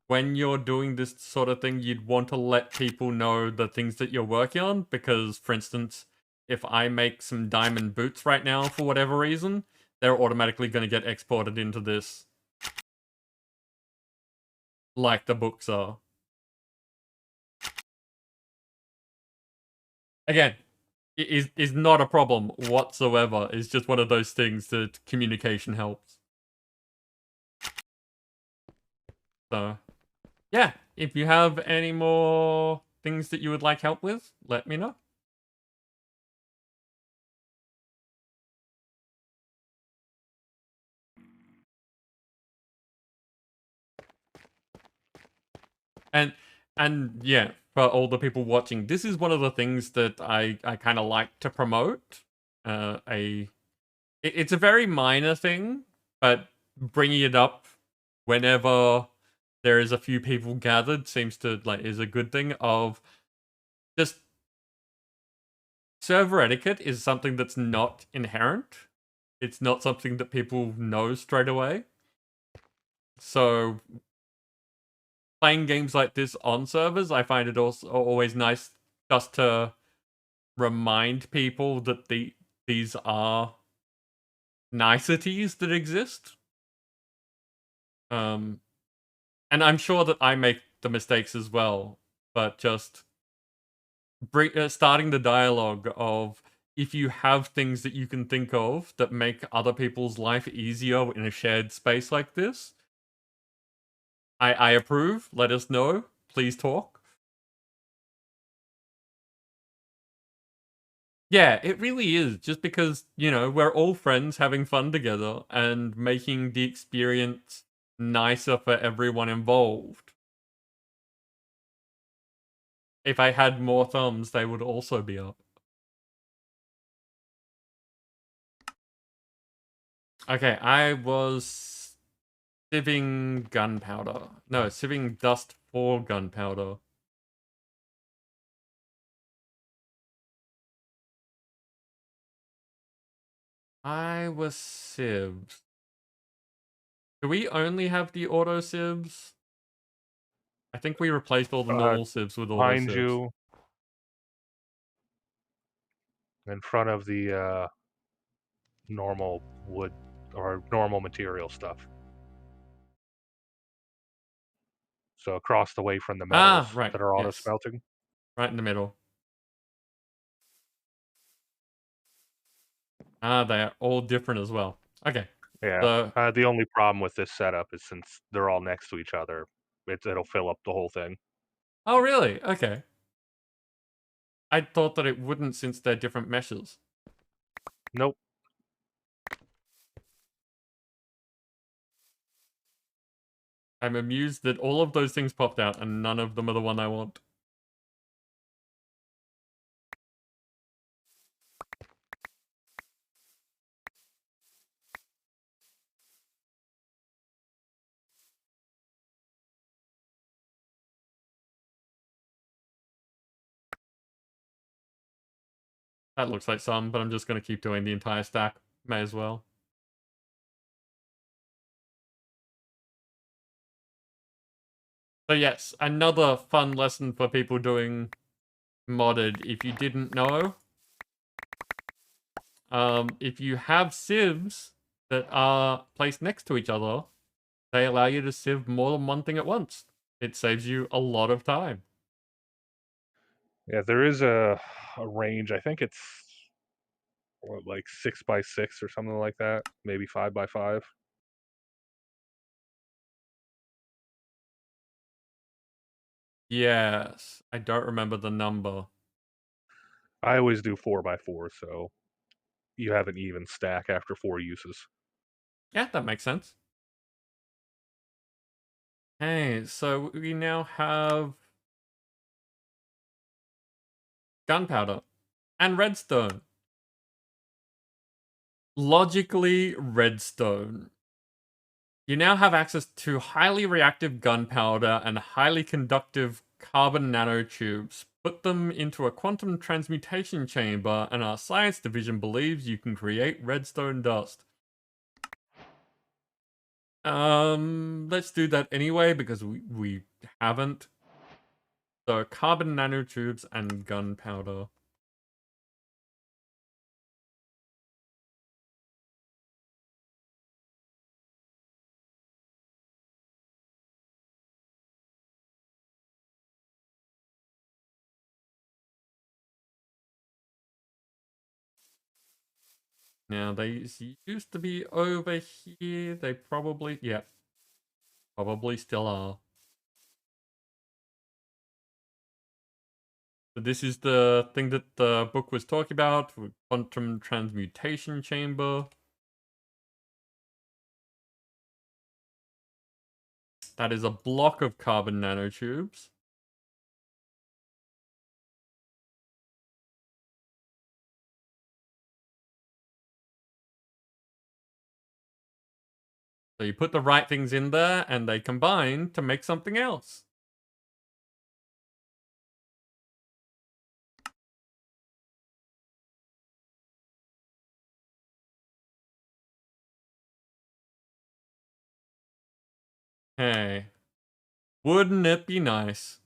when you're doing this sort of thing, you'd want to let people know the things that you're working on. Because, for instance, if I make some diamond boots right now for whatever reason, they're automatically going to get exported into this. Like the books are. Again, it is not a problem whatsoever. It's just one of those things that communication helps. So, yeah, if you have any more things that you would like help with, let me know. And yeah, for all the people watching, this is one of the things that I kind of like to promote. It's a very minor thing, but bringing it up whenever there is a few people gathered seems to is a good thing. Of just server etiquette is something that's not inherent. It's not something that people know straight away. So playing games like this on servers, I find it also always nice just to remind people that these are niceties that exist. And I'm sure that I make the mistakes as well, but just starting the dialogue of, if you have things that you can think of that make other people's life easier in a shared space like this, I approve. Let us know. Please talk. Yeah, it really is. Just because, we're all friends having fun together and making the experience nicer for everyone involved. If I had more thumbs, they would also be up. Okay, I was sieving gunpowder. No, sieving dust for gunpowder. I was sieves. Do we only have the auto sieves? I think we replaced all the normal sieves with auto Behind sieves. you, in front of the normal wood or normal material stuff. So across the way from the metals Right. that are auto Yes. smelting. Right in the middle. They're all different as well. Okay. Yeah. So, The only problem with this setup is since they're all next to each other, it'll fill up the whole thing. oh, really? Okay. I thought that it wouldn't since they're different meshes. Nope. I'm amused that all of those things popped out and none of them are the one I want. That looks like some, but I'm just going to keep doing the entire stack. May as well. So yes, another fun lesson for people doing modded. If you didn't know, if you have sieves that are placed next to each other, they allow you to sieve more than one thing at once. It saves you a lot of time. Yeah, there is a range. I think it's like 6x6 or something like that. Maybe 5x5. Yes, I don't remember the number. I always do 4x4, so you have an even stack after 4 uses. Yeah, that makes sense. Hey, so we now have gunpowder and redstone. Logically, redstone. You now have access to highly reactive gunpowder and highly conductive carbon nanotubes. Put them into a quantum transmutation chamber, and our science division believes you can create redstone dust. Let's do that anyway, because we haven't. So, carbon nanotubes and gunpowder. Now, they used to be over here. They probably, yeah, probably still are. So this is the thing that the book was talking about, quantum transmutation chamber. That is a block of carbon nanotubes. So you put the right things in there, and they combine to make something else. Hey, wouldn't it be nice?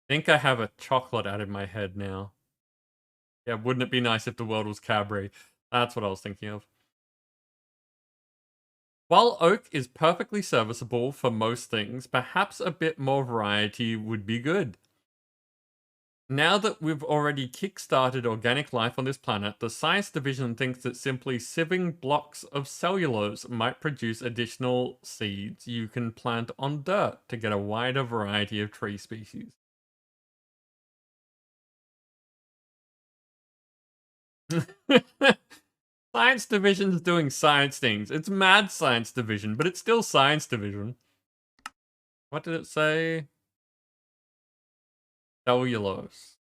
I think I have a chocolate out in my head now. Yeah, wouldn't it be nice if the world was Cadbury? That's what I was thinking of. While oak is perfectly serviceable for most things, perhaps a bit more variety would be good. Now that we've already kickstarted organic life on this planet, the science division thinks that simply sieving blocks of cellulose might produce additional seeds you can plant on dirt to get a wider variety of tree species. Science division's doing science things. It's mad science division, but it's still science division. What did it say? Cellulose.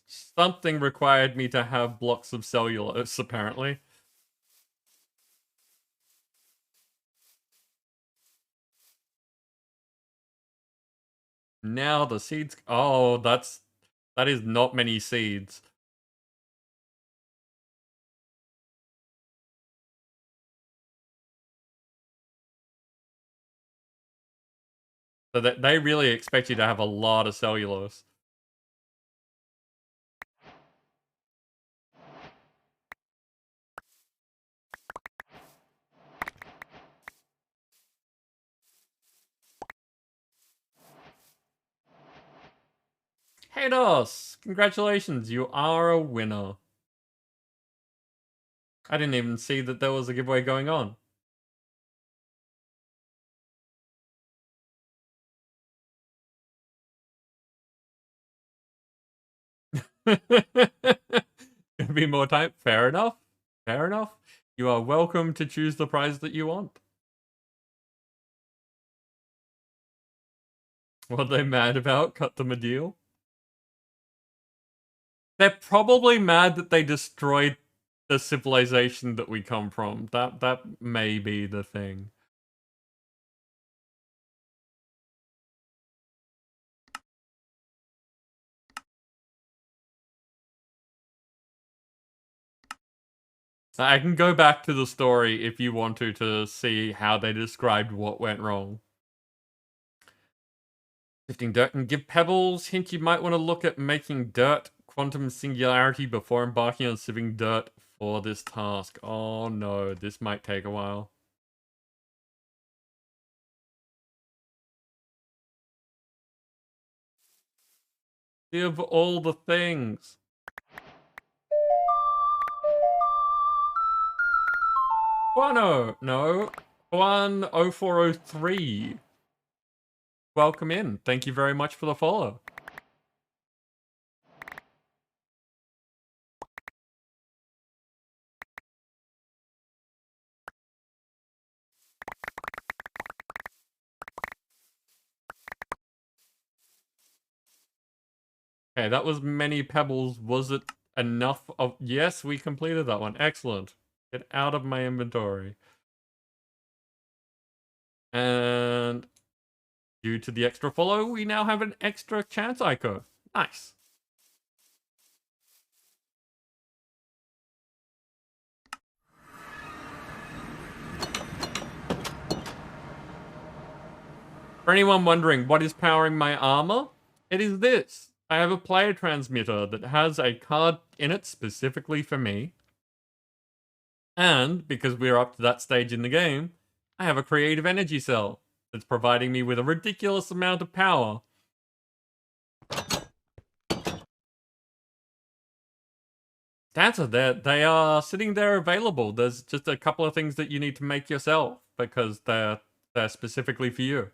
Something required me to have blocks of cellulose, apparently. Now the seeds. Oh, that is not many seeds. So that they really expect you to have a lot of cellulose. Hey Dos! Congratulations, you are a winner. I didn't even see that there was a giveaway going on. Gonna be more time. Fair enough. Fair enough. You are welcome to choose the prize that you want. What are they mad about? Cut them a deal? They're probably mad that they destroyed the civilization that we come from. That may be the thing. I can go back to the story if you want to see how they described what went wrong. Sifting dirt and give pebbles. Hint you might want to look at making dirt quantum singularity before embarking on sieving dirt for this task. Oh no, this might take a while. Give all the things. Juano, no. Juan0403. Welcome in. Thank you very much for the follow. Okay, that was many pebbles. Was it enough of... Yes, we completed that one. Excellent. Get out of my inventory. And due to the extra follow, we now have an extra chance icon. Nice. For anyone wondering what is powering my armor, it is this. I have a player transmitter that has a card in it specifically for me. And because we're up to that stage in the game, I have a creative energy cell that's providing me with a ridiculous amount of power. They are sitting there available. There's just a couple of things that you need to make yourself because they're specifically for you.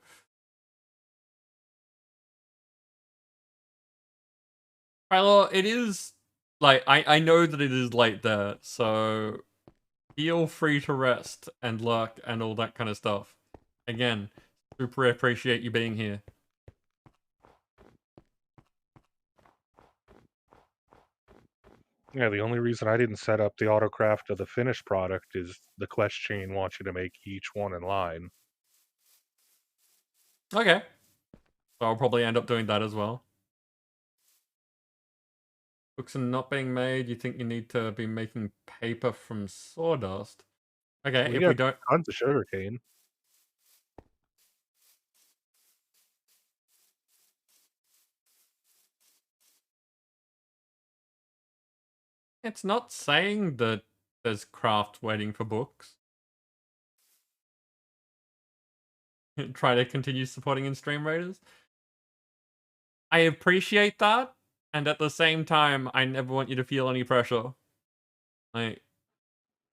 Well, it is like I know that it is late there, so feel free to rest and lurk and all that kind of stuff. Again, super appreciate you being here. Yeah, the only reason I didn't set up the autocraft of the finished product is the quest chain wants you to make each one in line. Okay. So I'll probably end up doing that as well. Books are not being made. You think you need to be making paper from sawdust? Okay, if we don't... tons of sugarcane. It's not saying that there's craft waiting for books. Try to continue supporting in Stream Raiders. I appreciate that, and at the same time, I never want you to feel any pressure. Like,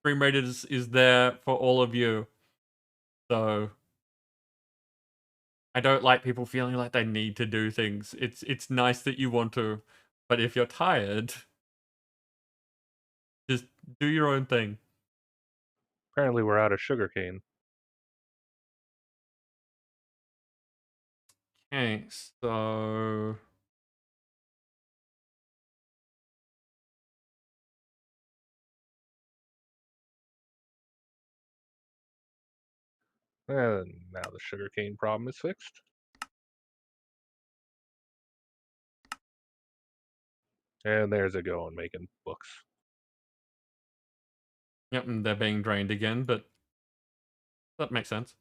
Stream Raiders is there for all of you. So I don't like people feeling like they need to do things. It's nice that you want to, but if you're tired, just do your own thing. Apparently we're out of sugarcane. Okay, so... And now the sugarcane problem is fixed. And there's it going, making books. Yep, and they're being drained again, but that makes sense.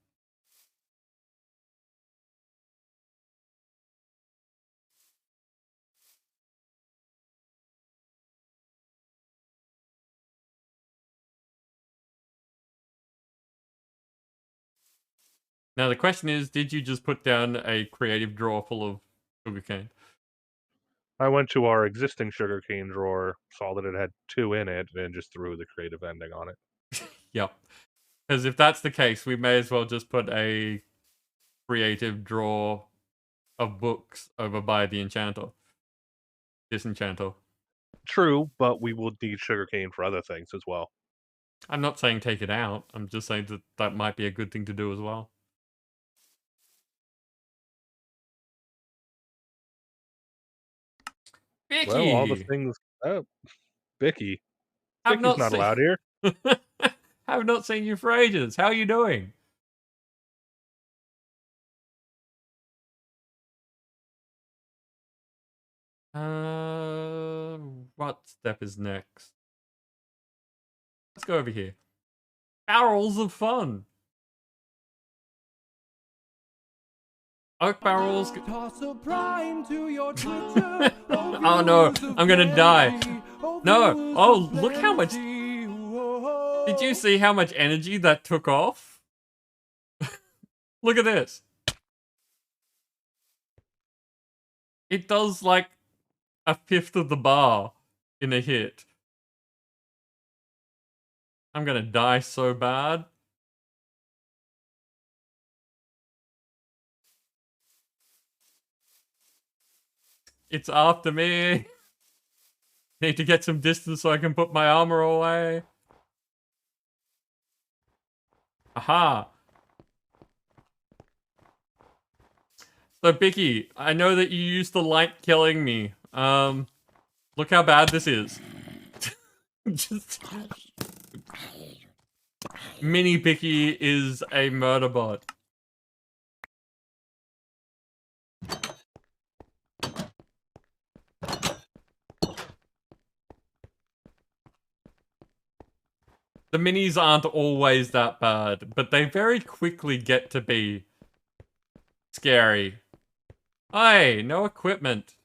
Now the question is, did you just put down a creative drawer full of sugarcane? I went to our existing sugarcane drawer, saw that it had 2 in it, and just threw the creative ending on it. Yep. Because if that's the case, we may as well just put a creative drawer of books over by the enchanter. Disenchanter. True, but we will need sugarcane for other things as well. I'm not saying take it out. I'm just saying that that might be a good thing to do as well. Vicky! Well, all the things... Oh, Vicky. I've Vicky's not allowed here. I've not seen you for ages. How are you doing? What step is next? Let's go over here. Barrels of fun. Oak barrels. Toss a prime to your Twitter. Oh no, I'm gonna die. No. Oh, look how much. Did you see how much energy that took off? Look at this. It does like a fifth of the bar in a hit. I'm gonna die so bad. It's after me. Need to get some distance so I can put my armor away. Aha. So, Bicky, I know that you used to like killing me. Look how bad this is. Just... Mini Bicky is a murder bot. The minis aren't always that bad, but they very quickly get to be scary. Hey, no equipment.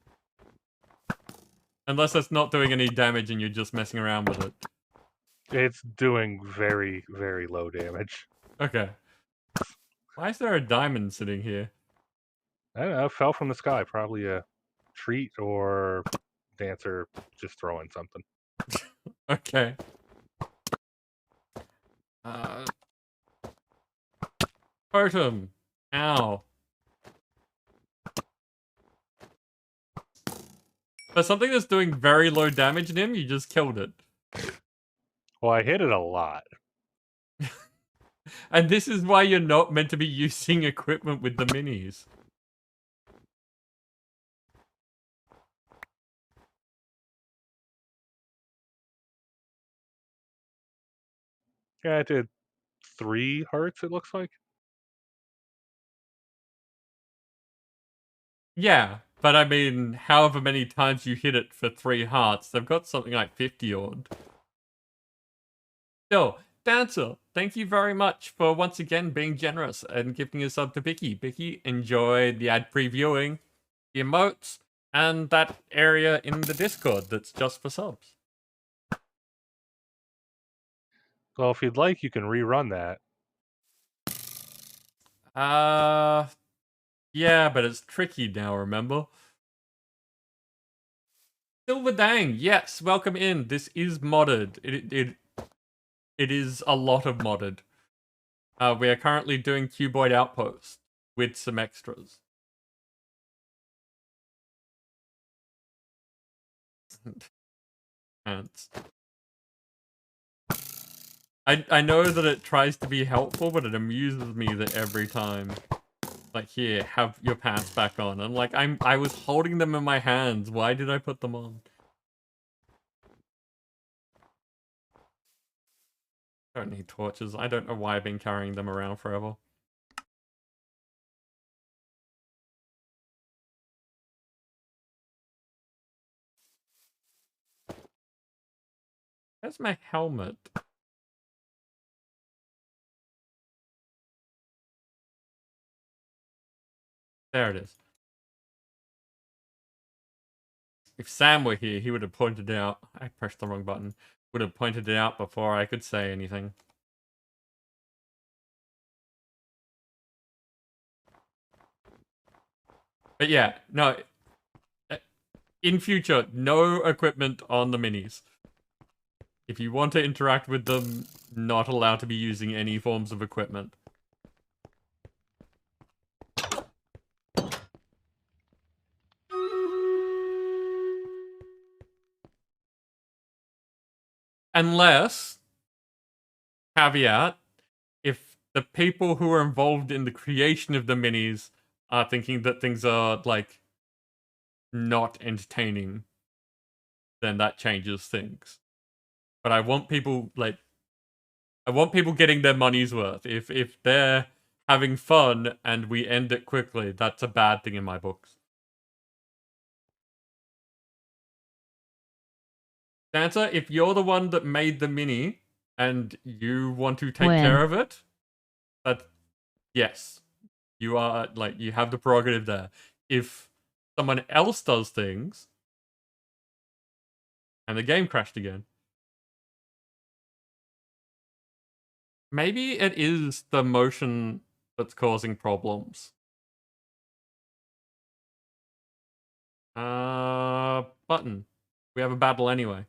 Unless it's not doing any damage and you're just messing around with it. It's doing very, very low damage. Okay. Why is there a diamond sitting here? I don't know, fell from the sky. Probably a treat or dancer just throwing something. Okay. Totem. Ow. For something that's doing very low damage in him, you just killed it. Well, I hit it a lot. And this is why you're not meant to be using equipment with the minis. Yeah, I did 3 hearts, it looks like. Yeah, but I mean, however many times you hit it for 3 hearts, they've got something like 50 odd. So, Dancer, thank you very much for once again being generous and giving a sub to Vicky. Vicky, enjoy the ad previewing, the emotes, and that area in the Discord that's just for subs. Well, if you'd like, you can rerun that. Yeah, but it's tricky now, remember? Silver Dang, yes, welcome in. This is modded. It is a lot of modded. We are currently doing Cuboid Outpost with some extras. Ants. I know that it tries to be helpful, but it amuses me that every time, like, here, have your pants back on. I'm like, I was holding them in my hands. Why did I put them on? I don't need torches. I don't know why I've been carrying them around forever. Where's my helmet? There it is. If Sam were here, he would have pointed it out. I pressed the wrong button. Would have pointed it out before I could say anything. But yeah, no. In future, no equipment on the minis. If you want to interact with them, not allowed to be using any forms of equipment. Unless, caveat, if the people who are involved in the creation of the minis are thinking that things are, like, not entertaining, then that changes things. But I want people, like, I want people getting their money's worth. If they're having fun and we end it quickly, that's a bad thing in my books. Sansa, if you're the one that made the mini and you want to take care of it, that yes, you are, like, you have the prerogative there. If someone else does things and the game crashed again, maybe it is the motion that's causing problems. Button. We have a battle anyway.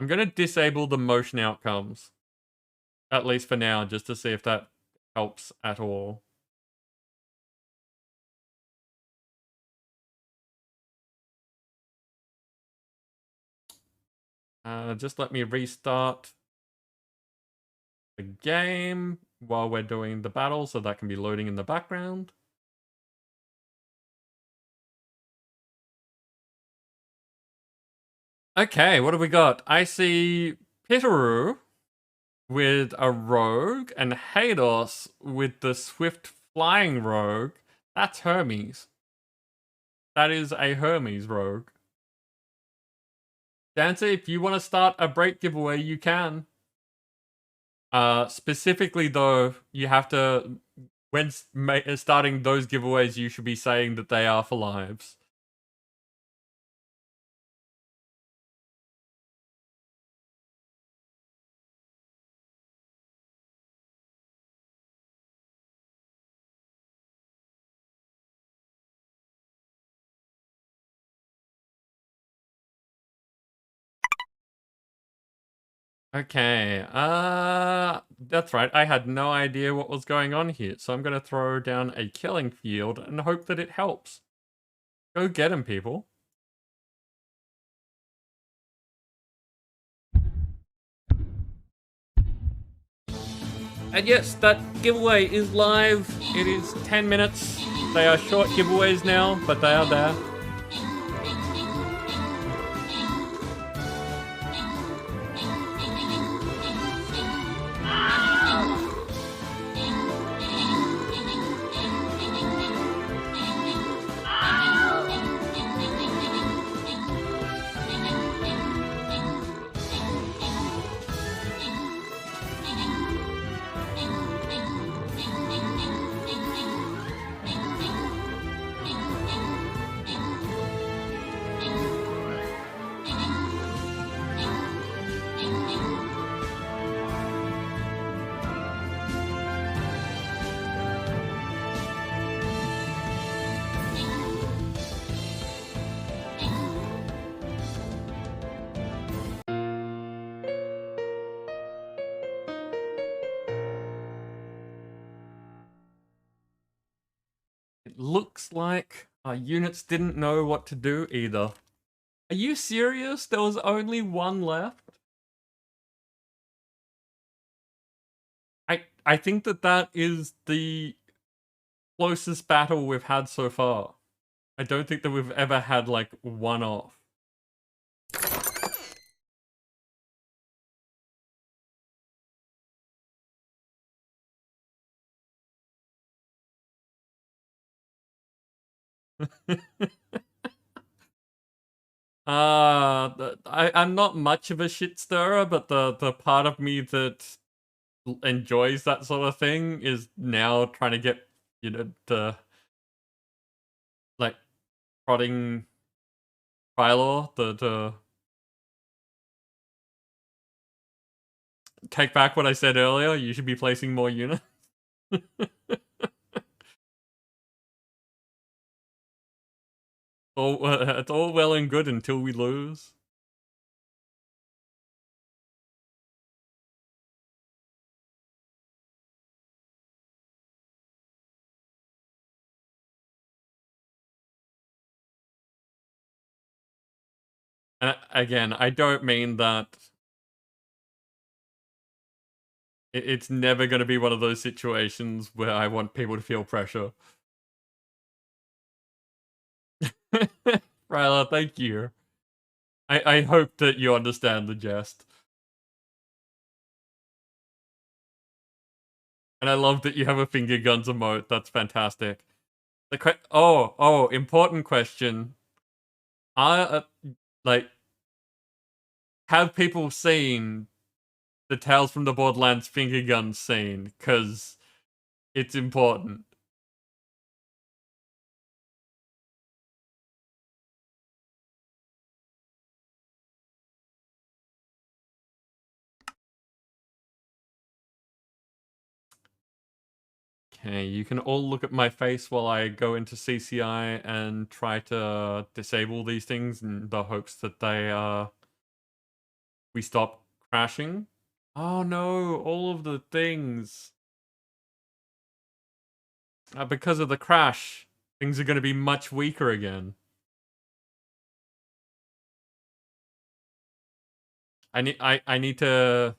I'm gonna disable the motion outcomes. At least for now, just to see if that helps at all. Just let me restart the game while we're doing the battle, so that can be loading in the background. Okay, what have we got? I see Pitaru with a rogue and Hados with the swift flying rogue. That's Hermes. That is a Hermes rogue. Dancer, if you want to start a break giveaway, you can. Specifically though, you have to, when starting those giveaways, you should be saying that they are for lives. Okay, that's right. I had no idea what was going on here, so I'm going to throw down a killing field and hope that it helps. Go get him, people. And yes, that giveaway is live. It is 10 minutes. They are short giveaways now, but they are there. It looks like our units didn't know what to do either. Are you serious? There was only one left? I think that is the closest battle we've had so far. I don't think that we've ever had, like, one off. I'm not much of a shit stirrer, but the part of me that enjoys that sort of thing is now trying to get, you know, the like prodding Krylor, the take back what I said earlier. You should be placing more units. It's all well and good until we lose. And again, I don't mean that it's never going to be one of those situations where I want people to feel pressure. Ryla, thank you. I hope that you understand the jest. And I love that you have a finger guns emote. That's fantastic. Important question. Like, have people seen the Tales from the Borderlands finger guns scene? Because it's important. Okay, you can all look at my face while I go into CCI and try to disable these things in the hopes that we stop crashing. Oh no, all of the things. Because of the crash, things are going to be much weaker again. I need to...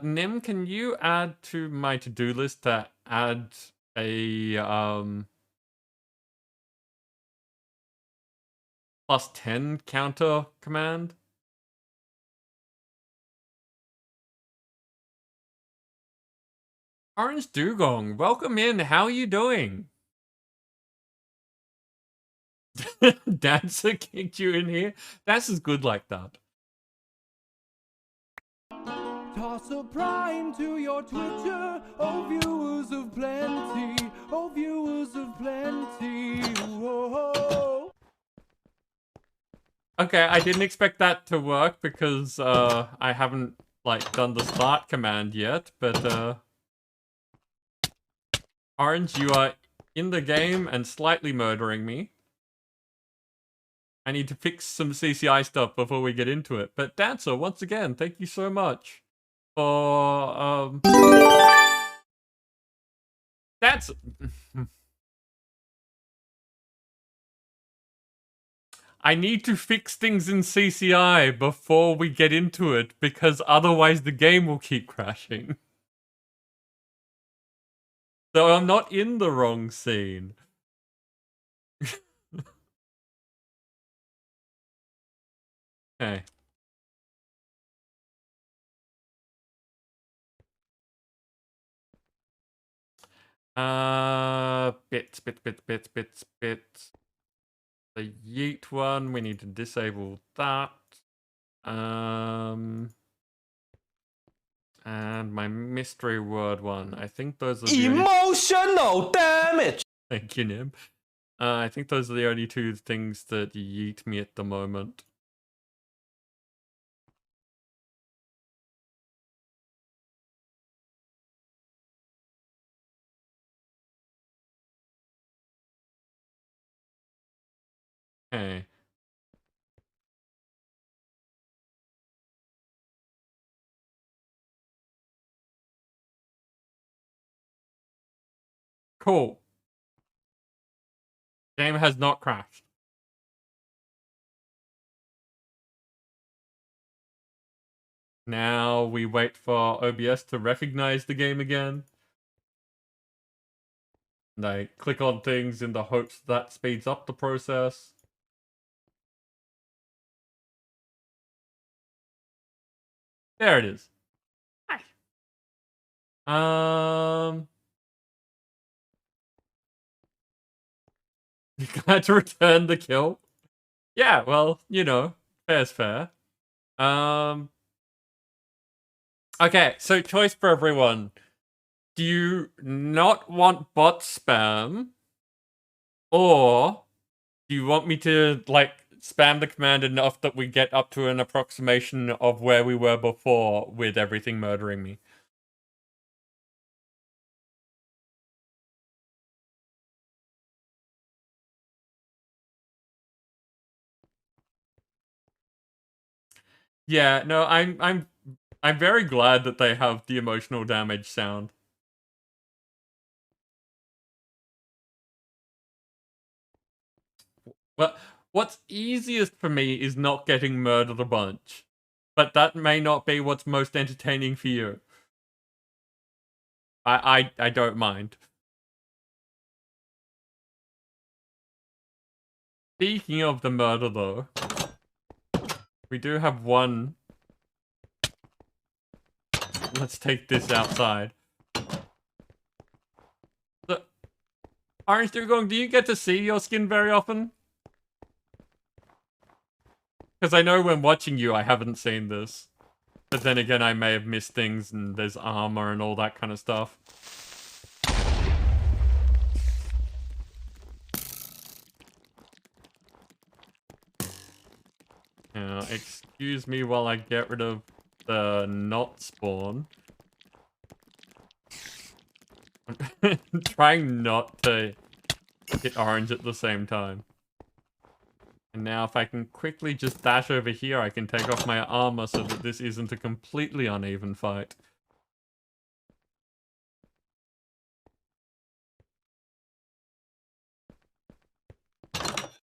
Nim, can you add to my to-do list to add a, +10 counter command? Orange Dugong, welcome in. How are you doing? Dancer kicked you in here? That's as good like that. Toss a prime to your Twitter, oh viewers of plenty, oh viewers of plenty. Whoa. Okay, I didn't expect that to work because I haven't like done the start command yet, but Orange, you are in the game and slightly murdering me. I need to fix some CCI stuff before we get into it. But Dancer, once again, thank you so much for that's I need to fix things in CCI before we get into it because otherwise the game will keep crashing. So I'm not in the wrong scene. Okay. Bits. The yeet one, we need to disable that. And my mystery word one. I think those are the Emotional damage. Thank you, Nim. I think those are the only two things that yeet me at the moment. Okay. Cool. Game has not crashed. Now we wait for OBS to recognize the game again. And I click on things in the hopes that speeds up the process. There it is. Hi. You glad to return the kill? Yeah, well, you know, fair's fair. Okay, so choice for everyone. Do you not want bot spam? Or do you want me to, like, spam the command enough that we get up to an approximation of where we were before with everything murdering me? Yeah, no, I'm very glad that they have the emotional damage sound. Well, what's easiest for me is not getting murdered a bunch. But that may not be what's most entertaining for you. I don't mind. Speaking of the murder, though, we do have one. Let's take this outside. So, Orange Dugong, do you get to see your skin very often? Because I know when watching you, I haven't seen this. But then again, I may have missed things, and there's armor and all that kind of stuff. Now, excuse me while I get rid of the not spawn. I'm trying not to hit orange at the same time. And now if I can quickly just dash over here, I can take off my armor so that this isn't a completely uneven fight.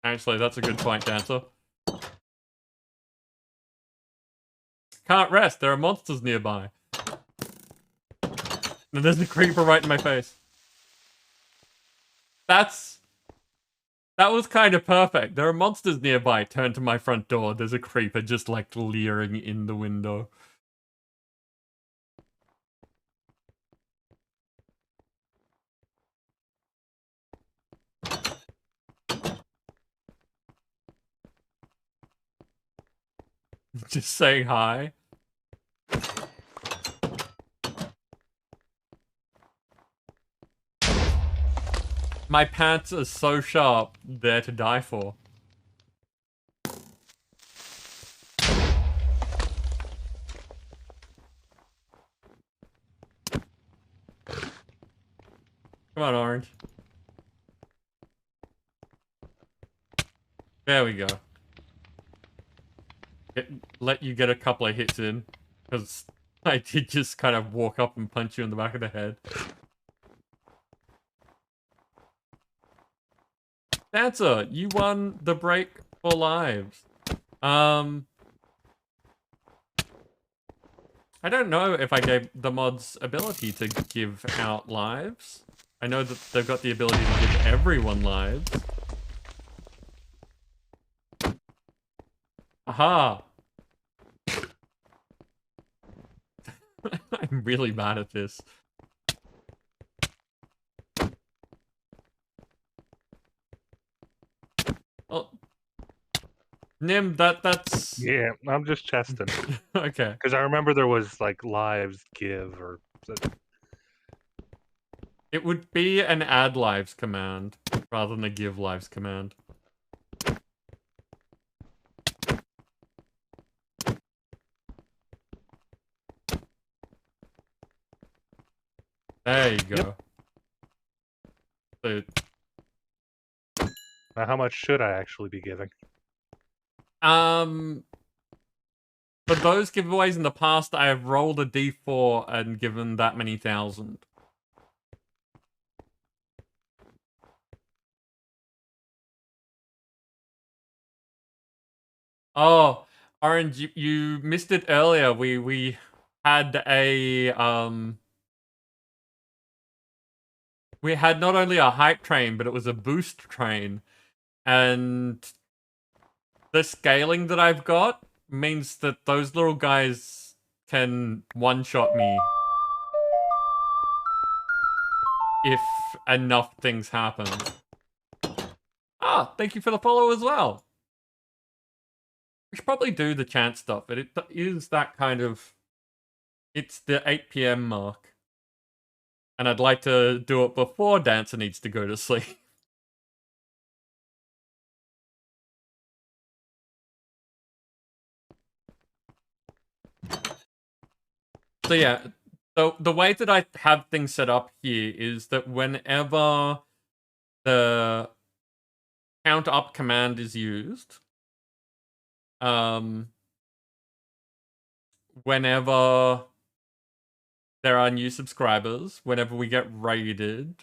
Actually, that's a good point, Dancer. Can't rest, there are monsters nearby. And there's a creeper right in my face. That was kind of perfect. There are monsters nearby. Turn to my front door. There's a creeper just like leering in the window. Just saying hi. My pants are so sharp, they're to die for. Come on, Orange. There we go. Let you get a couple of hits in, because I did just kind of walk up and punch you in the back of the head. Dancer, you won the break for lives. I don't know if I gave the mods ability to give out lives. I know that they've got the ability to give everyone lives. Aha! I'm really mad at this. Oh, Nim, that's... Yeah, I'm just chesting. Okay. Because I remember there was, like, lives give or... It would be an add lives command, rather than a give lives command. There you go. So, Now, how much should I actually be giving? for those giveaways in the past, I have rolled a d4 and given that many thousand. Oh, Orange, you missed it earlier. We had a we had not only a hype train, but it was a boost train. And the scaling that I've got means that those little guys can one-shot me if enough things happen. Ah, thank you for the follow as well. We should probably do the chant stuff, but it is that kind of... It's the 8 p.m. mark. And I'd like to do it before Dancer needs to go to sleep. So yeah, the way that I have things set up here is that whenever the count up command is used, whenever there are new subscribers, whenever we get raided,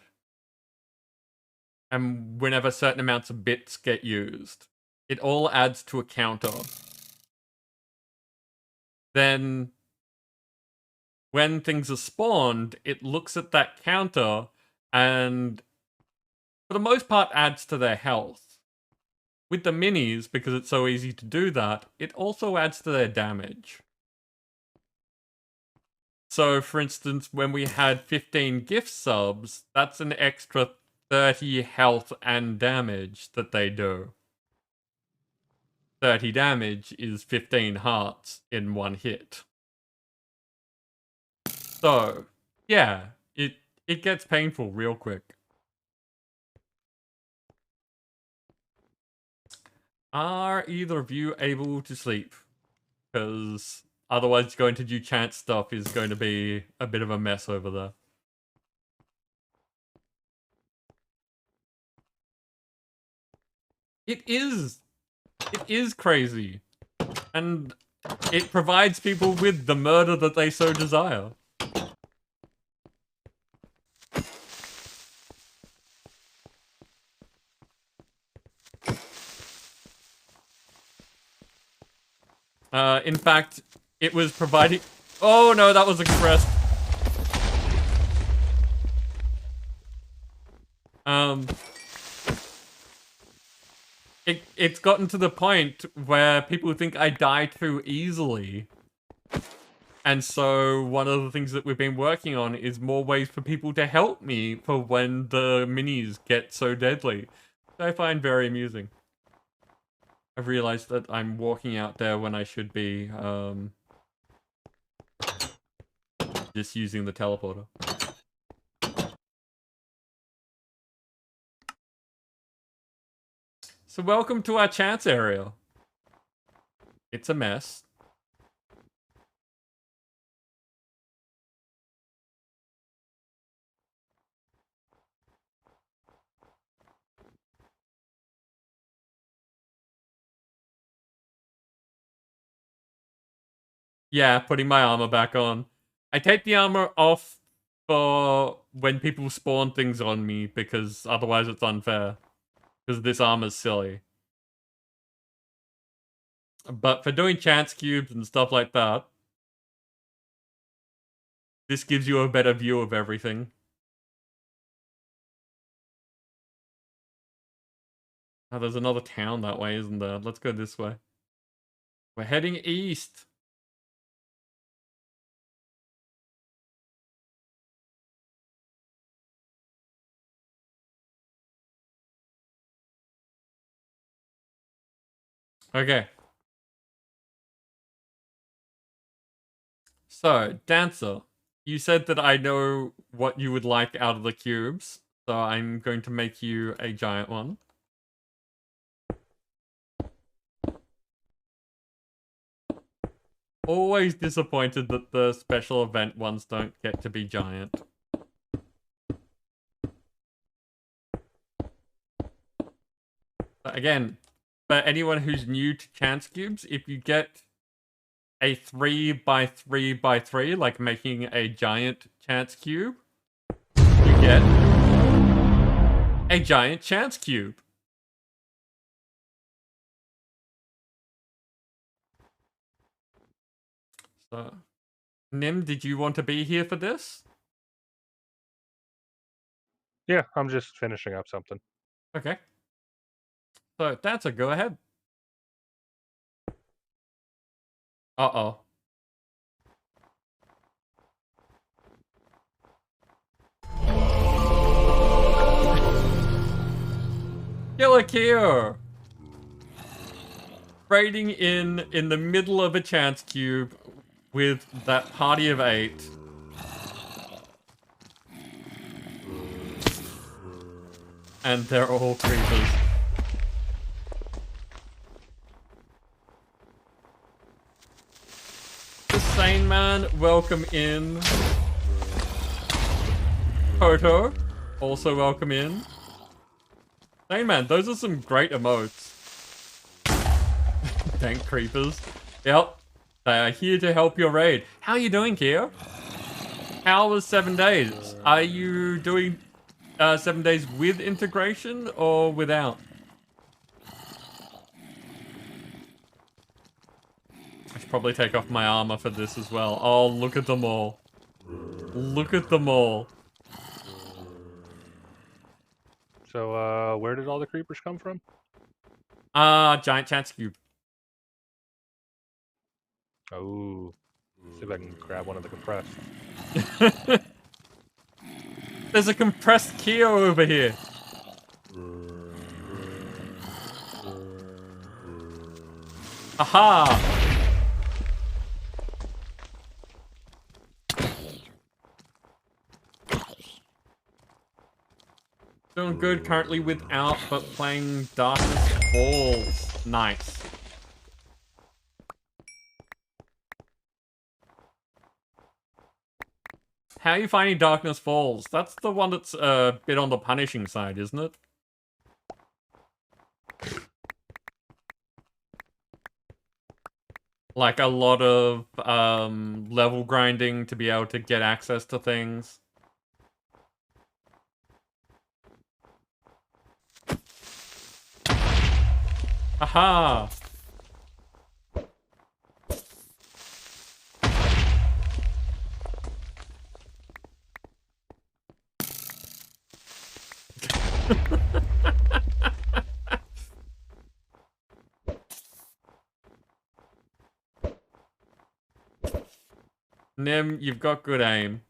and whenever certain amounts of bits get used, it all adds to a counter. Then, when things are spawned, it looks at that counter and, for the most part, adds to their health. With the minis, because it's so easy to do that, it also adds to their damage. So, for instance, when we had 15 gift subs, that's an extra 30 health and damage that they do. 30 damage is 15 hearts in one hit. So, yeah, it gets painful real quick. Are either of you able to sleep? Because otherwise going to do chant stuff is going to be a bit of a mess over there. It is crazy. And it provides people with the murder that they so desire. In fact, it was providing... Oh no, that was expressed. It's gotten to the point where people think I die too easily. And so one of the things that we've been working on is more ways for people to help me for when the minis get so deadly. Which I find very amusing. I've realized that I'm walking out there when I should be just using the teleporter. So welcome to our chance area. It's a mess. Yeah, putting my armor back on. I take the armor off for when people spawn things on me, because otherwise it's unfair. Because this armor's silly. But for doing chance cubes and stuff like that, this gives you a better view of everything. Oh, there's another town that way, isn't there? Let's go this way. We're heading east. Okay. So, Dancer, you said that I know what you would like out of the cubes, so I'm going to make you a giant one. Always disappointed that the special event ones don't get to be giant. But again, for anyone who's new to chance cubes, if you get a 3x3x3, like making a giant chance cube, you get a giant chance cube. So, Nim, did you want to be here for this? Yeah, I'm just finishing up something. Okay. So, Dancer, go ahead. Uh-oh. Kill a Kill! raiding in the middle of a chance cube with that party of 8. And they're all creepers. The Sane Man, welcome in. Toto, also welcome in. Sane Man, those are some great emotes. Thank creepers. Yep, they are here to help your raid. How are you doing, Kia? How was 7 days? Are you doing 7 days with integration or without? I should probably take off my armor for this as well. Oh, look at them all. Look at them all. So, where did all the creepers come from? Giant chance cube. Oh, see if I can grab one of the compressed. There's a compressed Kia over here. Aha! Doing good currently without, but playing Darkness Falls. Nice. How are you finding Darkness Falls? That's the one that's a bit on the punishing side, isn't it? Like a lot of level grinding to be able to get access to things. Aha! Nim, you've got good aim.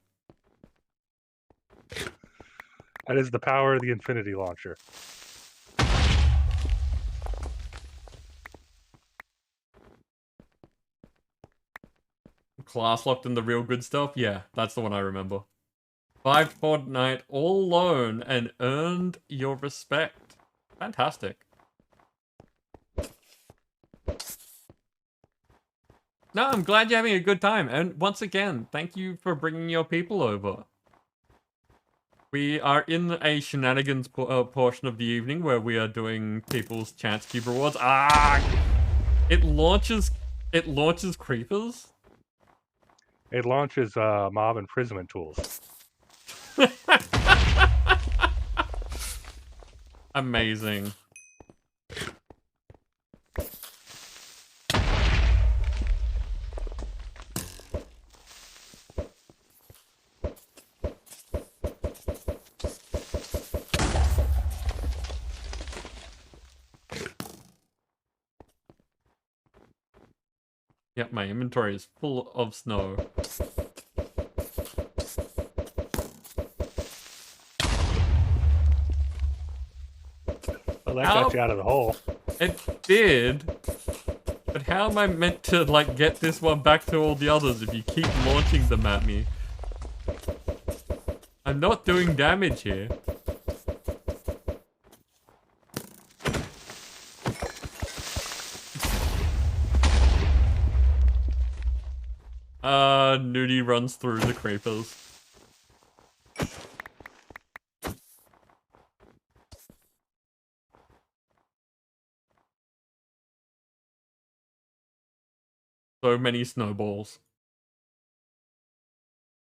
That is the power of the Infinity Launcher. Class locked in the real good stuff? Yeah, that's the one I remember. 5 Fortnite all alone and earned your respect. Fantastic. No, I'm glad you're having a good time. And once again, thank you for bringing your people over. We are in a shenanigans portion of the evening where we are doing people's chance cube rewards. Ah! It launches creepers. It launches mob imprisonment tools. Amazing. Yep, my inventory is full of snow. Well, that got you out of the hole. It did. But how am I meant to, like, get this one back to all the others if you keep launching them at me? I'm not doing damage here. Nudie runs through the creepers. So many snowballs.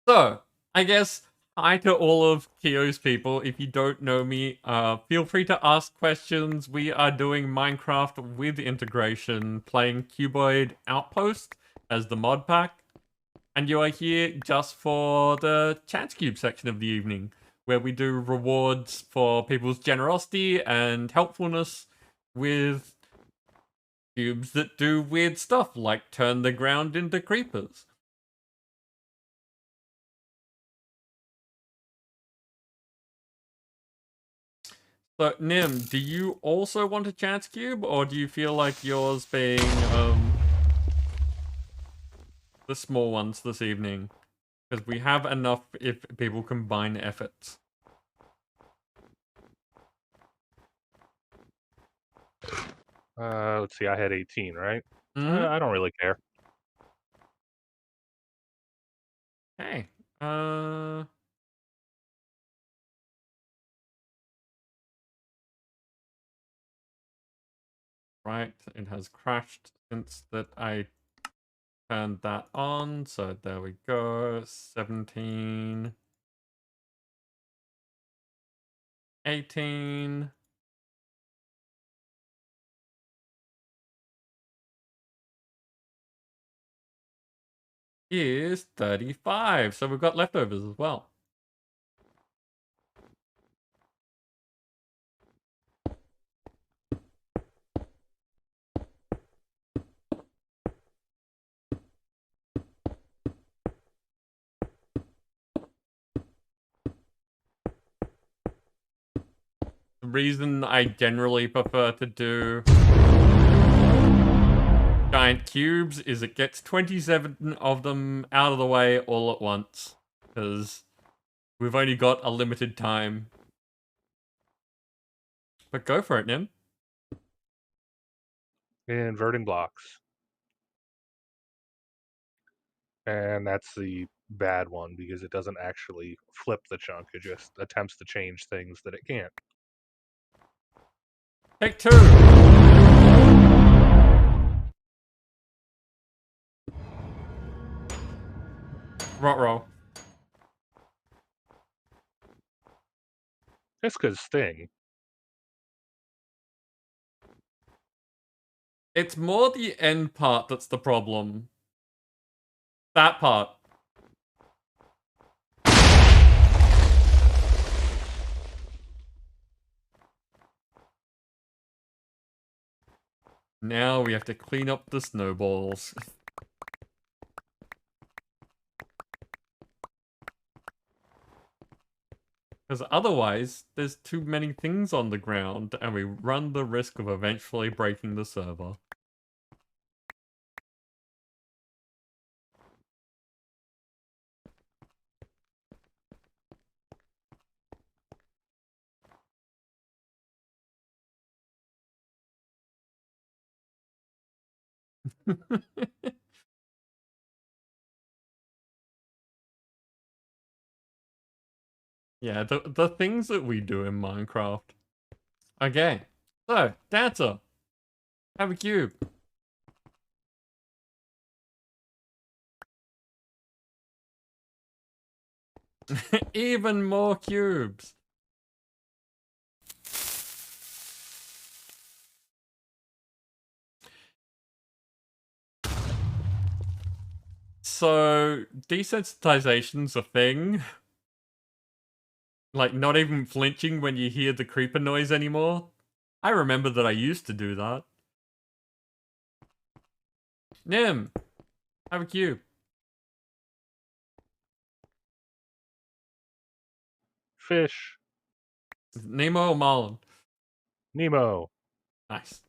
So, I guess, hi to all of Kyo's people. If you don't know me, feel free to ask questions. We are doing Minecraft with integration, playing Cuboid Outpost as the mod pack. And you are here just for the Chance Cube section of the evening, where we do rewards for people's generosity and helpfulness with cubes that do weird stuff, like turn the ground into creepers. So, Nim, do you also want a chance cube, or do you feel like yours being the small ones this evening? Because we have enough if people combine efforts. Let's see, I had 18, right? Mm-hmm. I don't really care. Hey. Right, it has crashed since that I turned that on, so there we go. 17. 18. Is 35, so we've got leftovers as well. The reason I generally prefer to do giant cubes is it gets 27 of them out of the way all at once, because we've only got a limited time. But go for it, Nim. Inverting blocks. And that's the bad one because it doesn't actually flip the chunk. It just attempts to change things that it can't. Take 2. Rot roll. Just because Sting. It's more the end part that's the problem. That part. Now we have to clean up the snowballs. Because otherwise, there's too many things on the ground, and we run the risk of eventually breaking the server. Yeah, the things that we do in Minecraft. Okay, so, Dancer, have a cube. Even more cubes. So, desensitization's a thing. Like, not even flinching when you hear the creeper noise anymore. I remember that I used to do that. Nim, have a cube. Fish. Nemo or Marlin? Nemo. Nice.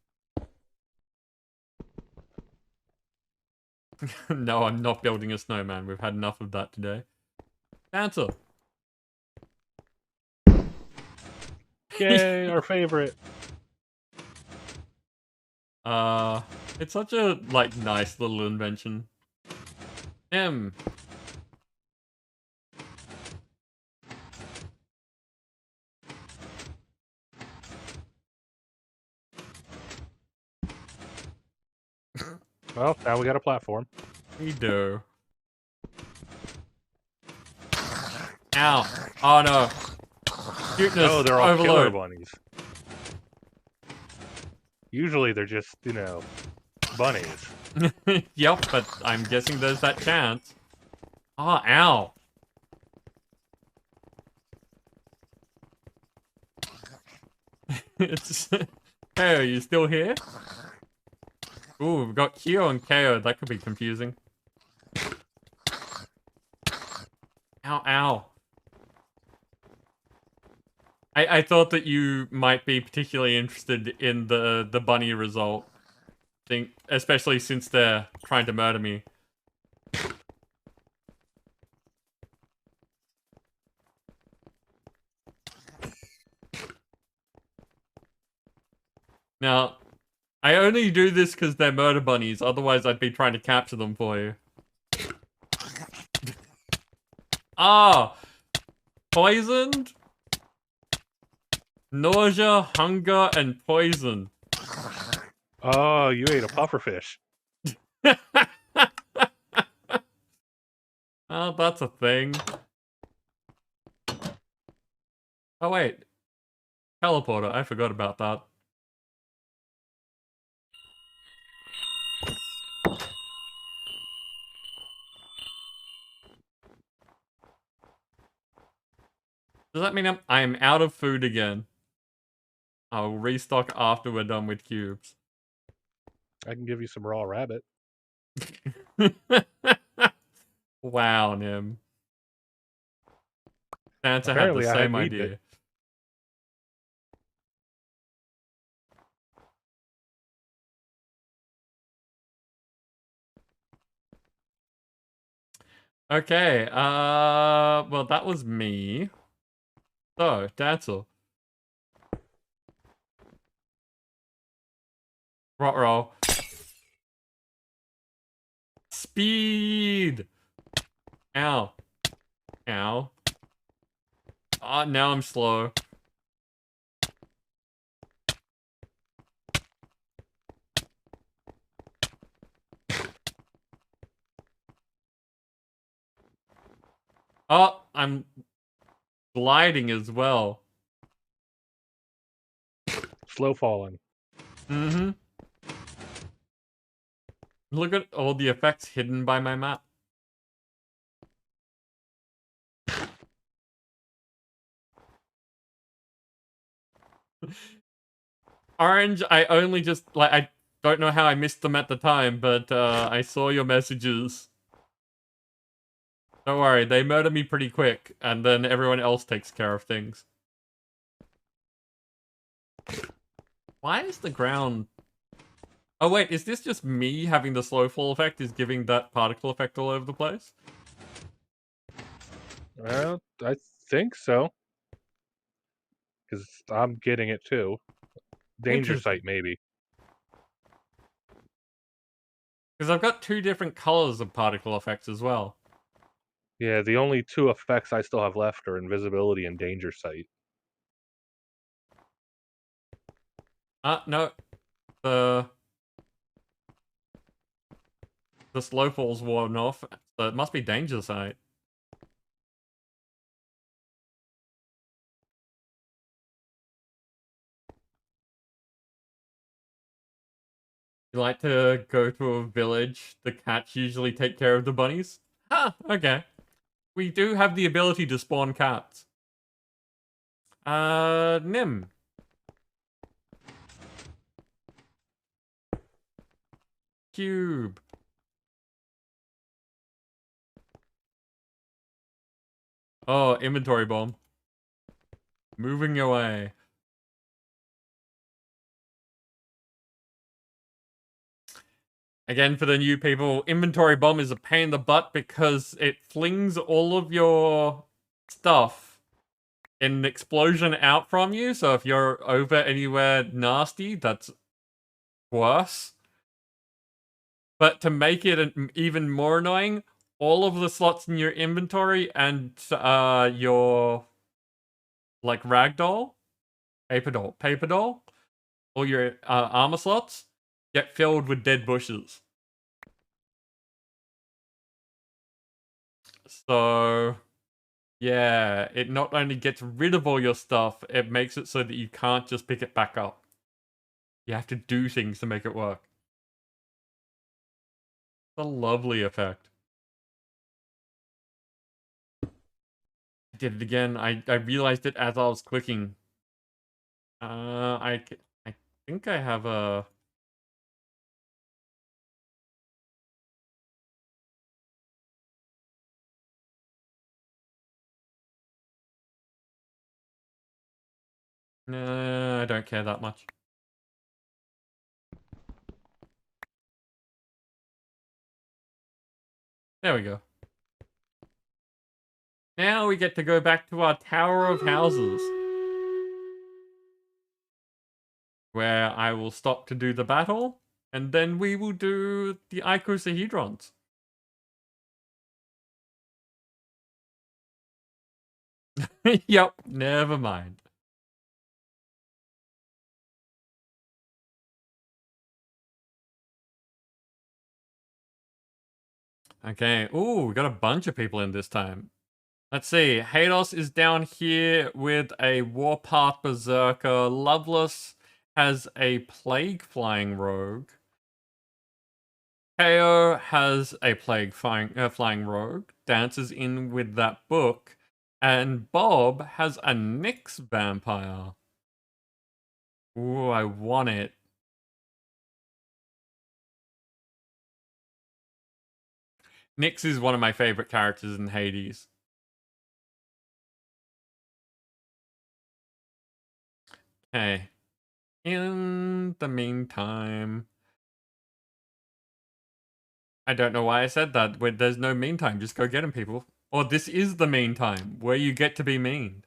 No, I'm not building a snowman. We've had enough of that today. Answer. Yay, our favorite. It's such a, like, nice little invention. M. Well, now we got a platform. We do. Ow. Oh no. Cuteness. Oh, they're all overload. killer bunnies. Usually they're just, bunnies. Yep, but I'm guessing there's that chance. Oh, ow. It's... Hey, are you still here? Ooh, we've got Kyo and KO. That could be confusing. Ow, ow. I thought that you might be particularly interested in the bunny result. Think, especially since they're trying to murder me. Now, I only do this because they're murder bunnies, otherwise I'd be trying to capture them for you. Ah! Poisoned? Nausea, hunger, and poison. Oh, you ate a pufferfish. Oh, that's a thing. Oh wait. Teleporter, I forgot about that. Does that mean I'm out of food again? I'll restock after we're done with cubes. I can give you some raw rabbit. Wow, Nim. Santa had the Apparently, I same hadn't eaten idea. it. Okay, well that was me. So, Dancel. Roll. Speed! Ow. Ow. Ah, now I'm slow. Oh, I'm gliding as well. Slow falling. Mm-hmm. Look at all the effects hidden by my map. Orange, I only just, like, I don't know how I missed them at the time, but I saw your messages. Don't worry, they murder me pretty quick, and then everyone else takes care of things. Why is the ground... Oh wait, is this just me having the slow fall effect is giving that particle effect all over the place? Well, I think so. Because I'm getting it too. Danger Interesting. site, maybe. Because I've got two different colors of particle effects as well. Yeah, the only two effects I still have left are invisibility and danger sight. No. The slow fall's worn off, so it must be danger sight. You like to go to a village, the cats usually take care of the bunnies? Ah, okay. We do have the ability to spawn cats. Nim. Cube. Oh, inventory bomb. Moving away. Again, for the new people, inventory bomb is a pain in the butt because it flings all of your stuff in an explosion out from you. So if you're over anywhere nasty, that's worse. But to make it even more annoying, all of the slots in your inventory and your like ragdoll, paper doll, all your armor slots get filled with dead bushes. So yeah, it not only gets rid of all your stuff, it makes it so that you can't just pick it back up. You have to do things to make it work. It's a lovely effect. I did it again. I realized it as I was clicking. I think I have a... I don't care that much. There we go. Now we get to go back to our Tower of Houses, where I will stop to do the battle, and then we will do the icosahedrons. Yep, never mind. Okay, ooh, we got a bunch of people in this time. Let's see, Hados is down here with a Warpath Berserker. Loveless has a Plague Flying Rogue. KO has a Plague Flying Rogue. Dances in with that book. And Bob has a Nyx Vampire. Ooh, I want it. Nyx is one of my favorite characters in Hades. Okay. In the meantime... I don't know why I said that. There's no meantime. Just go get him, people. Or this is the meantime, where you get to be mean.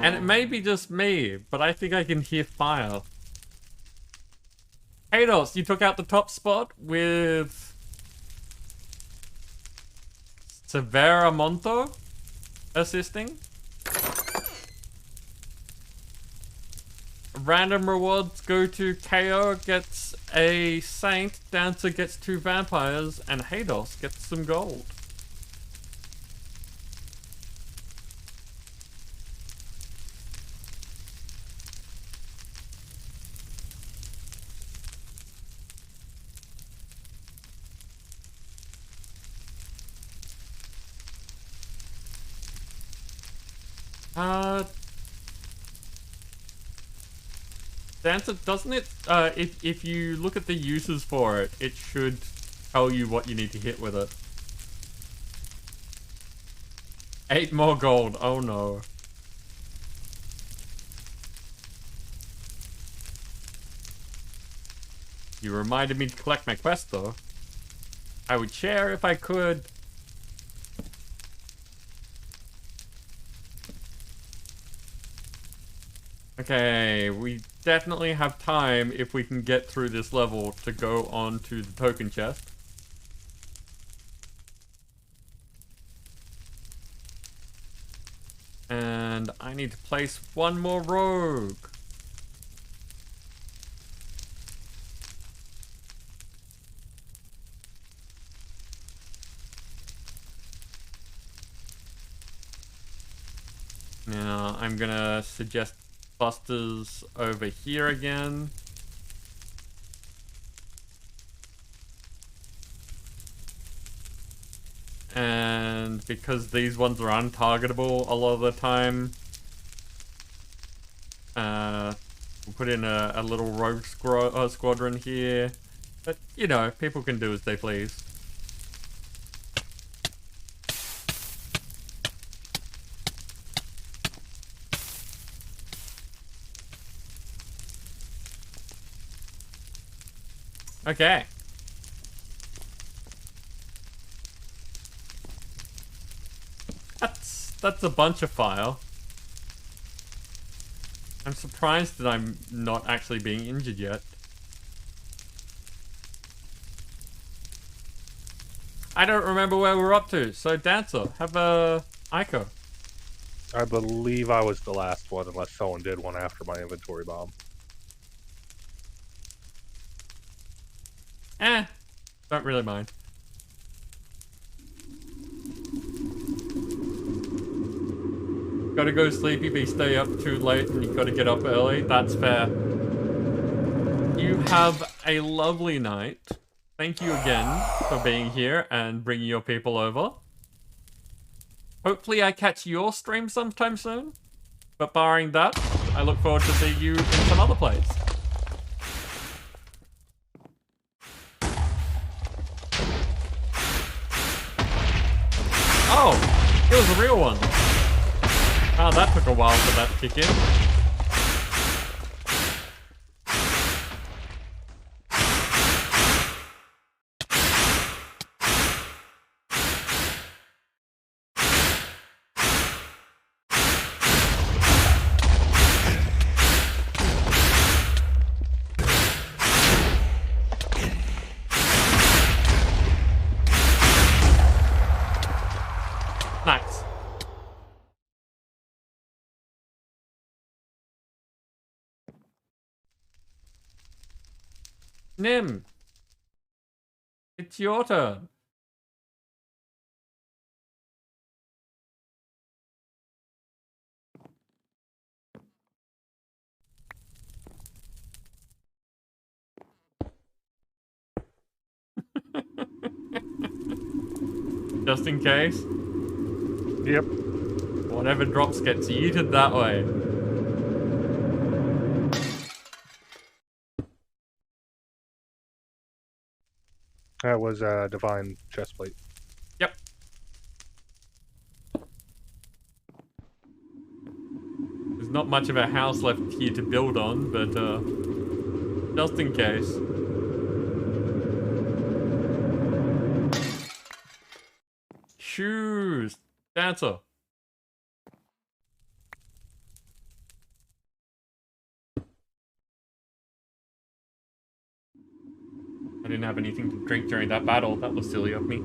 And it may be just me, but I think I can hear fire. Hados, you took out the top spot with Severa Monto assisting. Random rewards go to KO gets a Saint, Dancer gets 2 vampires, and Hados gets some gold. Dancer, doesn't it, if you look at the uses for it, it should tell you what you need to hit with it. 8 more gold, oh no. You reminded me to collect my quest though. I would share if I could. Okay, we definitely have time if we can get through this level to go on to the token chest. And I need to place 1 more rogue. Now, I'm gonna suggest Busters over here again. And because these ones are untargetable a lot of the time, we'll put in a little rogue squadron here. But, you know, people can do as they please. Okay. That's a bunch of fire. I'm surprised that I'm not actually being injured yet. I don't remember where we're up to, so Dancer, have a Ico. I believe I was the last one, unless someone did one after my inventory bomb. Don't really mind. Gotta go sleepy, but you stay up too late and you gotta get up early. That's fair. you have a lovely night. Thank you again for being here and bringing your people over. Hopefully I catch your stream sometime soon. But barring that, I look forward to seeing you in some other place. Oh, it was a real one. Oh, that took a while for that to kick in. Nice. Nim, it's your turn. Just in case. Yep. Whatever drops gets yeeted that way. That was a divine chestplate. Yep. There's not much of a house left here to build on, but just in case. Shoes. Dancer. I didn't have anything to drink during that battle. That was silly of me.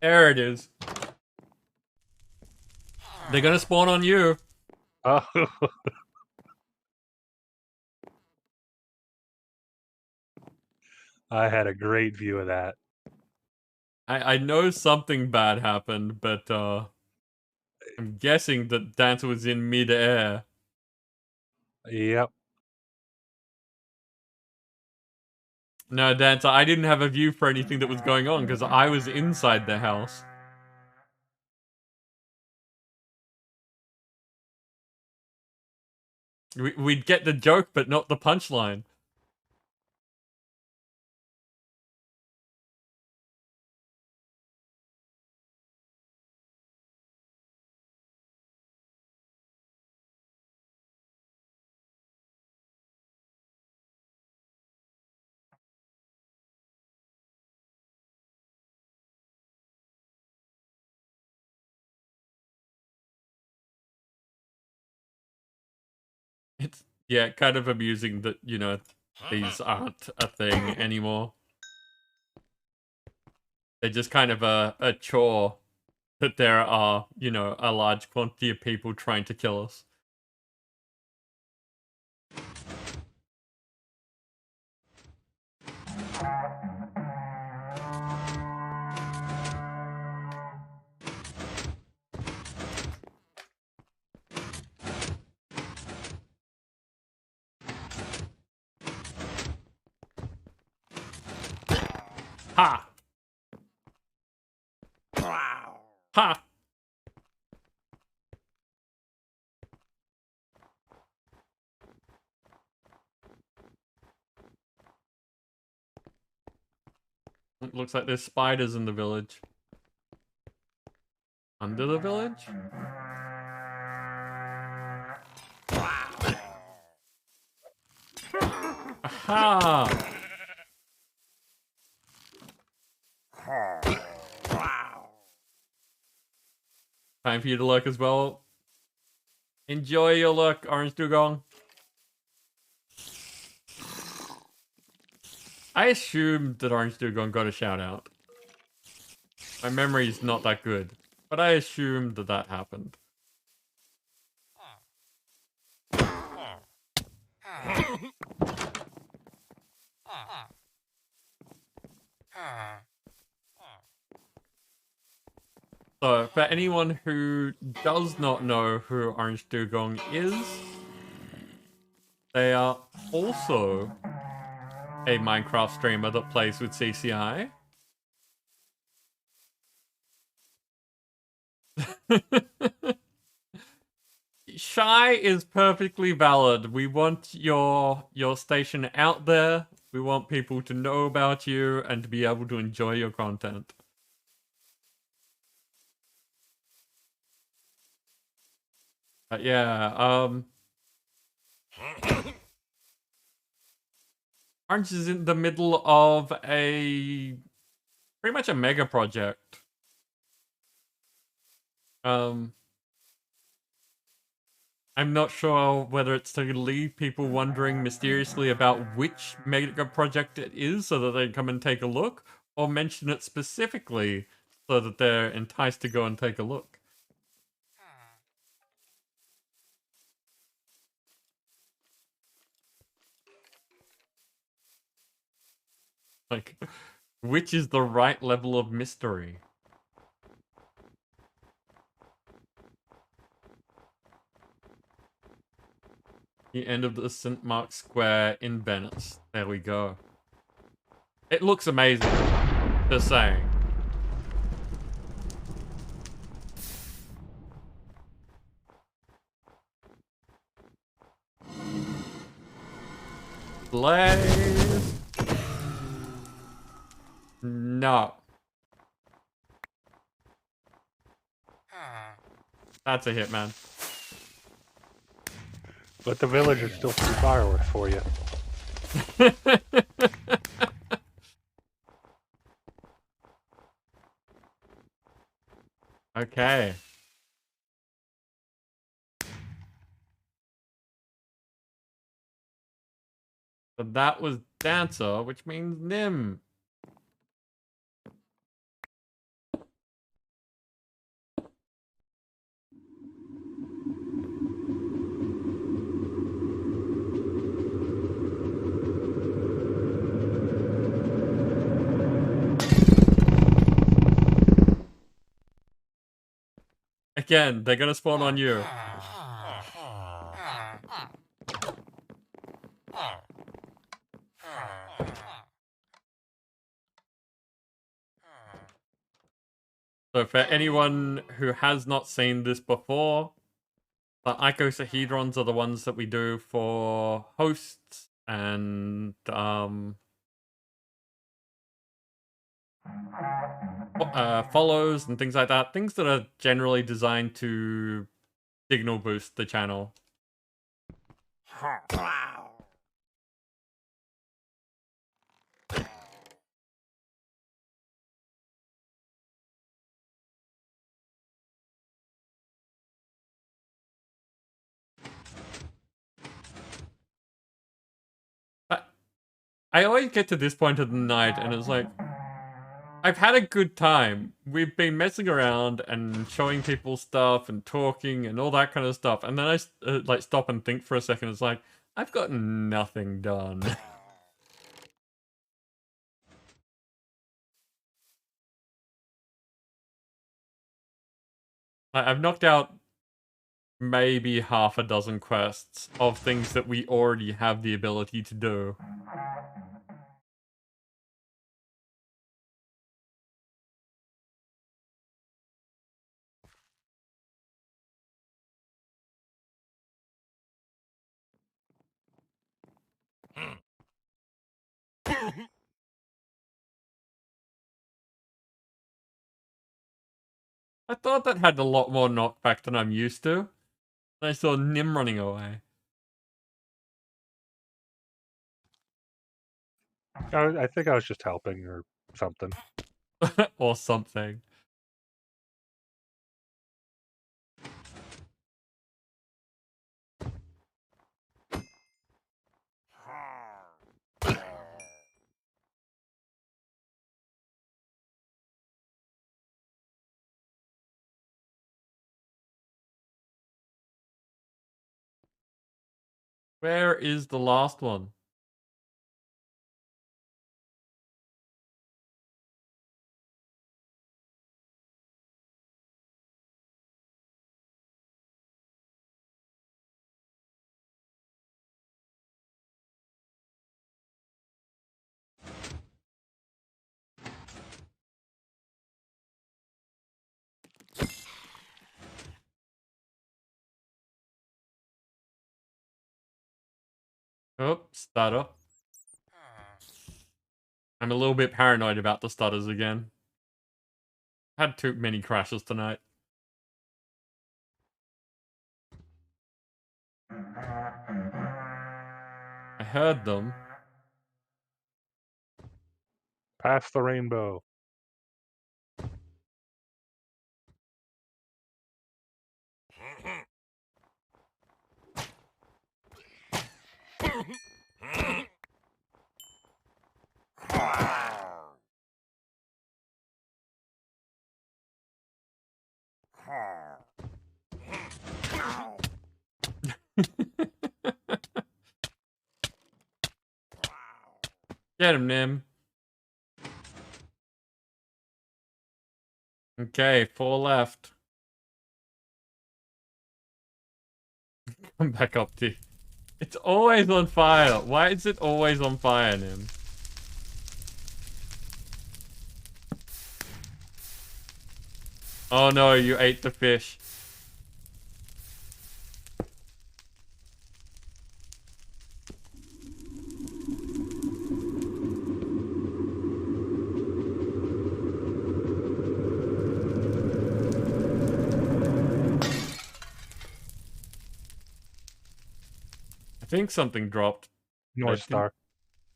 There it is. They're gonna spawn on you. Oh. I had a great view of that. I know something bad happened, but I'm guessing that Dancer was in mid-air. Yep. No, Dancer, I didn't have a view for anything that was going on because I was inside the house. We'd get the joke, but not the punchline. It's, yeah, kind of amusing that, you know, these aren't a thing anymore. They're just kind of a chore that there are, you know, a large quantity of people trying to kill us. Ha! Ha! It looks like there's spiders in the village. Under the village? Aha! Time for you to look as well. Enjoy your look, Orange Dugong. I assumed that Orange Dugong got a shout out. My memory's not that good, but I assumed that that happened. So, for anyone who does not know who Orange Dugong is, they are also a Minecraft streamer that plays with CCI. Shy is perfectly valid. We want your station out there. We want people to know about you and to be able to enjoy your content. Yeah, Orange is in the middle of pretty much a mega project. I'm not sure whether it's to leave people wondering mysteriously about which mega project it is so that they come and take a look, or mention it specifically so that they're enticed to go and take a look. Like, which is the right level of mystery? The end of the St. Mark's Square in Venice. There we go. It looks amazing. Just saying. Blaze. No. That's a hit, man. But the villagers still see fireworks for you. Okay. So that was Dancer, which means Nim. Again, they're gonna spawn on you. So for anyone who has not seen this before, the icosahedrons are the ones that we do for hosts and follows and things like that. Things that are generally designed to signal boost the channel. I always get to this point of the night and it's like, I've had a good time. We've been messing around and showing people stuff and talking and all that kind of stuff. And then I like stop and think for a second. It's like, I've got nothing done. I've knocked out maybe half a dozen quests of things that we already have the ability to do. I thought that had a lot more knockback than I'm used to. I saw Nim running away. I think I was just helping or something. Or something. Where is the last one? Oh, stutter. I'm a little bit paranoid about the stutters again. Had too many crashes tonight. I heard them. Past the rainbow. Get him, Nim. Okay, 4 left. Come back up to you. It's always on fire. Why is it always on fire, Nim? Oh no, you ate the fish. I think something dropped. North Star.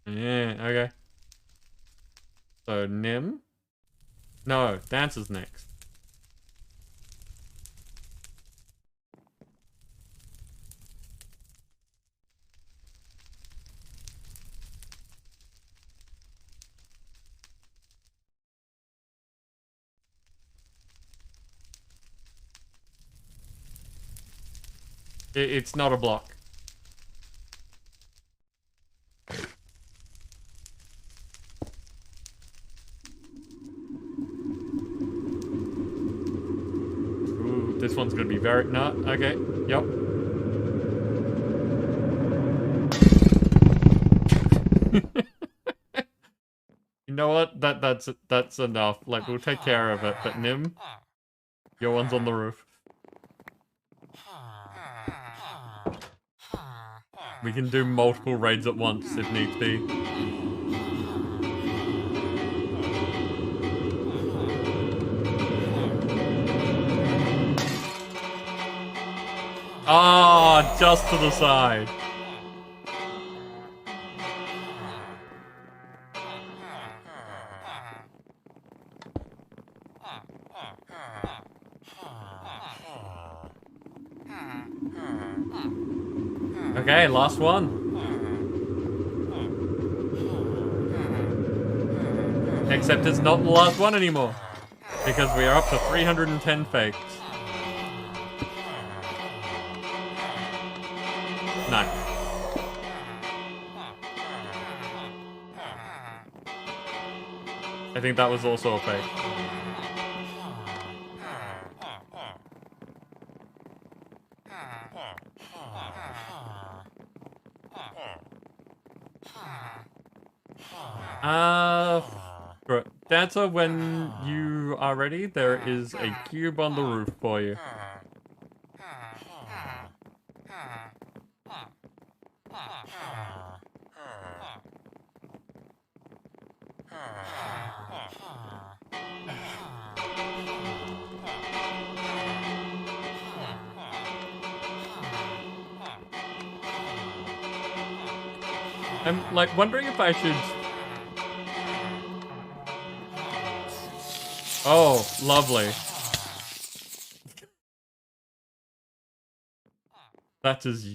Yeah, okay. So, Nim? No, Dancer's next. It's not a block. Ooh, this one's gonna be very... No, okay, yep. You know what? That's enough. Like, we'll take care of it. But Nim, your one's on the roof. We can do multiple raids at once if needs be. Ah, just to the side. Okay, last one. Except it's not the last one anymore. Because we are up to 310 fakes. No. I think that was also a fake. Dancer, when you are ready, there is a cube on the roof for you. I'm like wondering if I should... Oh, lovely. That just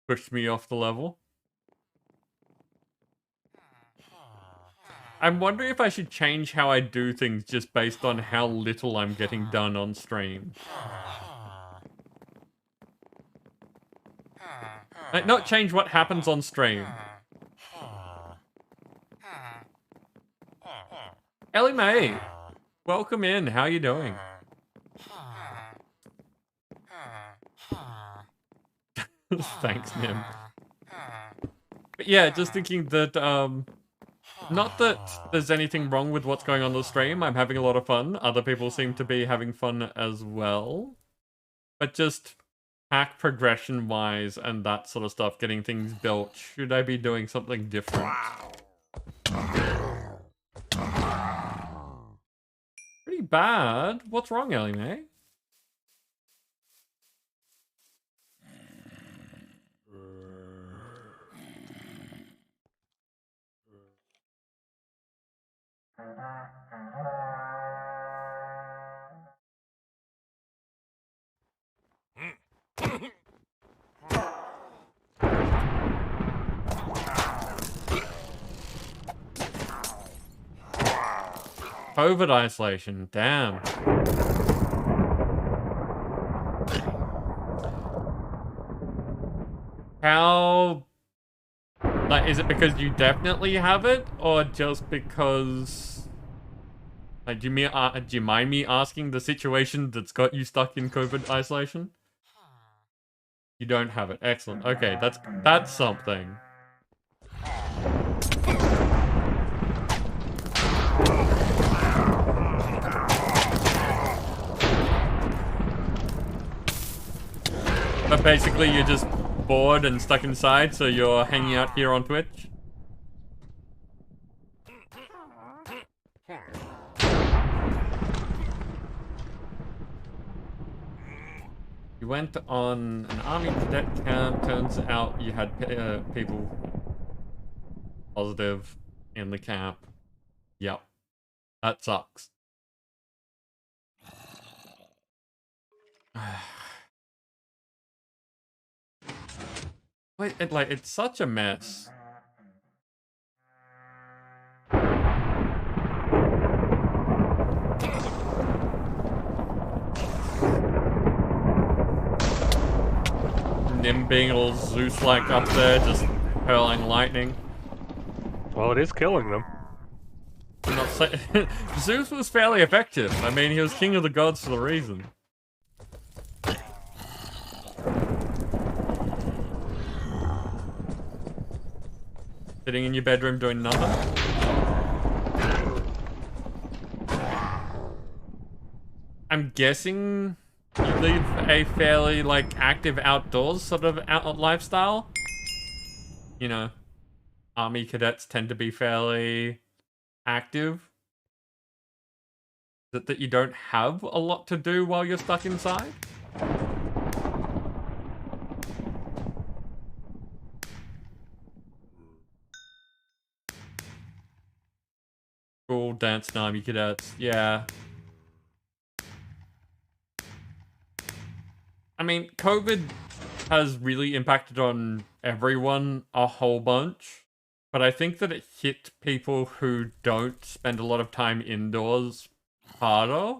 pushed me off the level. I'm wondering if I should change how I do things just based on how little I'm getting done on stream. Like, not change what happens on stream. Ellie Mae, welcome in. How you doing? Thanks, Nim. But yeah, just thinking that, not that there's anything wrong with what's going on the stream. I'm having a lot of fun. Other people seem to be having fun as well. But just, hack progression wise and that sort of stuff, getting things built, should I be doing something different? Pretty bad. What's wrong, Ellie Mae? COVID isolation, damn. How... Like, is it because you definitely have it? Or just because... Like, do you mind me asking the situation that's got you stuck in COVID isolation? You don't have it. Excellent. Okay, that's something. But basically you're just bored and stuck inside, so you're hanging out here on Twitch? You went on an army cadet camp, turns out you had people positive in the camp. Yep. That sucks. Wait, it's such a mess. Nim being all Zeus-like up there, just hurling lightning. Well, it is killing them. I'm not saying Zeus was fairly effective. I mean, he was king of the gods for a reason. Sitting in your bedroom doing nothing? I'm guessing you live a fairly, like, active outdoors sort of lifestyle? You know, army cadets tend to be fairly active. That you don't have a lot to do while you're stuck inside? School, dance, and army cadets, yeah. I mean, COVID has really impacted on everyone a whole bunch, but I think that it hit people who don't spend a lot of time indoors harder.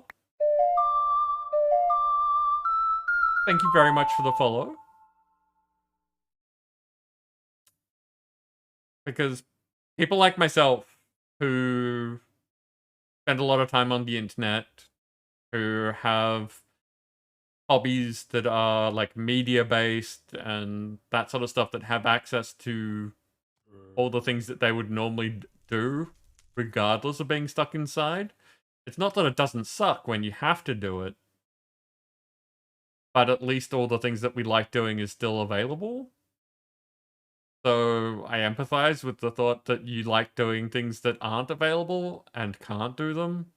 Thank you very much for the follow. Because people like myself who spend a lot of time on the internet, who have hobbies that are like media based and that sort of stuff, that have access to all the things that they would normally do regardless of being stuck inside. It's not that it doesn't suck when you have to do it, but at least all the things that we like doing is still available. So I empathize with the thought that you like doing things that aren't available and can't do them.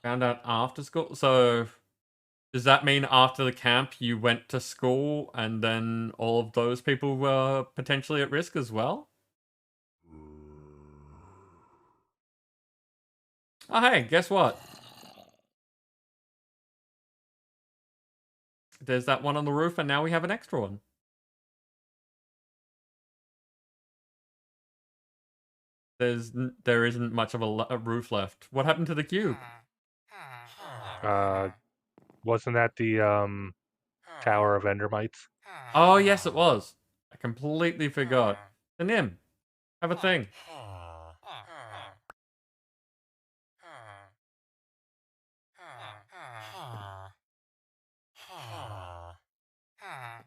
Found out after school. So does that mean after the camp you went to school and then all of those people were potentially at risk as well? Oh, hey, guess what? There's that one on the roof, and now we have an extra one. There isn't much of a roof left. What happened to the cube? Wasn't that the Tower of Endermites? Oh, yes, it was. I completely forgot. The Nim, have a thing.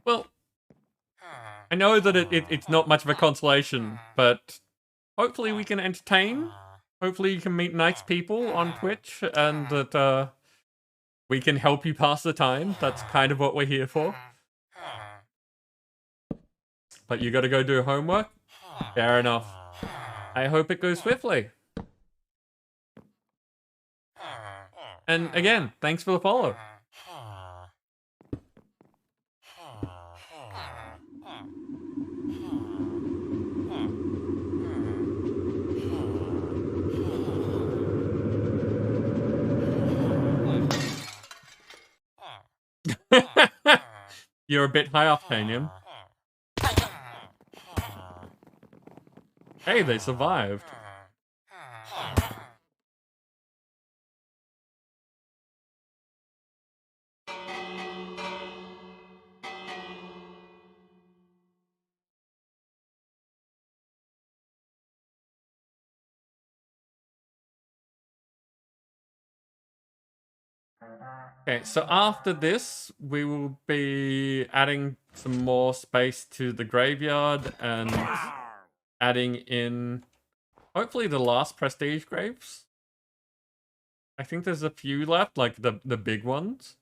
Well, I know that it's not much of a consolation, but hopefully we can entertain hopefully you can meet nice people on Twitch and that we can help you pass the time. That's kind of what we're here for. But you gotta go do homework? Fair enough. I hope it goes swiftly. And again, thanks for the follow. You're a bit high octane. Hey, they survived. Okay, so after this, we will be adding some more space to the graveyard and adding in, hopefully, the last prestige graves. I think there's a few left, like the big ones.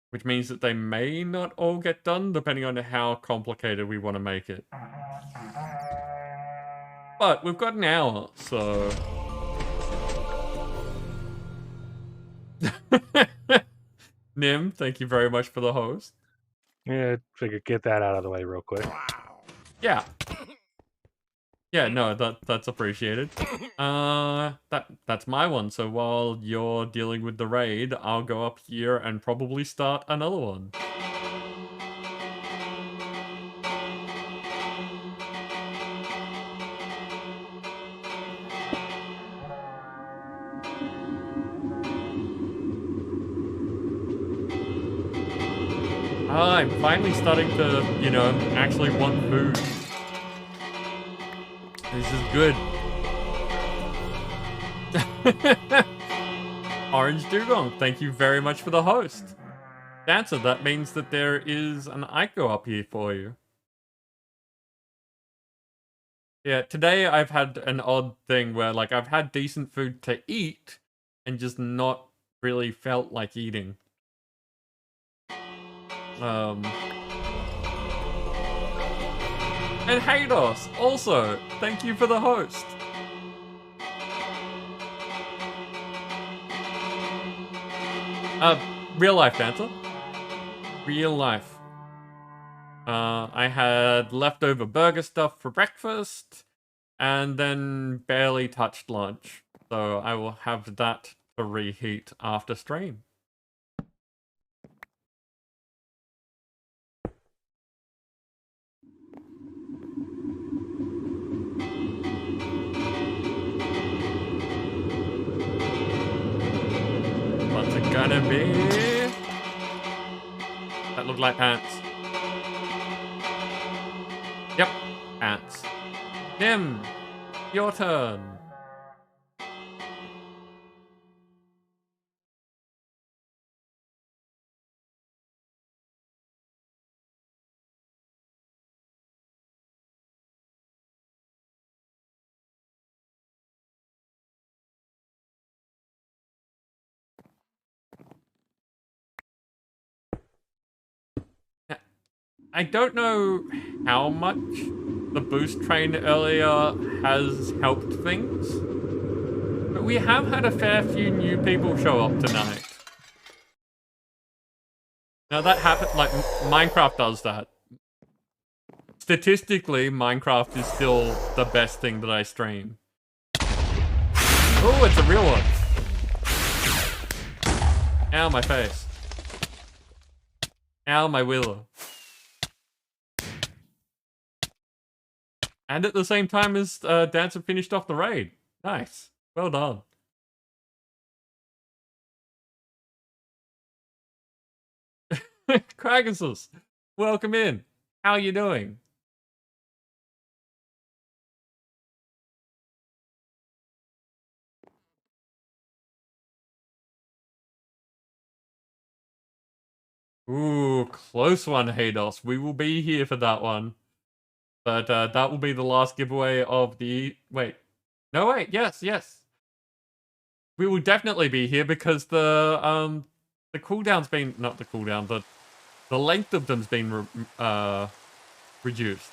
Which means that they may not all get done, depending on how complicated we want to make it. But we've got an hour, so... Nim, thank you very much for the host. Yeah, figured get that out of the way real quick. Yeah. Yeah, no, that's appreciated. That's my one. So while you're dealing with the raid, I'll go up here and probably start another one. I'm finally starting to, you know, actually want food. This is good. Orange Dugong, thank you very much for the host. Dancer, that means that there is an Ico up here for you. Yeah, today I've had an odd thing where, like, I've had decent food to eat and just not really felt like eating. And Haydos, also, thank you for the host. Real life dancer. Real life. I had leftover burger stuff for breakfast, and then barely touched lunch. So I will have that to reheat after stream. What's it gonna be? That looked like pants. Yep, pants. Nim, your turn. I don't know how much the boost train earlier has helped things, but we have had a fair few new people show up tonight. Now that happens, like, Minecraft does that. Statistically, Minecraft is still the best thing that I stream. Oh, it's a real one. Ow, my face. Ow, my willow. And at the same time as Dancer finished off the raid. Nice. Well done. Cragasus, welcome in. How you doing? Ooh, close one, Haydos. We will be here for that one. But that will be the last giveaway of the... Wait. No, wait, yes. We will definitely be here because the cooldown's been, not the cooldown, the length of them's been reduced.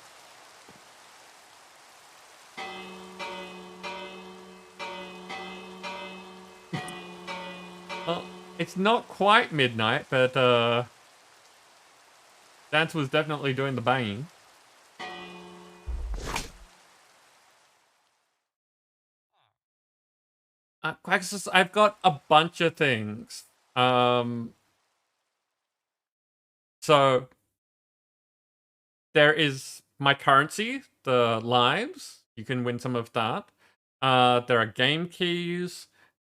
Well, it's not quite midnight, but Dance was definitely doing the banging. Quaxus, I've got a bunch of things. So there is my currency, the lives. You can win some of that. There are game keys.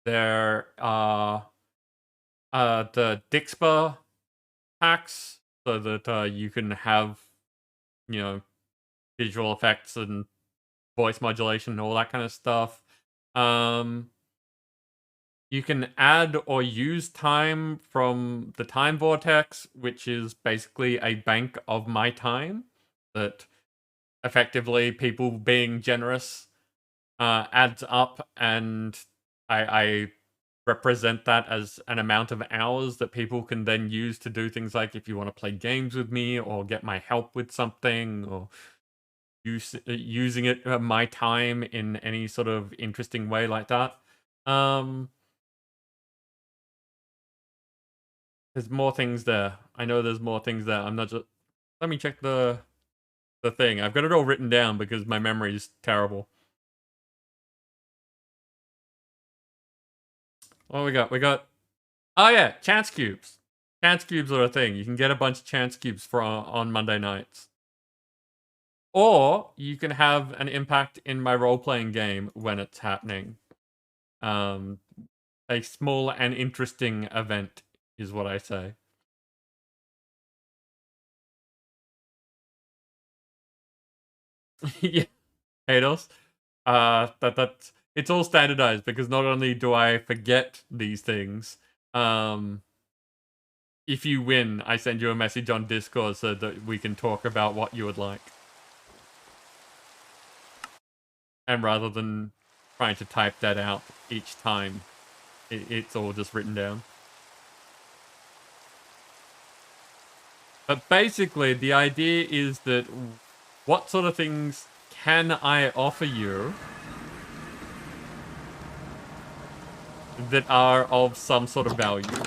There are the Dixpa packs, so that you can have, you know, visual effects and voice modulation and all that kind of stuff. You can add or use time from the time vortex, which is basically a bank of my time that effectively people being generous adds up, and I represent that as an amount of hours that people can then use to do things like if you want to play games with me or get my help with something or using it my time in any sort of interesting way like that. There's more things there. I know there's more things there. I'm not just... Let me check the thing. I've got it all written down because my memory is terrible. What we got? We got... Oh yeah, chance cubes. Chance cubes are a thing. You can get a bunch of chance cubes on Monday nights. Or you can have an impact in my role-playing game when it's happening. A small and interesting event is what I say. Yeah, Hados. That's it's all standardized because not only do I forget these things, if you win, I send you a message on Discord so that we can talk about what you would like. And rather than trying to type that out each time, it's all just written down. But basically, the idea is that what sort of things can I offer you that are of some sort of value?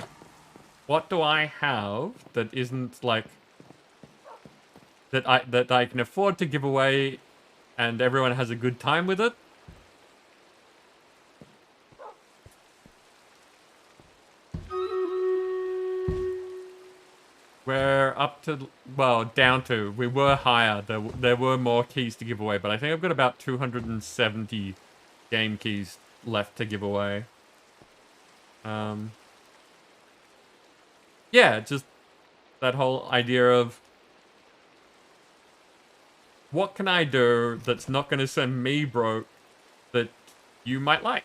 What do I have that isn't like that I can afford to give away and everyone has a good time with it? We're up to, well, down to, we were higher. There were more keys to give away, but I think I've got about 270 game keys left to give away. Yeah, just that whole idea of what can I do that's not going to send me broke that you might like?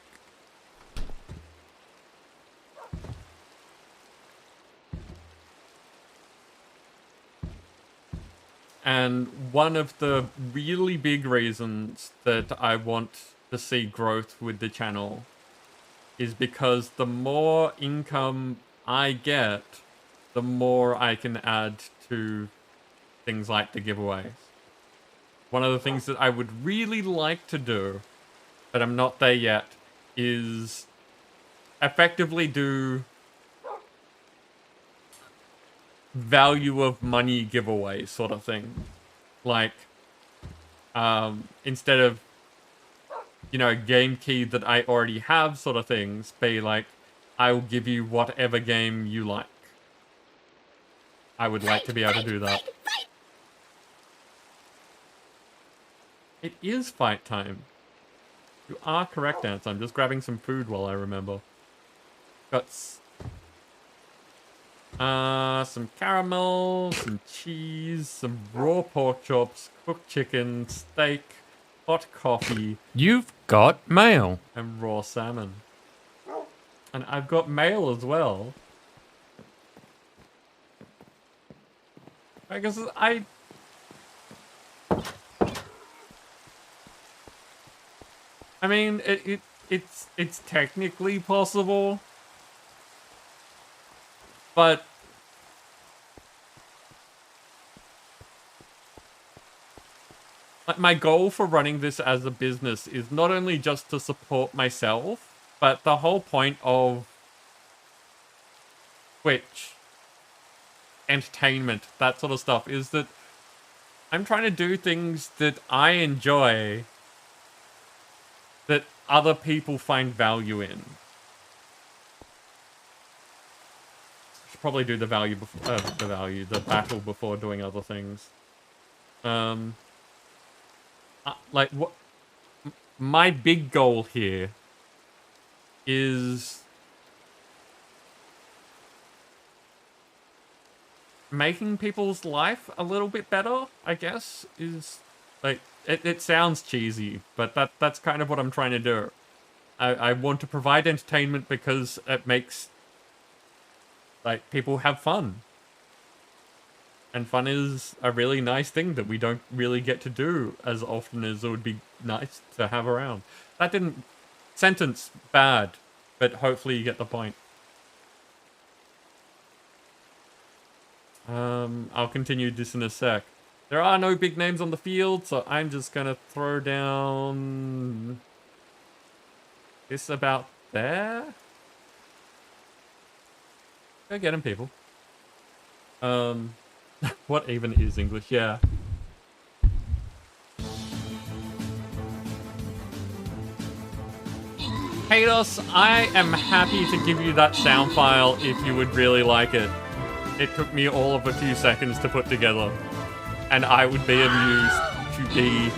And one of the really big reasons that I want to see growth with the channel is because the more income I get, the more I can add to things like the giveaways. One of the things that I would really like to do, but I'm not there yet, is effectively do value of money giveaway sort of thing. Like, instead of, you know, game key that I already have sort of things, be like, I will give you whatever game you like. I would like to be able to do that. It is fight time. You are correct, Ants. I'm just grabbing some food while I remember. Got some caramel, some cheese, some raw pork chops, cooked chicken, steak, hot coffee. You've got mail. And raw salmon. And I've got mail as well. I guess I mean, it's technically possible, but my goal for running this as a business is not only just to support myself, but the whole point of Twitch, entertainment, that sort of stuff, is that I'm trying to do things that I enjoy that other people find value in. Should probably do the the battle before doing other things. Like, what my big goal here is making people's life a little bit better, I guess, is like, it sounds cheesy, but that's kind of what I'm trying to do. I want to provide entertainment because it makes, like, people have fun. And fun is a really nice thing that we don't really get to do as often as it would be nice to have around. That didn't... Sentence bad, but hopefully you get the point. I'll continue this in a sec. There are no big names on the field, so I'm just gonna throw down... this about there? Go get him, people. What even is English? Yeah. Hados, I am happy to give you that sound file if you would really like it. It took me all of a few seconds to put together, and I would be amused to be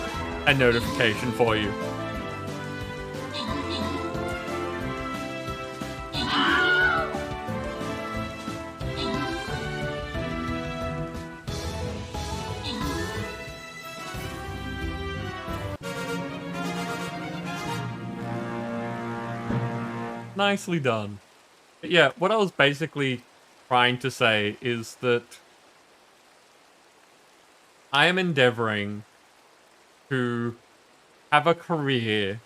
a notification for you. Nicely done. But yeah, what I was basically trying to say is that I am endeavoring to have a career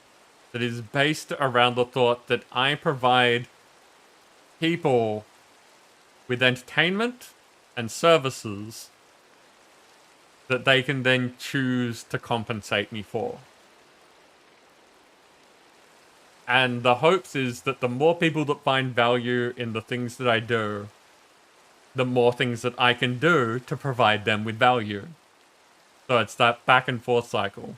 that is based around the thought that I provide people with entertainment and services that they can then choose to compensate me for. And the hopes is that the more people that find value in the things that I do, the more things that I can do to provide them with value. So it's that back and forth cycle.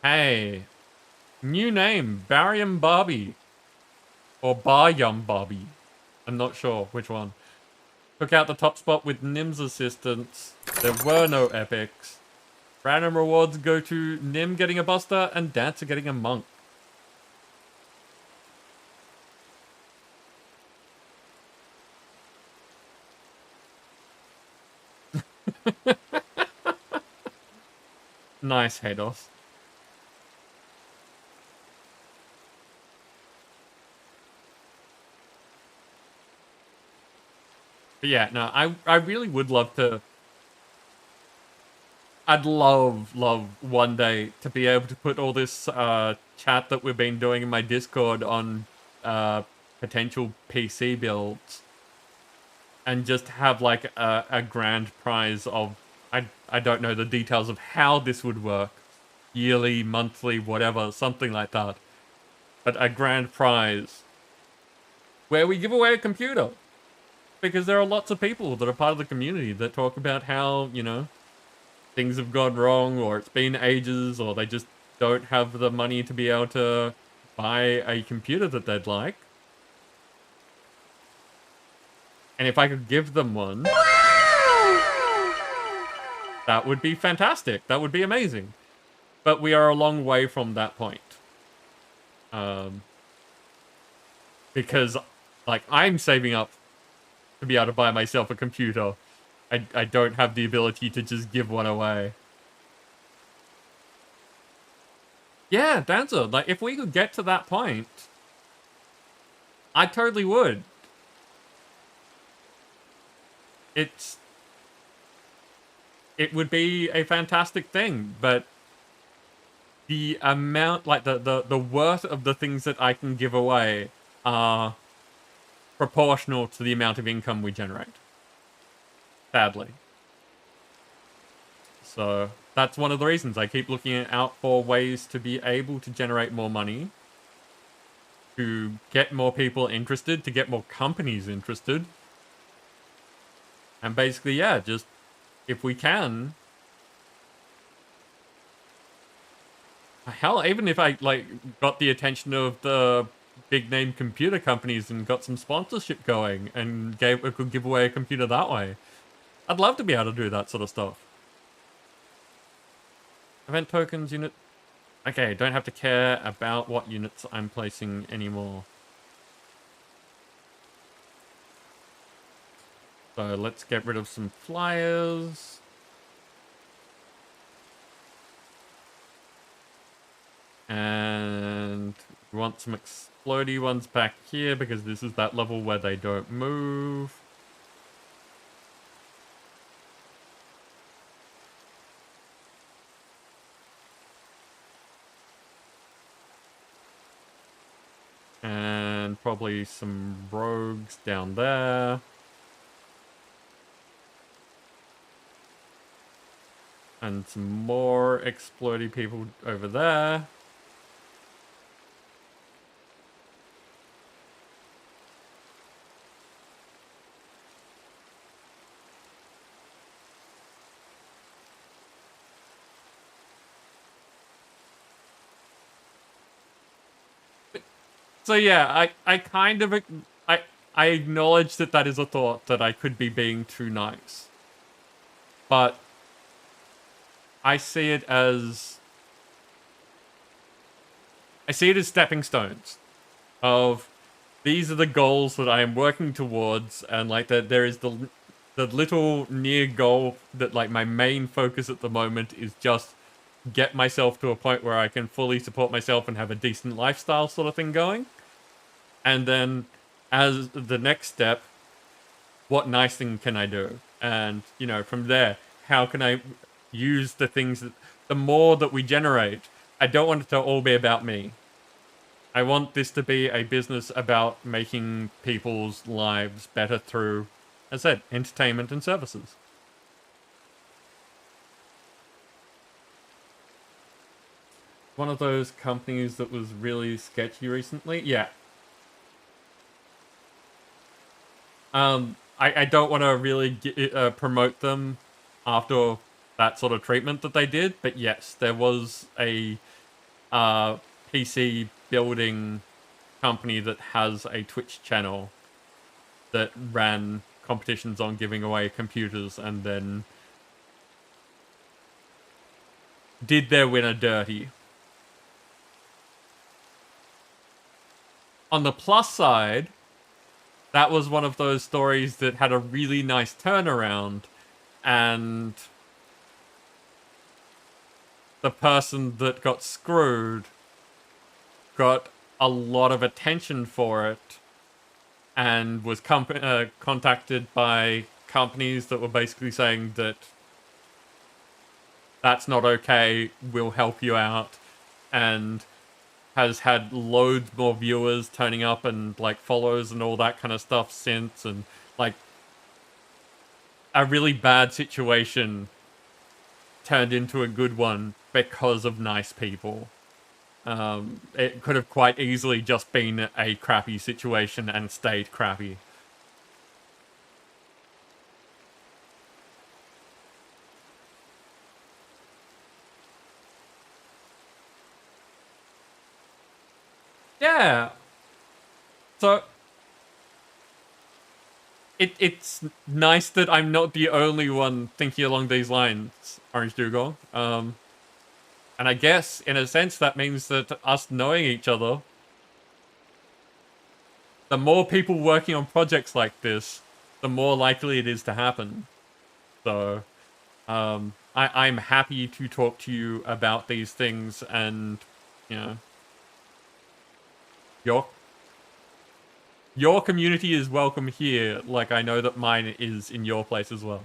Hey, new name, Barium Barbie. Or Baryum Barbie. I'm not sure which one. Took out the top spot with Nim's assistance. There were no epics. Random rewards go to Nim getting a Buster and Dancer getting a Monk. Nice, Hados. But yeah, no, I really would love to... I'd love one day to be able to put all this chat that we've been doing in my Discord on potential PC builds. And just have like a grand prize of... I don't know the details of how this would work. Yearly, monthly, whatever, something like that. But a grand prize where we give away a computer. Because there are lots of people that are part of the community that talk about how, you know, things have gone wrong, or it's been ages, or they just don't have the money to be able to buy a computer that they'd like. And if I could give them one, that would be fantastic. That would be amazing. But we are a long way from that point. Because, like, I'm saving up to be able to buy myself a computer. I don't have the ability to just give one away. Yeah, Dancer, like, if we could get to that point, I totally would. It's it would be a fantastic thing, but the amount, like the worth of the things that I can give away are proportional to the amount of income we generate. Sadly. So that's one of the reasons I keep looking out for ways to be able to generate more money, to get more people interested, to get more companies interested. And basically, yeah, just if we can. Hell, even if I like got the attention of the big name computer companies and got some sponsorship going and could give away a computer that way, I'd love to be able to do that sort of stuff. Event tokens, unit. Okay, don't have to care about what units I'm placing anymore. So let's get rid of some flyers. And we want some explodey ones back here because this is that level where they don't move. And probably some rogues down there. And some more explodey people over there. So yeah, I kind of, I acknowledge that that is a thought, that I could be being too nice. But I see it as stepping stones of these are the goals that I am working towards, and like that there is the little near goal that like my main focus at the moment is just get myself to a point where I can fully support myself and have a decent lifestyle sort of thing going. And then as the next step, what nice thing can I do? And, you know, from there, how can I use the things that, the more that we generate, I don't want it to all be about me. I want this to be a business about making people's lives better through, as I said, entertainment and services. One of those companies that was really sketchy recently? Yeah. I don't want to really promote them after that sort of treatment that they did, but yes, there was a PC building company that has a Twitch channel that ran competitions on giving away computers and then did their winner dirty. On the plus side, that was one of those stories that had a really nice turnaround, and the person that got screwed got a lot of attention for it and was contacted by companies that were basically saying that that's not okay, we'll help you out, and has had loads more viewers turning up and like follows and all that kind of stuff since, and like a really bad situation turned into a good one because of nice people. It could have quite easily just been a crappy situation and stayed crappy. Yeah. So it's nice that I'm not the only one thinking along these lines, Orange Dugong. And I guess, in a sense, that means that us knowing each other, the more people working on projects like this, the more likely it is to happen. So, I'm happy to talk to you about these things, and, you know, your community is welcome here, like I know that mine is in your place as well.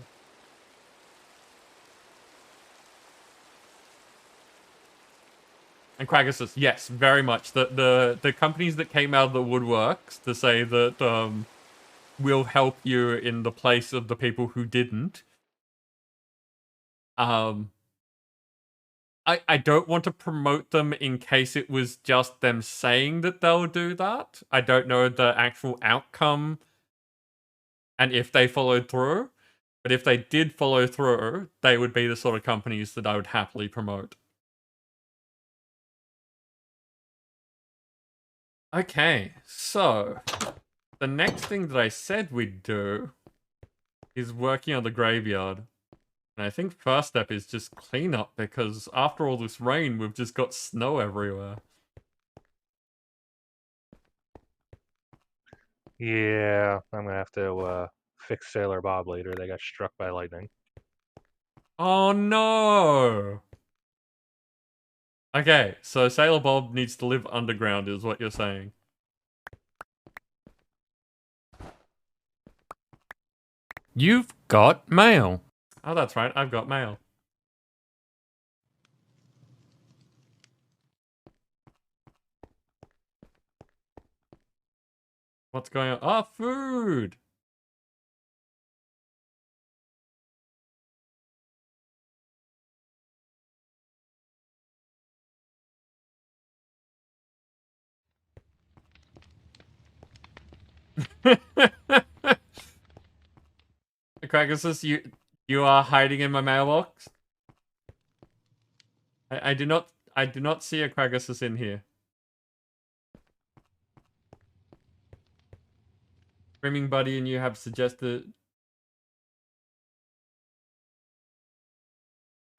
And Quaggasus, yes, very much. The companies that came out of the woodworks to say that will help you in the place of the people who didn't. I don't want to promote them in case it was just them saying that they'll do that. I don't know the actual outcome and if they followed through. But if they did follow through, they would be the sort of companies that I would happily promote. Okay, so the next thing that I said we'd do is working on the graveyard. And I think first step is just clean up because after all this rain, we've just got snow everywhere. Yeah, I'm gonna have to fix Sailor Bob later. They got struck by lightning. Oh no! Okay, so Sailor Bob needs to live underground is what you're saying. You've got mail. Oh, that's right, I've got mail. What's going on? Oh, food! Crackersus, you are hiding in my mailbox? I do not see a Crackersus in here. Screaming Buddy and you have suggested...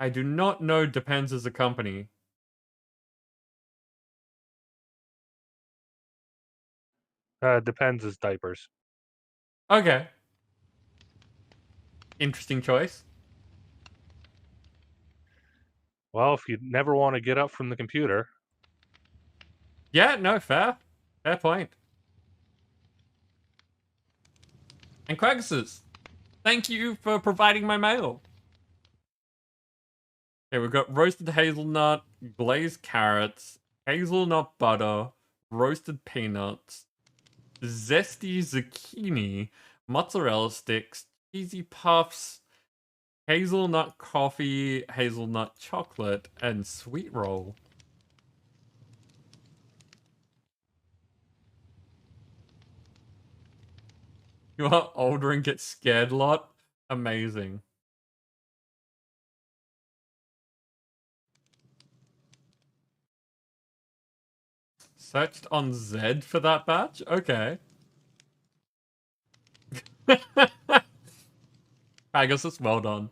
I do not know Depends as a company. Depends as diapers. Okay. Interesting choice. Well, if you never want to get up from the computer. Yeah, no, fair. Fair point. And Cragsus, thank you for providing my mail. Okay, we've got roasted hazelnut, glazed carrots, hazelnut butter, roasted peanuts, zesty zucchini, mozzarella sticks, cheesy puffs, hazelnut coffee, hazelnut chocolate, and sweet roll. You are older and get scared a lot? Amazing. Searched on Zed for that batch? Okay. Pegasus, well done.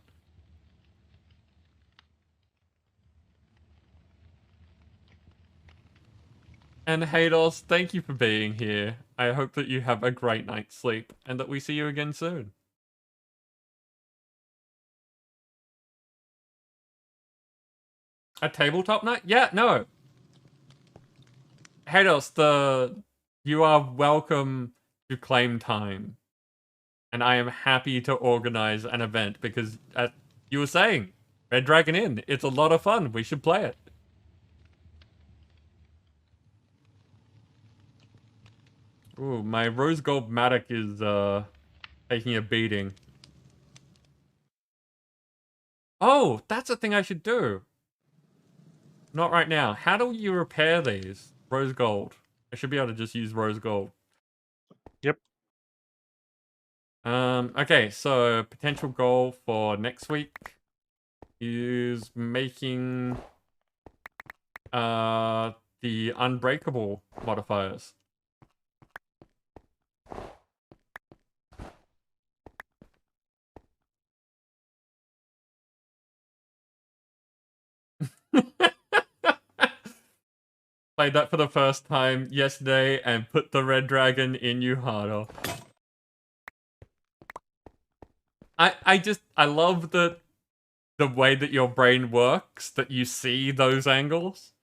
And Hados, thank you for being here. I hope that you have a great night's sleep and that we see you again soon. A tabletop night? Yeah, no. Hados, you are welcome to claim time. And I am happy to organize an event because you were saying, Red Dragon Inn, it's a lot of fun. We should play it. Ooh, my rose gold Matic is taking a beating. Oh, that's a thing I should do. Not right now. How do you repair these? Rose gold. I should be able to just use rose gold. Yep. Okay, so potential goal for next week is making the unbreakable modifiers. Played that for the first time yesterday and put the red dragon in Yuhado. I love the way that your brain works, that you see those angles.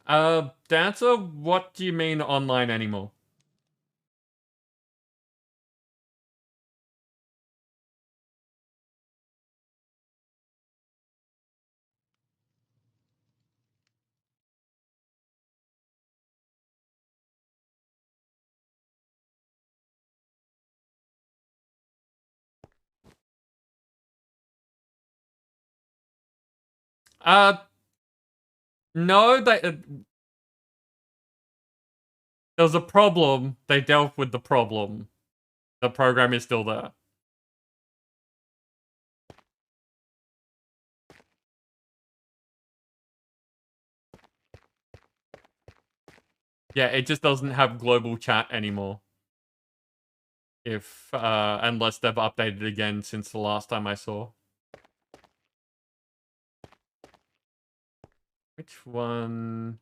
Dancer, what do you mean online anymore? No, there was a problem. They dealt with the problem. The program is still there. Yeah, it just doesn't have global chat anymore. If unless they've updated again since the last time I saw. Which one?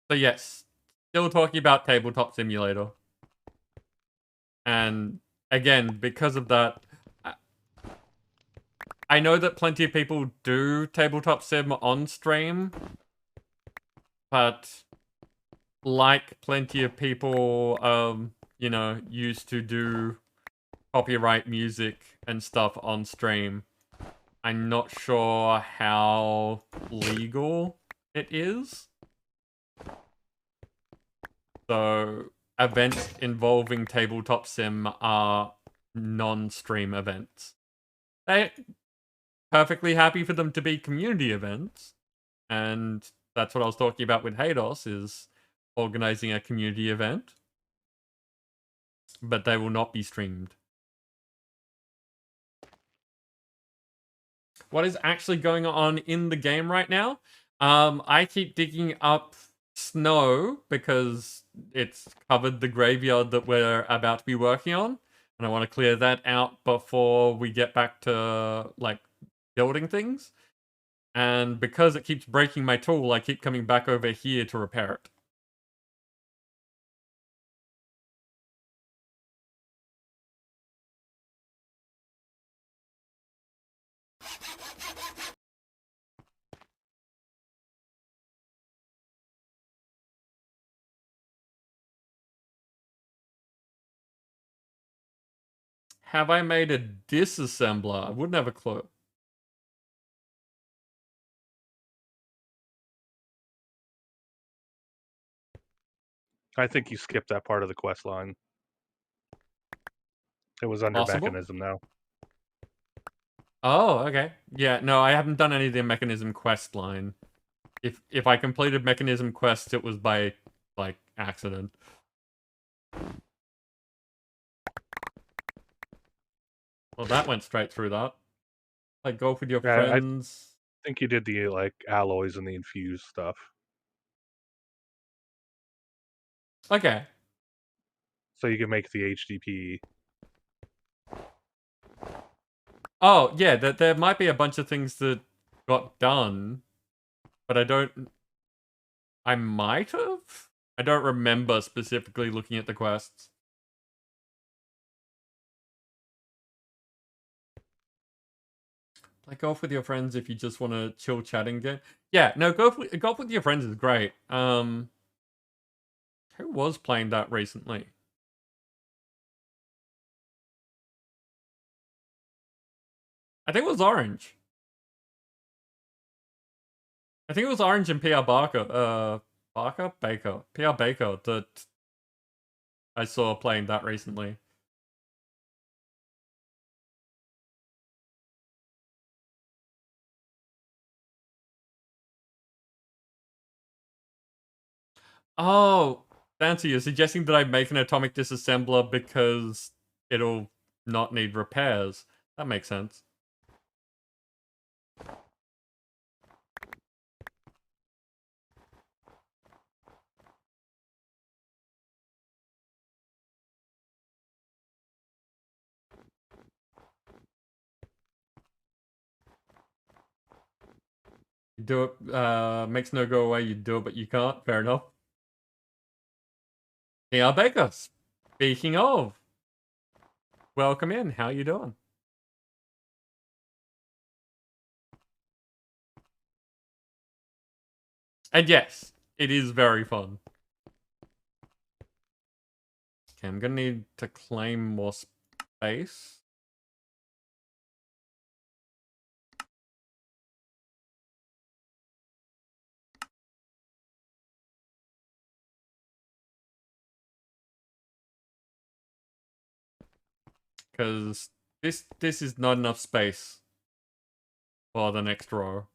So yes, still talking about Tabletop Simulator. And again, because of that, I know that plenty of people do Tabletop Sim on stream, but like plenty of people, you know, used to do copyright music and stuff on stream, I'm not sure how legal it is. So events involving Tabletop Sim are non-stream events. They're perfectly happy for them to be community events. And that's what I was talking about with Haydos, is organizing a community event. But they will not be streamed. What is actually going on in the game right now? I keep digging up snow because it's covered the graveyard that we're about to be working on. And I want to clear that out before we get back to, like, building things. And because it keeps breaking my tool, I keep coming back over here to repair it. Have I made a disassembler? I wouldn't have a clue. I think you skipped that part of the quest line. It was under Possible? mechanism now. Oh, okay. Yeah, no, I haven't done any of the mechanism quest line. If I completed mechanism quest, it was by, like, accident. Well, that went straight through that. Like, go with your Yeah, friends. I think you did the like alloys and the infused stuff. Okay. So you can make the HDP. Oh, yeah, there might be a bunch of things that got done, but I might have? I don't remember specifically looking at the quests. Like, golf with your friends if you just want to chill chatting game. Yeah, no, golf with your friends is great. Who was playing that recently? I think it was Orange. I think it was Orange and PR Baker, PR Baker that I saw playing that recently. Oh, Fancy, you're suggesting that I make an atomic disassembler because it'll not need repairs. That makes sense. You do it, makes no go away, you do it, but you can't. Fair enough. PR Baker, speaking of, welcome in. How you doing? And yes, it is very fun. Okay, I'm gonna need to claim more space. because this is not enough space for the next row.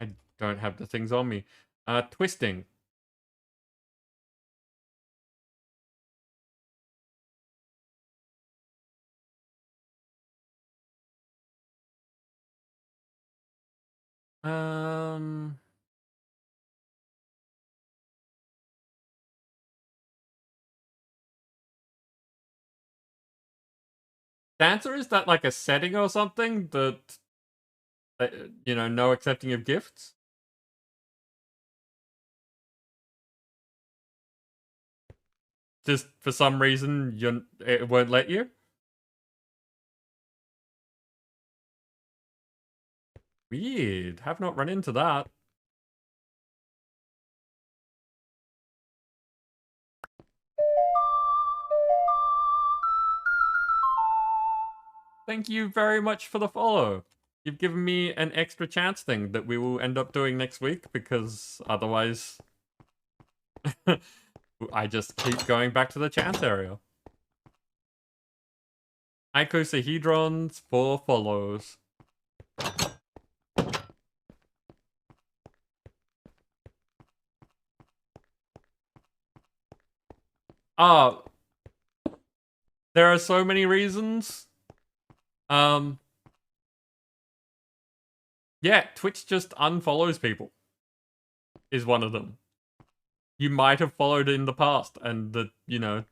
I don't have the things on me. Twisting. Um, Dancer, is that like a setting or something that, you know, no accepting of gifts? Just for some reason, it won't let you? Weird. Have not run into that. Thank you very much for the follow. You've given me an extra chance thing that we will end up doing next week, because otherwise I just keep going back to the chance area. Icosahedrons, 4 follows. Ah, there are so many reasons. Yeah, Twitch just unfollows people. Is one of them. You might have followed in the past, and you know,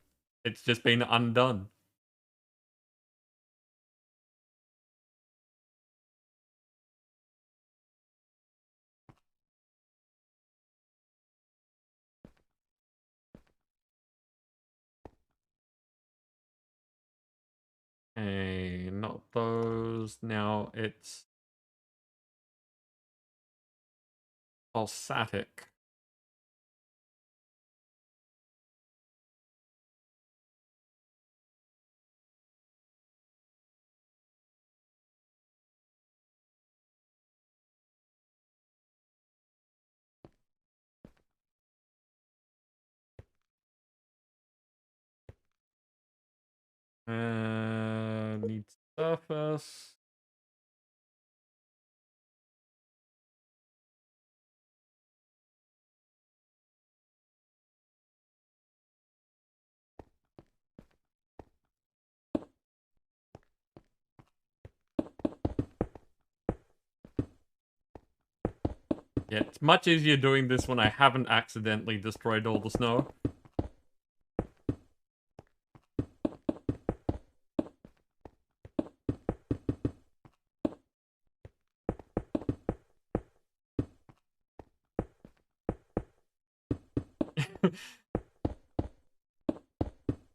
it's just been undone. Hey, not those. Now it's pulsatic. Needs surface. Yeah, it's much easier doing this when I haven't accidentally destroyed all the snow.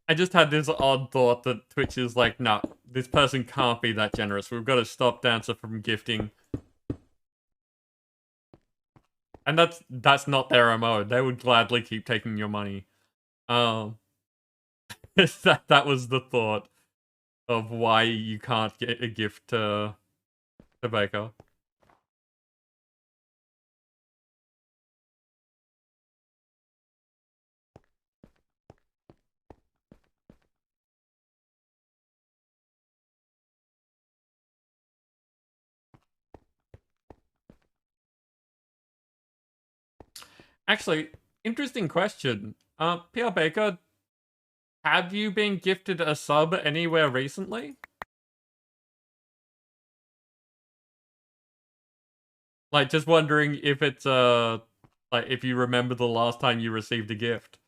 I just had this odd thought that Twitch is like, nah, this person can't be that generous. We've got to stop Dancer from gifting. And that's not their MO. They would gladly keep taking your money. That was the thought of why you can't get a gift to Baker. Actually, interesting question. PR Baker, have you been gifted a sub anywhere recently? Like, just wondering if it's, like, if you remember the last time you received a gift.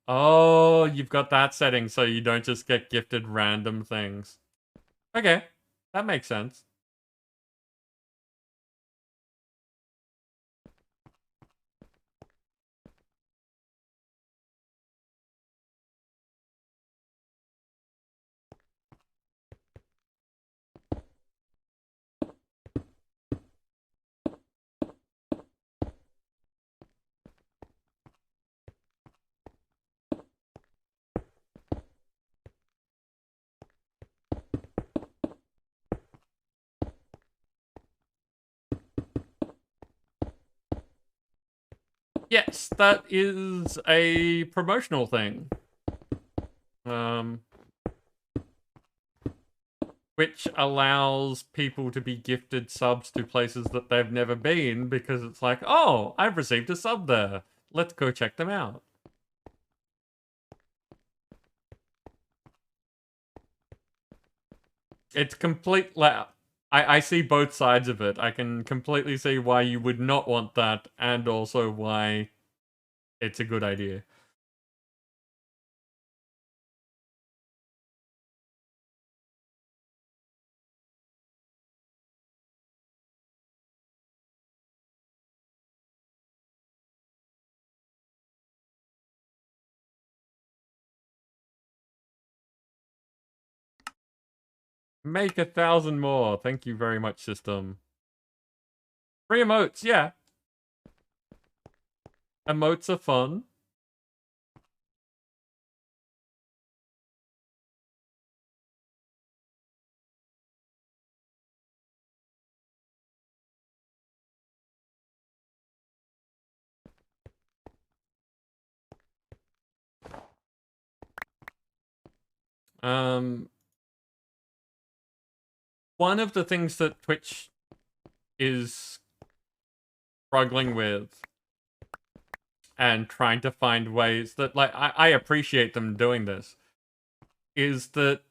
Oh, you've got that setting so you don't just get gifted random things. Okay, that makes sense. Yes, that is a promotional thing. Which allows people to be gifted subs to places that they've never been because it's like, oh, I've received a sub there. Let's go check them out. It's complete. I see both sides of it. I can completely see why you would not want that and also why it's a good idea. Make 1,000 more. Thank you very much, system. Free emotes, yeah. Emotes are fun. One of the things that Twitch is struggling with and trying to find ways that, like, I appreciate them doing this, is that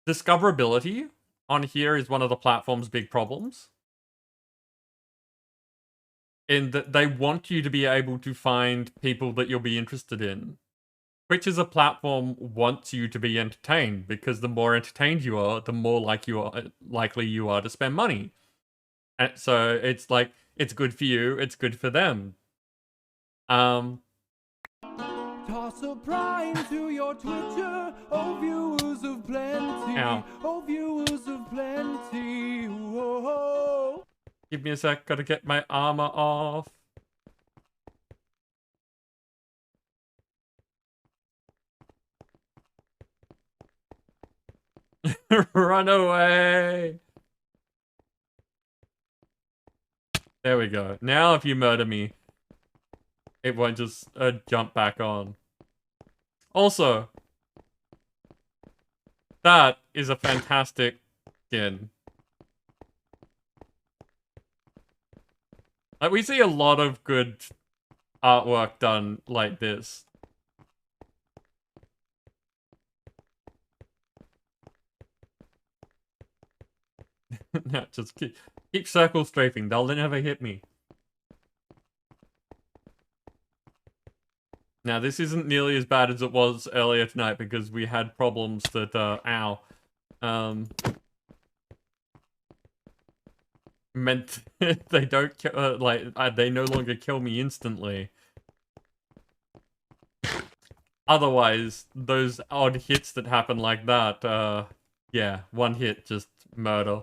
discoverability on here is one of the platform's big problems. In that they want you to be able to find people that you'll be interested in. Twitch as a platform wants you to be entertained, because the more entertained you are, the more likely you are to spend money. And so it's like, it's good for you, it's good for them. Toss a prime to your Twitcher, oh viewers of plenty. Ow. Oh viewers of plenty. Whoa. Give me a sec, gotta get my armor off. Run away! There we go. Now if you murder me, it won't just jump back on. Also, that is a fantastic skin. Like, we see a lot of good artwork done like this. No, just keep circle strafing. They'll never hit me. Now, this isn't nearly as bad as it was earlier tonight because we had problems that, meant they don't they no longer kill me instantly. Otherwise, those odd hits that happen like that, yeah, one hit, just murder.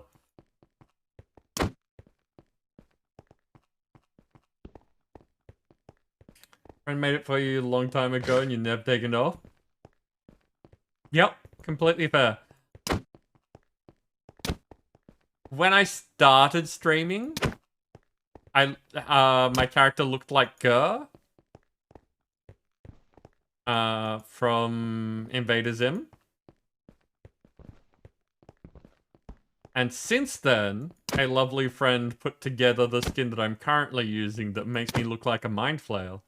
Friend made it for you a long time ago and you never taken it off. Yep, completely fair. When I started streaming, my character looked like Gur from Invader Zim. And since then, a lovely friend put together the skin that I'm currently using that makes me look like a mind flail.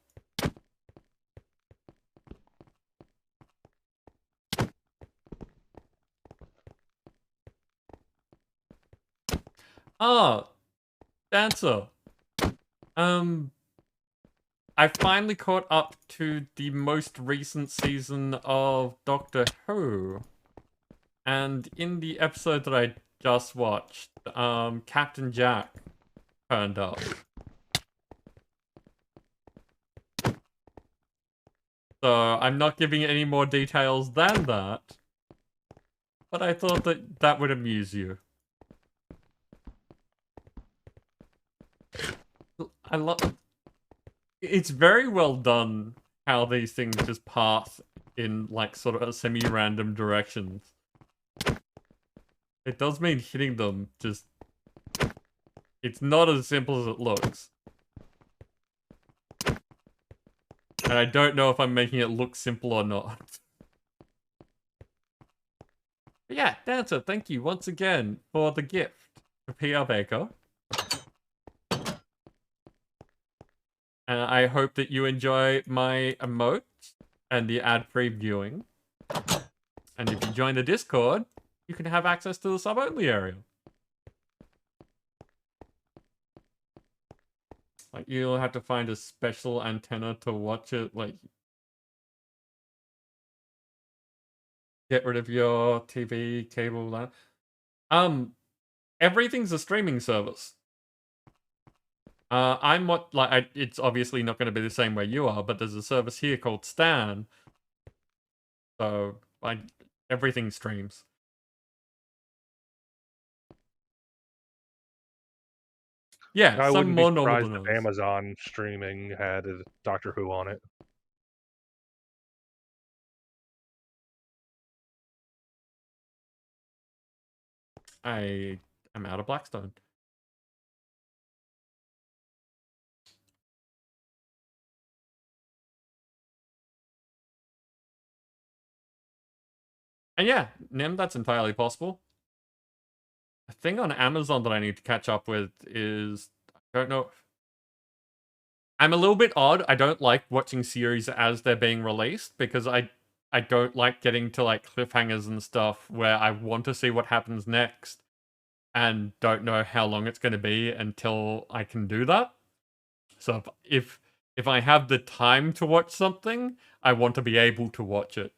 Oh, Dancer. I finally caught up to the most recent season of Doctor Who. And in the episode that I just watched, Captain Jack turned up. So I'm not giving any more details than that. But I thought that that would amuse you. I love... It's very well done how these things just pass in, like, sort of semi-random directions. It does mean hitting them just... It's not as simple as it looks. And I don't know if I'm making it look simple or not. But yeah, Dancer, thank you once again for the gift to PR Baker. And I hope that you enjoy my emotes and the ad-free viewing. And if you join the Discord, you can have access to the sub-only area. Like, you'll have to find a special antenna to watch it, like... Get rid of your TV, cable, that. Everything's a streaming service. It's obviously not going to be the same way you are, but there's a service here called Stan. So, everything streams. Yeah, I some wouldn't be more normal surprised than if others. Amazon streaming had a Doctor Who on it. I am out of Blackstone. And yeah, Nim, that's entirely possible. A thing on Amazon that I need to catch up with is... I don't know... I'm a little bit odd. I don't like watching series as they're being released because I don't like getting to like cliffhangers and stuff where I want to see what happens next and don't know how long it's going to be until I can do that. So if I have the time to watch something, I want to be able to watch it.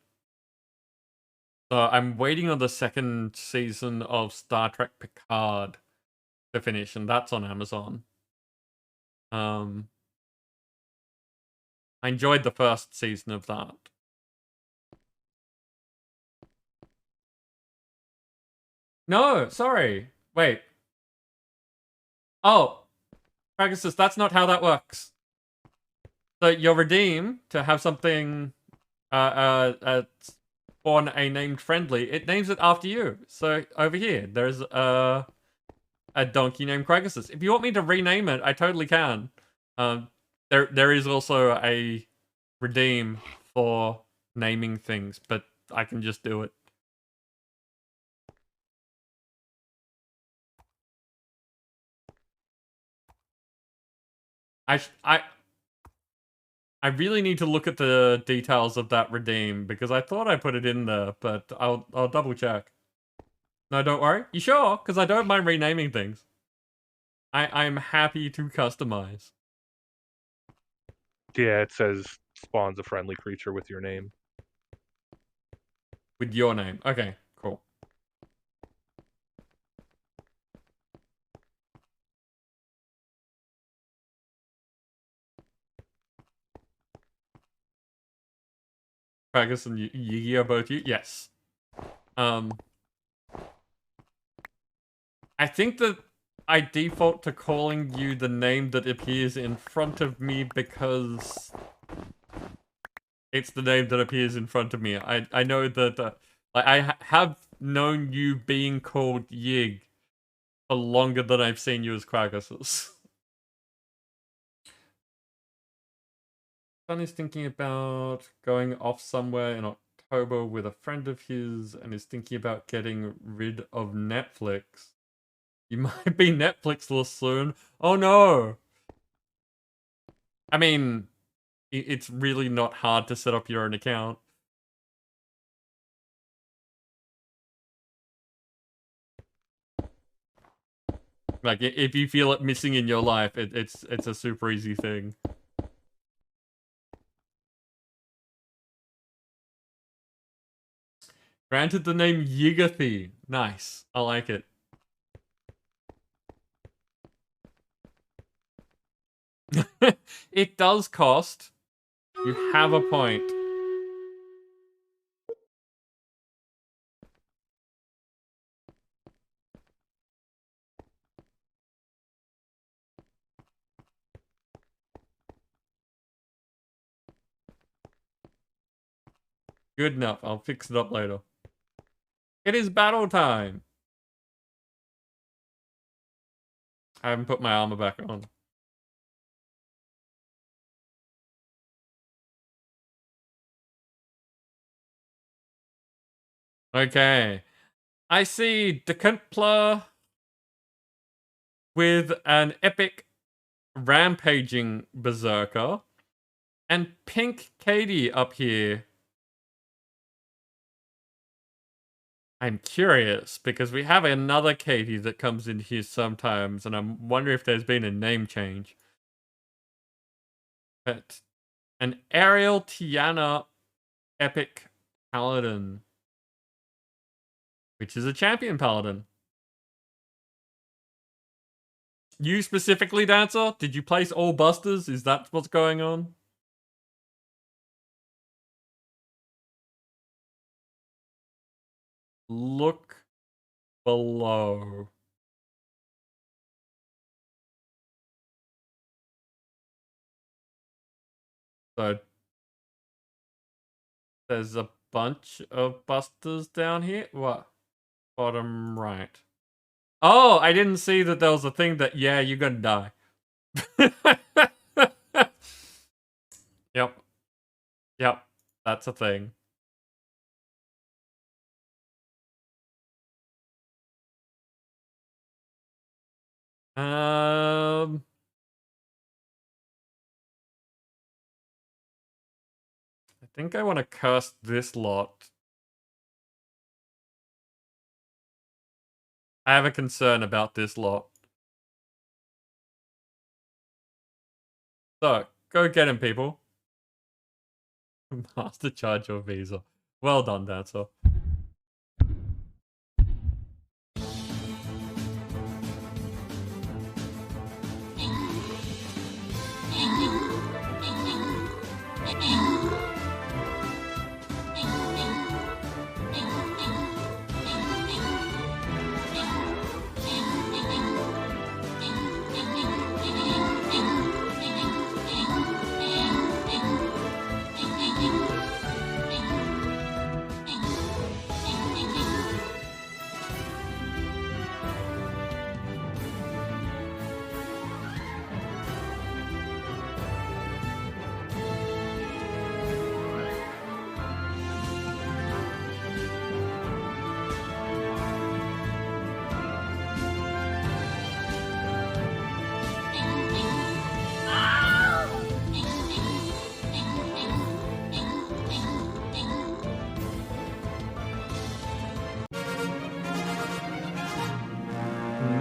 So I'm waiting on the second season of Star Trek Picard to finish, and that's on Amazon. I enjoyed the first season of that. No, sorry. Wait. Oh. Pegasus, that's not how that works. So you'll redeem to have something spawn a named friendly. It names it after you. So over here, there's a donkey named Cragasus. If you want me to rename it, I totally can. There is also a redeem for naming things, but I can just do it. I really need to look at the details of that redeem because I thought I put it in there, but I'll double check. No, don't worry. You sure? Because I don't mind renaming things. I'm happy to customize. Yeah, it says spawns a friendly creature with your name. With your name. Okay, cool. Kragus and Yigi are both you? Yes. I think that I default to calling you the name that appears in front of me because it's the name that appears in front of me. I know that I have known you being called Yig for longer than I've seen you as Kragus. Son is thinking about going off somewhere in October with a friend of his and is thinking about getting rid of Netflix. You might be Netflixless soon. Oh no! I mean, it's really not hard to set up your own account. Like, if you feel it missing in your life, it's a super easy thing. Granted the name Yigathy. Nice. I like it. It does cost. You have a point. Good enough. I'll fix it up later. It is battle time. I haven't put my armor back on. Okay. I see Decantler with an epic rampaging berserker and Pink Katie up here. I'm curious because we have another Katie that comes in here sometimes, and I'm wondering if there's been a name change. But an Ariel Tiana epic paladin, which is a champion paladin. You specifically, Dancer? Did you place all busters? Is that what's going on? Look below. So there's a bunch of busters down here. What? Bottom right. Oh, I didn't see that there was a thing that, yeah, you're gonna die. Yep. Yep. That's a thing. I think I want to curse this lot. I have a concern about this lot. So, go get him, people. Master charge your visa. Well done, Dancer.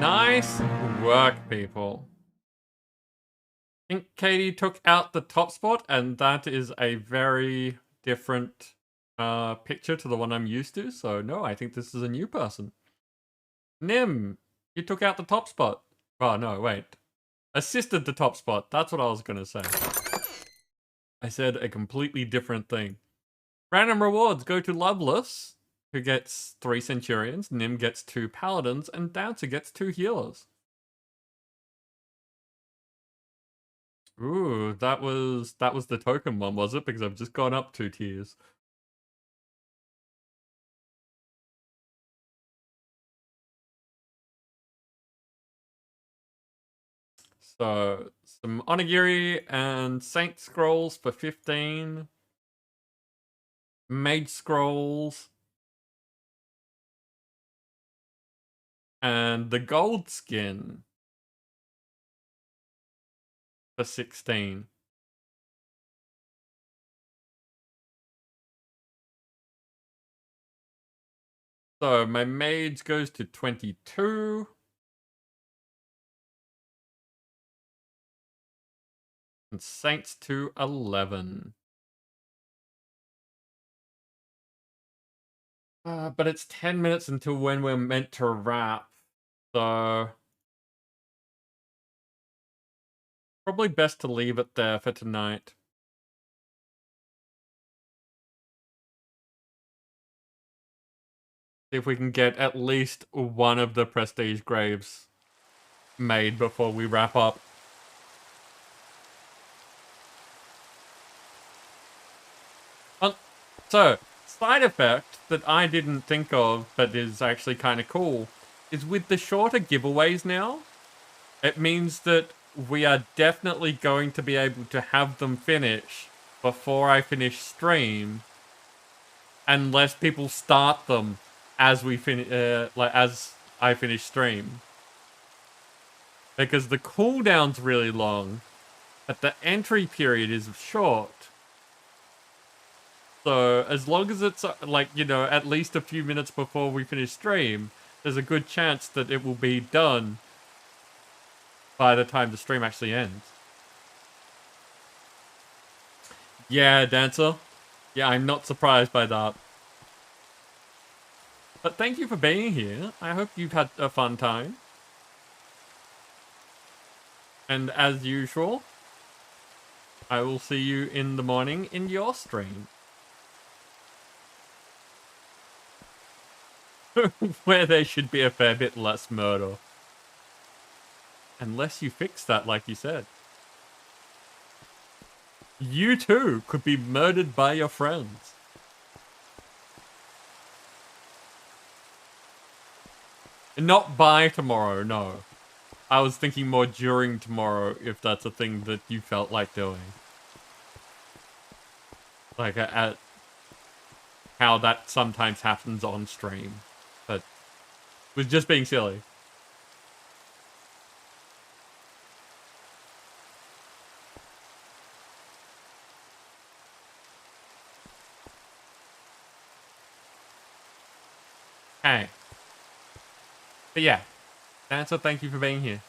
Nice work, people. I think Katie took out the top spot, and that is a very different picture to the one I'm used to. So, no, I think this is a new person. Nim, you took out the top spot. Oh, no, wait. Assisted the top spot. That's what I was going to say. I said a completely different thing. Random rewards go to Loveless, who gets 3 Centurions, Nim gets 2 Paladins, and Dancer gets 2 Healers. Ooh, that was the token one, was it? Because I've just gone up 2 tiers. So, some Onigiri and Saint Scrolls for 15. Mage Scrolls. And the gold skin for 16. So my mage goes to 22. And Saints to 11. But it's 10 minutes until when we're meant to wrap. So probably best to leave it there for tonight. See if we can get at least one of the prestige graves made before we wrap up. So, side effect that I didn't think of, but is actually kind of cool, is with the shorter giveaways now, it means that we are definitely going to be able to have them finish before I finish stream. unless people start them as we as I finish stream. Because the cooldown's really long, but the entry period is short. So as long as it's like, you know, at least a few minutes before we finish stream, there's a good chance that it will be done by the time the stream actually ends. Yeah, Dancer. Yeah, I'm not surprised by that. But thank you for being here. I hope you've had a fun time. And as usual, I will see you in the morning in your stream. Where there should be a fair bit less murder. Unless you fix that, like you said. You too could be murdered by your friends. Not by tomorrow, no. I was thinking more during tomorrow, if that's a thing that you felt like doing. Like, at how that sometimes happens on stream. But was just being silly. Hey. But yeah. Dancer, thank you for being here.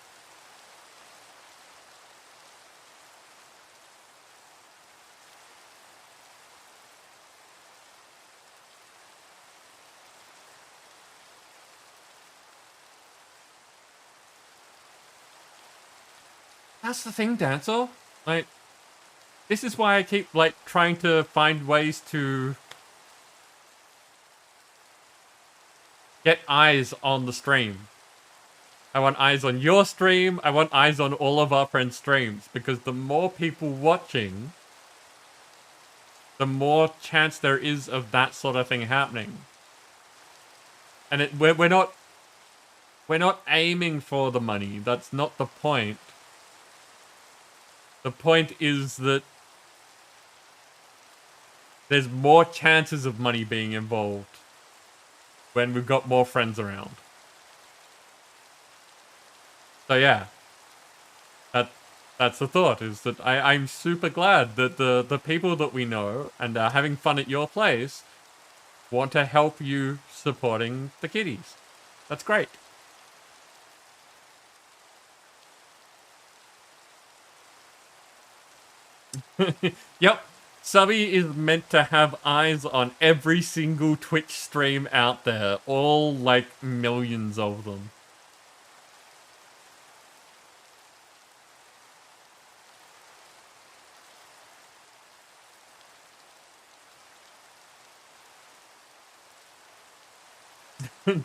That's the thing, Dancer. Like, this is why I keep, like, trying to find ways to get eyes on the stream. I want eyes on your stream. I want eyes on all of our friends' streams. Because the more people watching, the more chance there is of that sort of thing happening. And we're not aiming for the money. That's not the point. The point is that there's more chances of money being involved when we've got more friends around. So yeah, that's the thought, is that I'm super glad that the people that we know and are having fun at your place want to help you supporting the kiddies. That's great. Yep, Subby is meant to have eyes on every single Twitch stream out there, all like millions of them.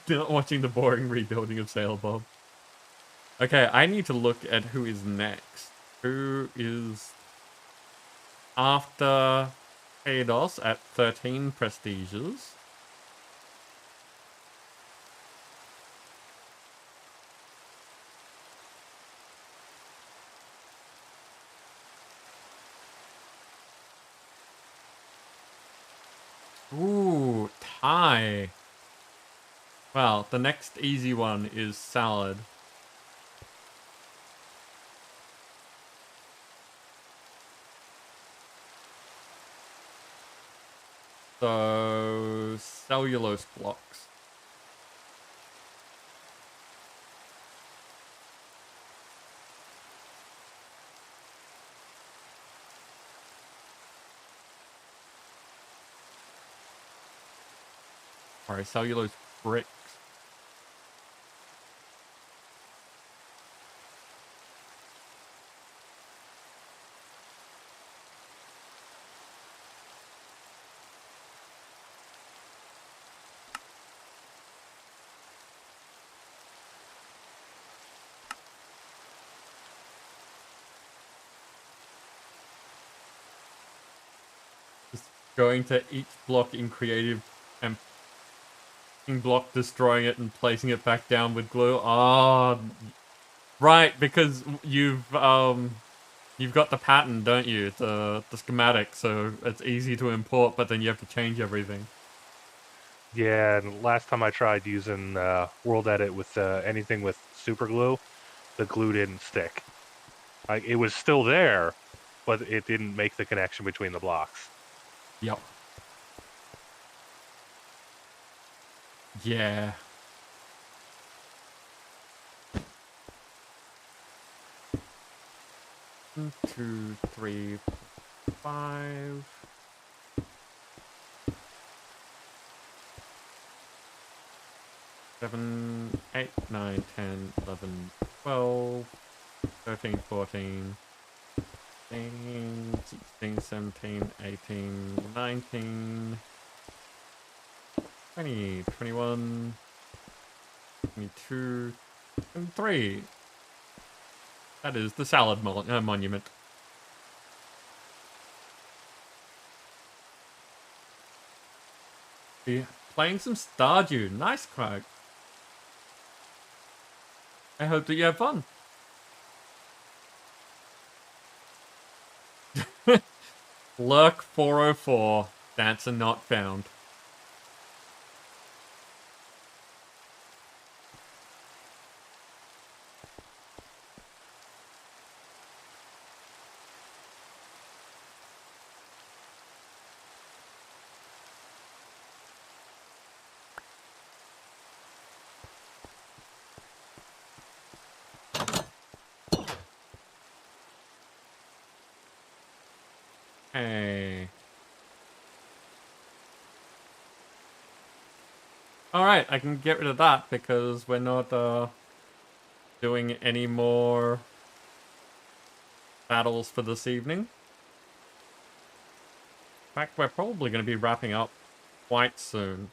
Not watching the boring rebuilding of Sail Bob. Okay, I need to look at who is next. Who is after Eidos at 13 prestiges? Ooh, tie. Well, the next easy one is salad. So, cellulose blocks. Sorry, cellulose bricks. Going to each block in creative and block, destroying it and placing it back down with glue. Oh, right, because you've got the pattern, don't you? The schematic, so it's easy to import, but then you have to change everything. Yeah, and last time I tried using World Edit with anything with super glue, the glue didn't stick. Like, it was still there, but it didn't make the connection between the blocks. Yep. Yeah. One, 2, 3, 5. 7, 8, 9, 10, 11, 12, 13, 14, 15, 16, 17, 18, 19, 20, 21, 22, and 3. That is the salad monument. Be playing some Stardew. Nice, Craig. I hope that you have fun. Lurk 404. Dancer not found. Hey. Alright, I can get rid of that because we're not doing any more battles for this evening. In fact, we're probably going to be wrapping up quite soon.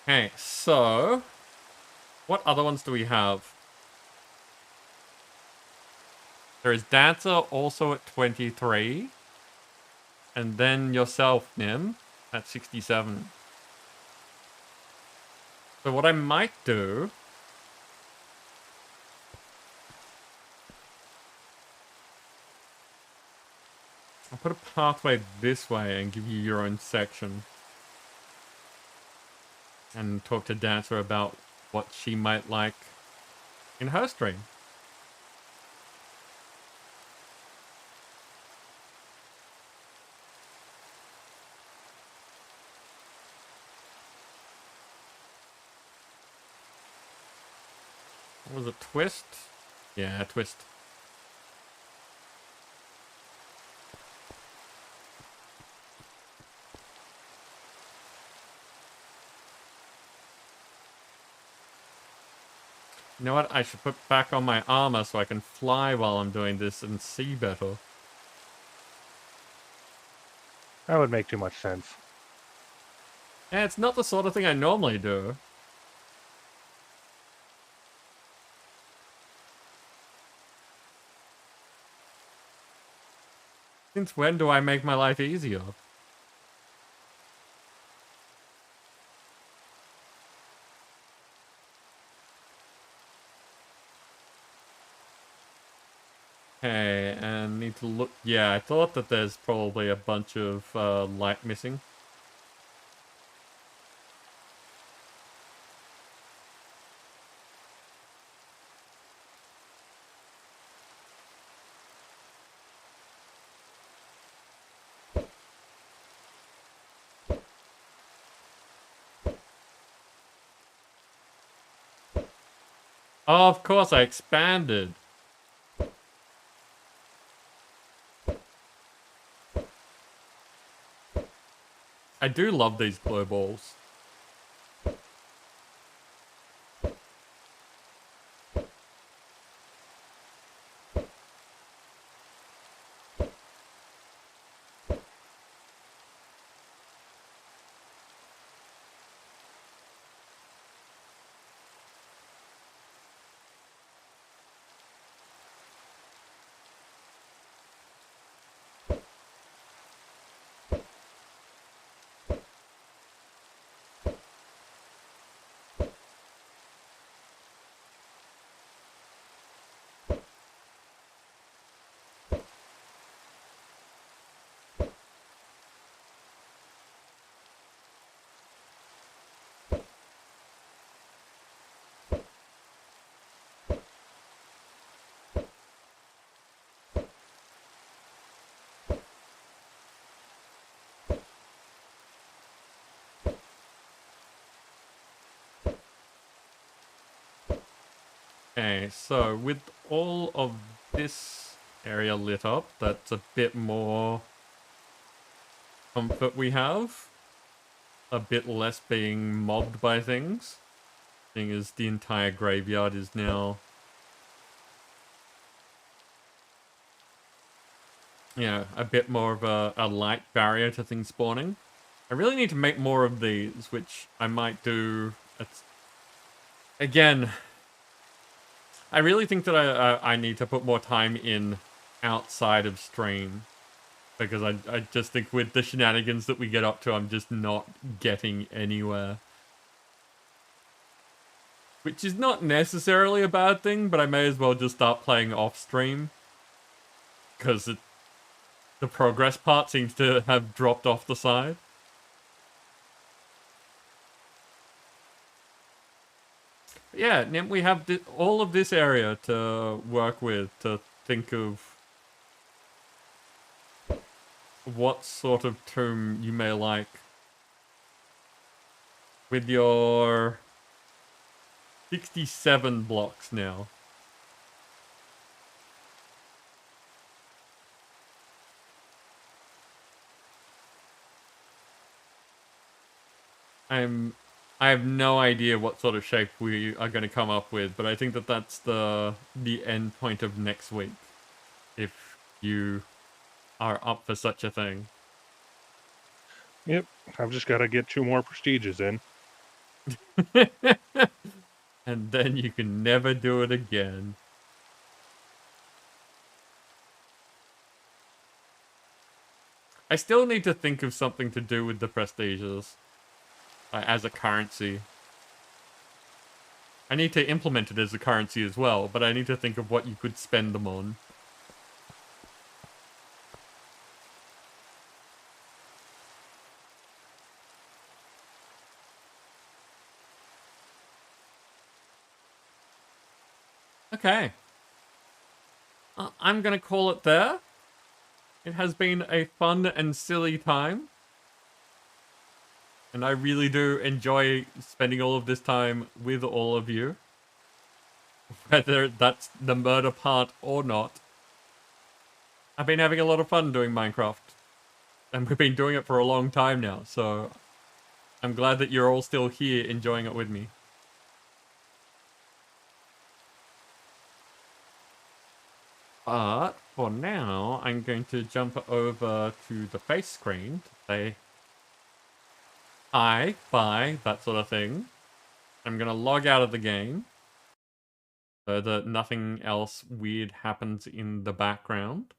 Okay, so what other ones do we have? There is Dancer also at 23. And then yourself, Nim, at 67. So what I might do... I'll put a pathway this way and give you your own section. And talk to Dancer about what she might like in her stream. What was it, Twist? Yeah, Twist. You know what? I should put back on my armor so I can fly while I'm doing this and see better. That would make too much sense. Yeah, it's not the sort of thing I normally do. Since when do I make my life easier? Okay, and need to look... Yeah, I thought that there's probably a bunch of light missing. Oh, of course, I expanded. I do love these glow balls. Okay, so with all of this area lit up, that's a bit more comfort we have. A bit less being mobbed by things. Seeing as the entire graveyard is now, yeah, a bit more of a light barrier to things spawning. I really need to make more of these, which I might do. Again, I really think that I need to put more time in outside of stream. Because I just think with the shenanigans that we get up to, I'm just not getting anywhere. Which is not necessarily a bad thing, but I may as well just start playing off stream. Because the progress part seems to have dropped off the side. But yeah, Nim, we have all of this area to work with, to think of what sort of tomb you may like. With your 67 blocks now. I have no idea what sort of shape we are going to come up with, but I think that that's the end point of next week, if you are up for such a thing. Yep, I've just got to get 2 more prestiges in. And then you can never do it again. I still need to think of something to do with the prestiges as a currency. I need to implement it as a currency as well, but I need to think of what you could spend them on. Okay. I'm going to call it there. It has been a fun and silly time. And I really do enjoy spending all of this time with all of you. Whether that's the murder part or not. I've been having a lot of fun doing Minecraft. And we've been doing it for a long time now, so I'm glad that you're all still here enjoying it with me. But for now, I'm going to jump over to the face screen to say hi, bye, that sort of thing. I'm going to log out of the game so that nothing else weird happens in the background.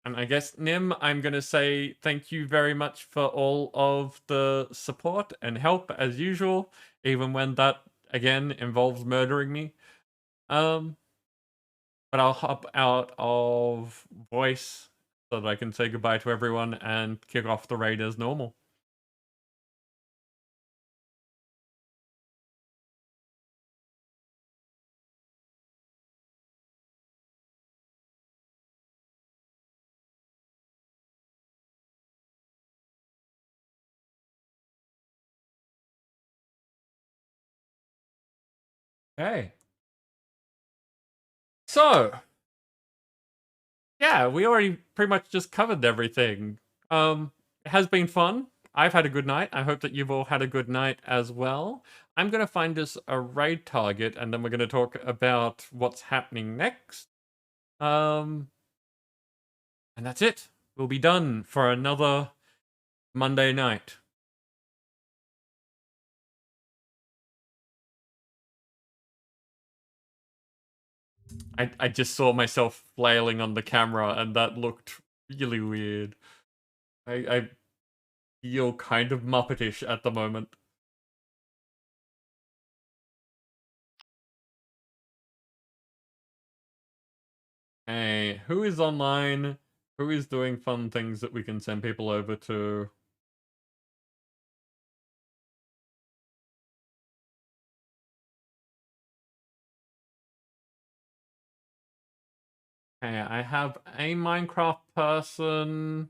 And I guess, Nim, I'm going to say thank you very much for all of the support and help as usual, even when that, again, involves murdering me. But I'll hop out of voice so that I can say goodbye to everyone and kick off the raid as normal. Okay. So, yeah, we already pretty much just covered everything. It has been fun. I've had a good night. I hope that you've all had a good night as well. I'm going to find us a raid target, and then we're going to talk about what's happening next. And that's it. We'll be done for another Monday night. I just saw myself flailing on the camera, and that looked really weird. I feel kind of Muppetish at the moment. Hey, who is online? Who is doing fun things that we can send people over to? Okay, I have a Minecraft person.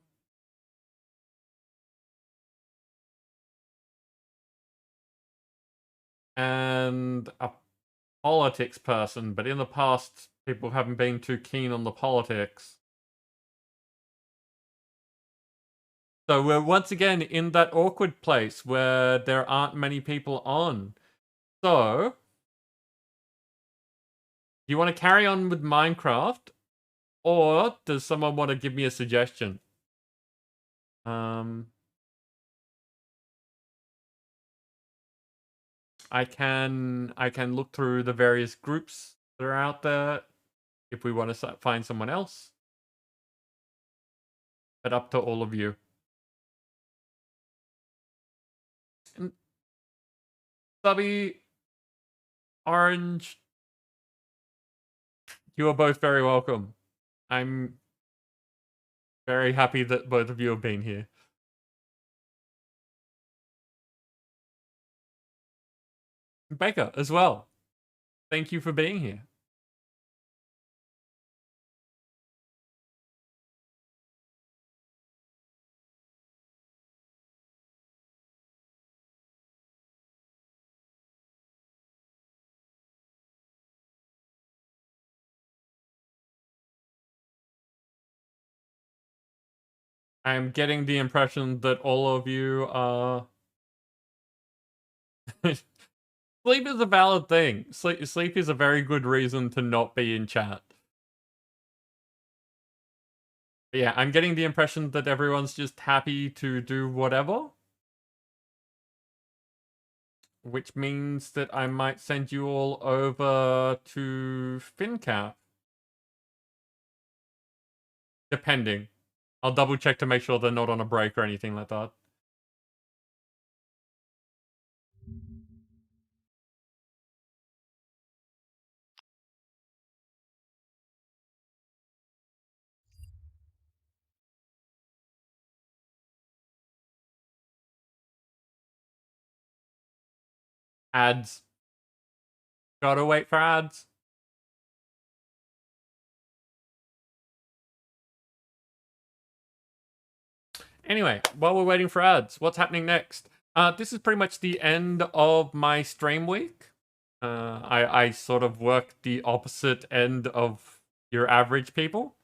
And a politics person, but in the past, people haven't been too keen on the politics. So we're once again in that awkward place where there aren't many people on. So, do you want to carry on with Minecraft? Or does someone want to give me a suggestion? I can look through the various groups that are out there if we want to find someone else. But up to all of you. And Subby, Orange, you are both very welcome. I'm very happy that both of you have been here. Baker as well. Thank you for being here. I'm getting the impression that all of you are... Sleep is a valid thing. Sleep is a very good reason to not be in chat. But yeah, I'm getting the impression that everyone's just happy to do whatever. Which means that I might send you all over to FinCap. Depending. I'll double check to make sure they're not on a break or anything like that. Ads. Gotta wait for ads. Anyway, while we're waiting for ads, what's happening next? This is pretty much the end of my stream week. I sort of work the opposite end of your average people.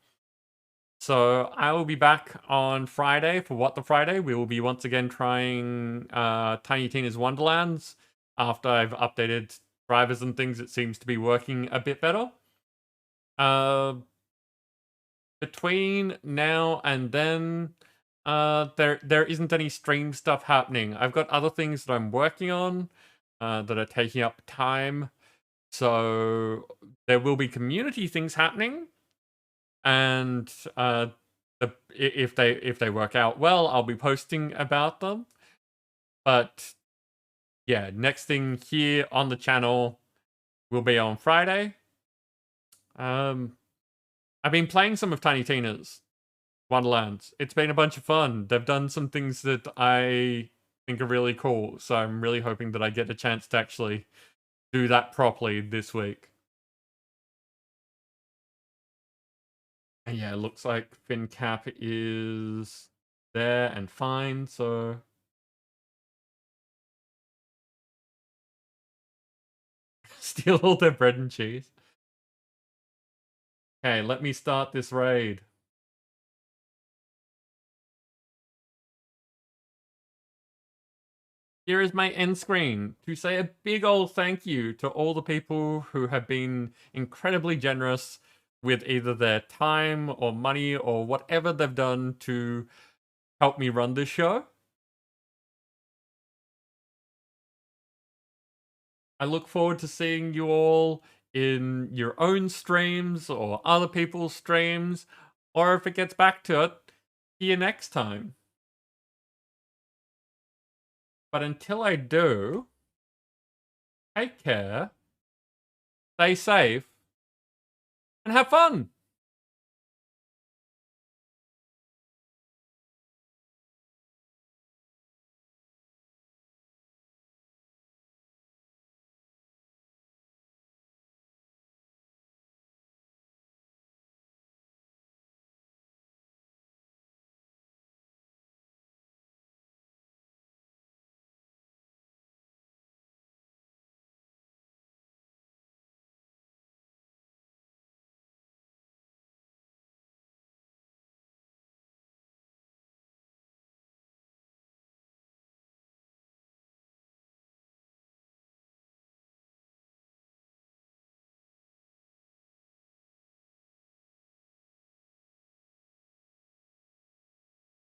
So I will be back on Friday for What the Friday. We will be once again trying Tiny Tina's Wonderlands. After I've updated drivers and things, it seems to be working a bit better. Between now and then, there isn't any stream stuff happening. I've got other things that I'm working on that are taking up time. So there will be community things happening, and if they work out well, I'll be posting about them. But yeah, next thing here on the channel will be on Friday. I've been playing some of Tiny Tina's Wonderlands. It's been a bunch of fun. They've done some things that I think are really cool, so I'm really hoping that I get a chance to actually do that properly this week. And yeah, it looks like FinCap is there and fine, so... Steal all their bread and cheese. Okay, let me start this raid. Here is my end screen to say a big old thank you to all the people who have been incredibly generous with either their time or money or whatever they've done to help me run this show. I look forward to seeing you all in your own streams or other people's streams, or if it gets back to it, see you next time. But until I do, take care, stay safe, and have fun!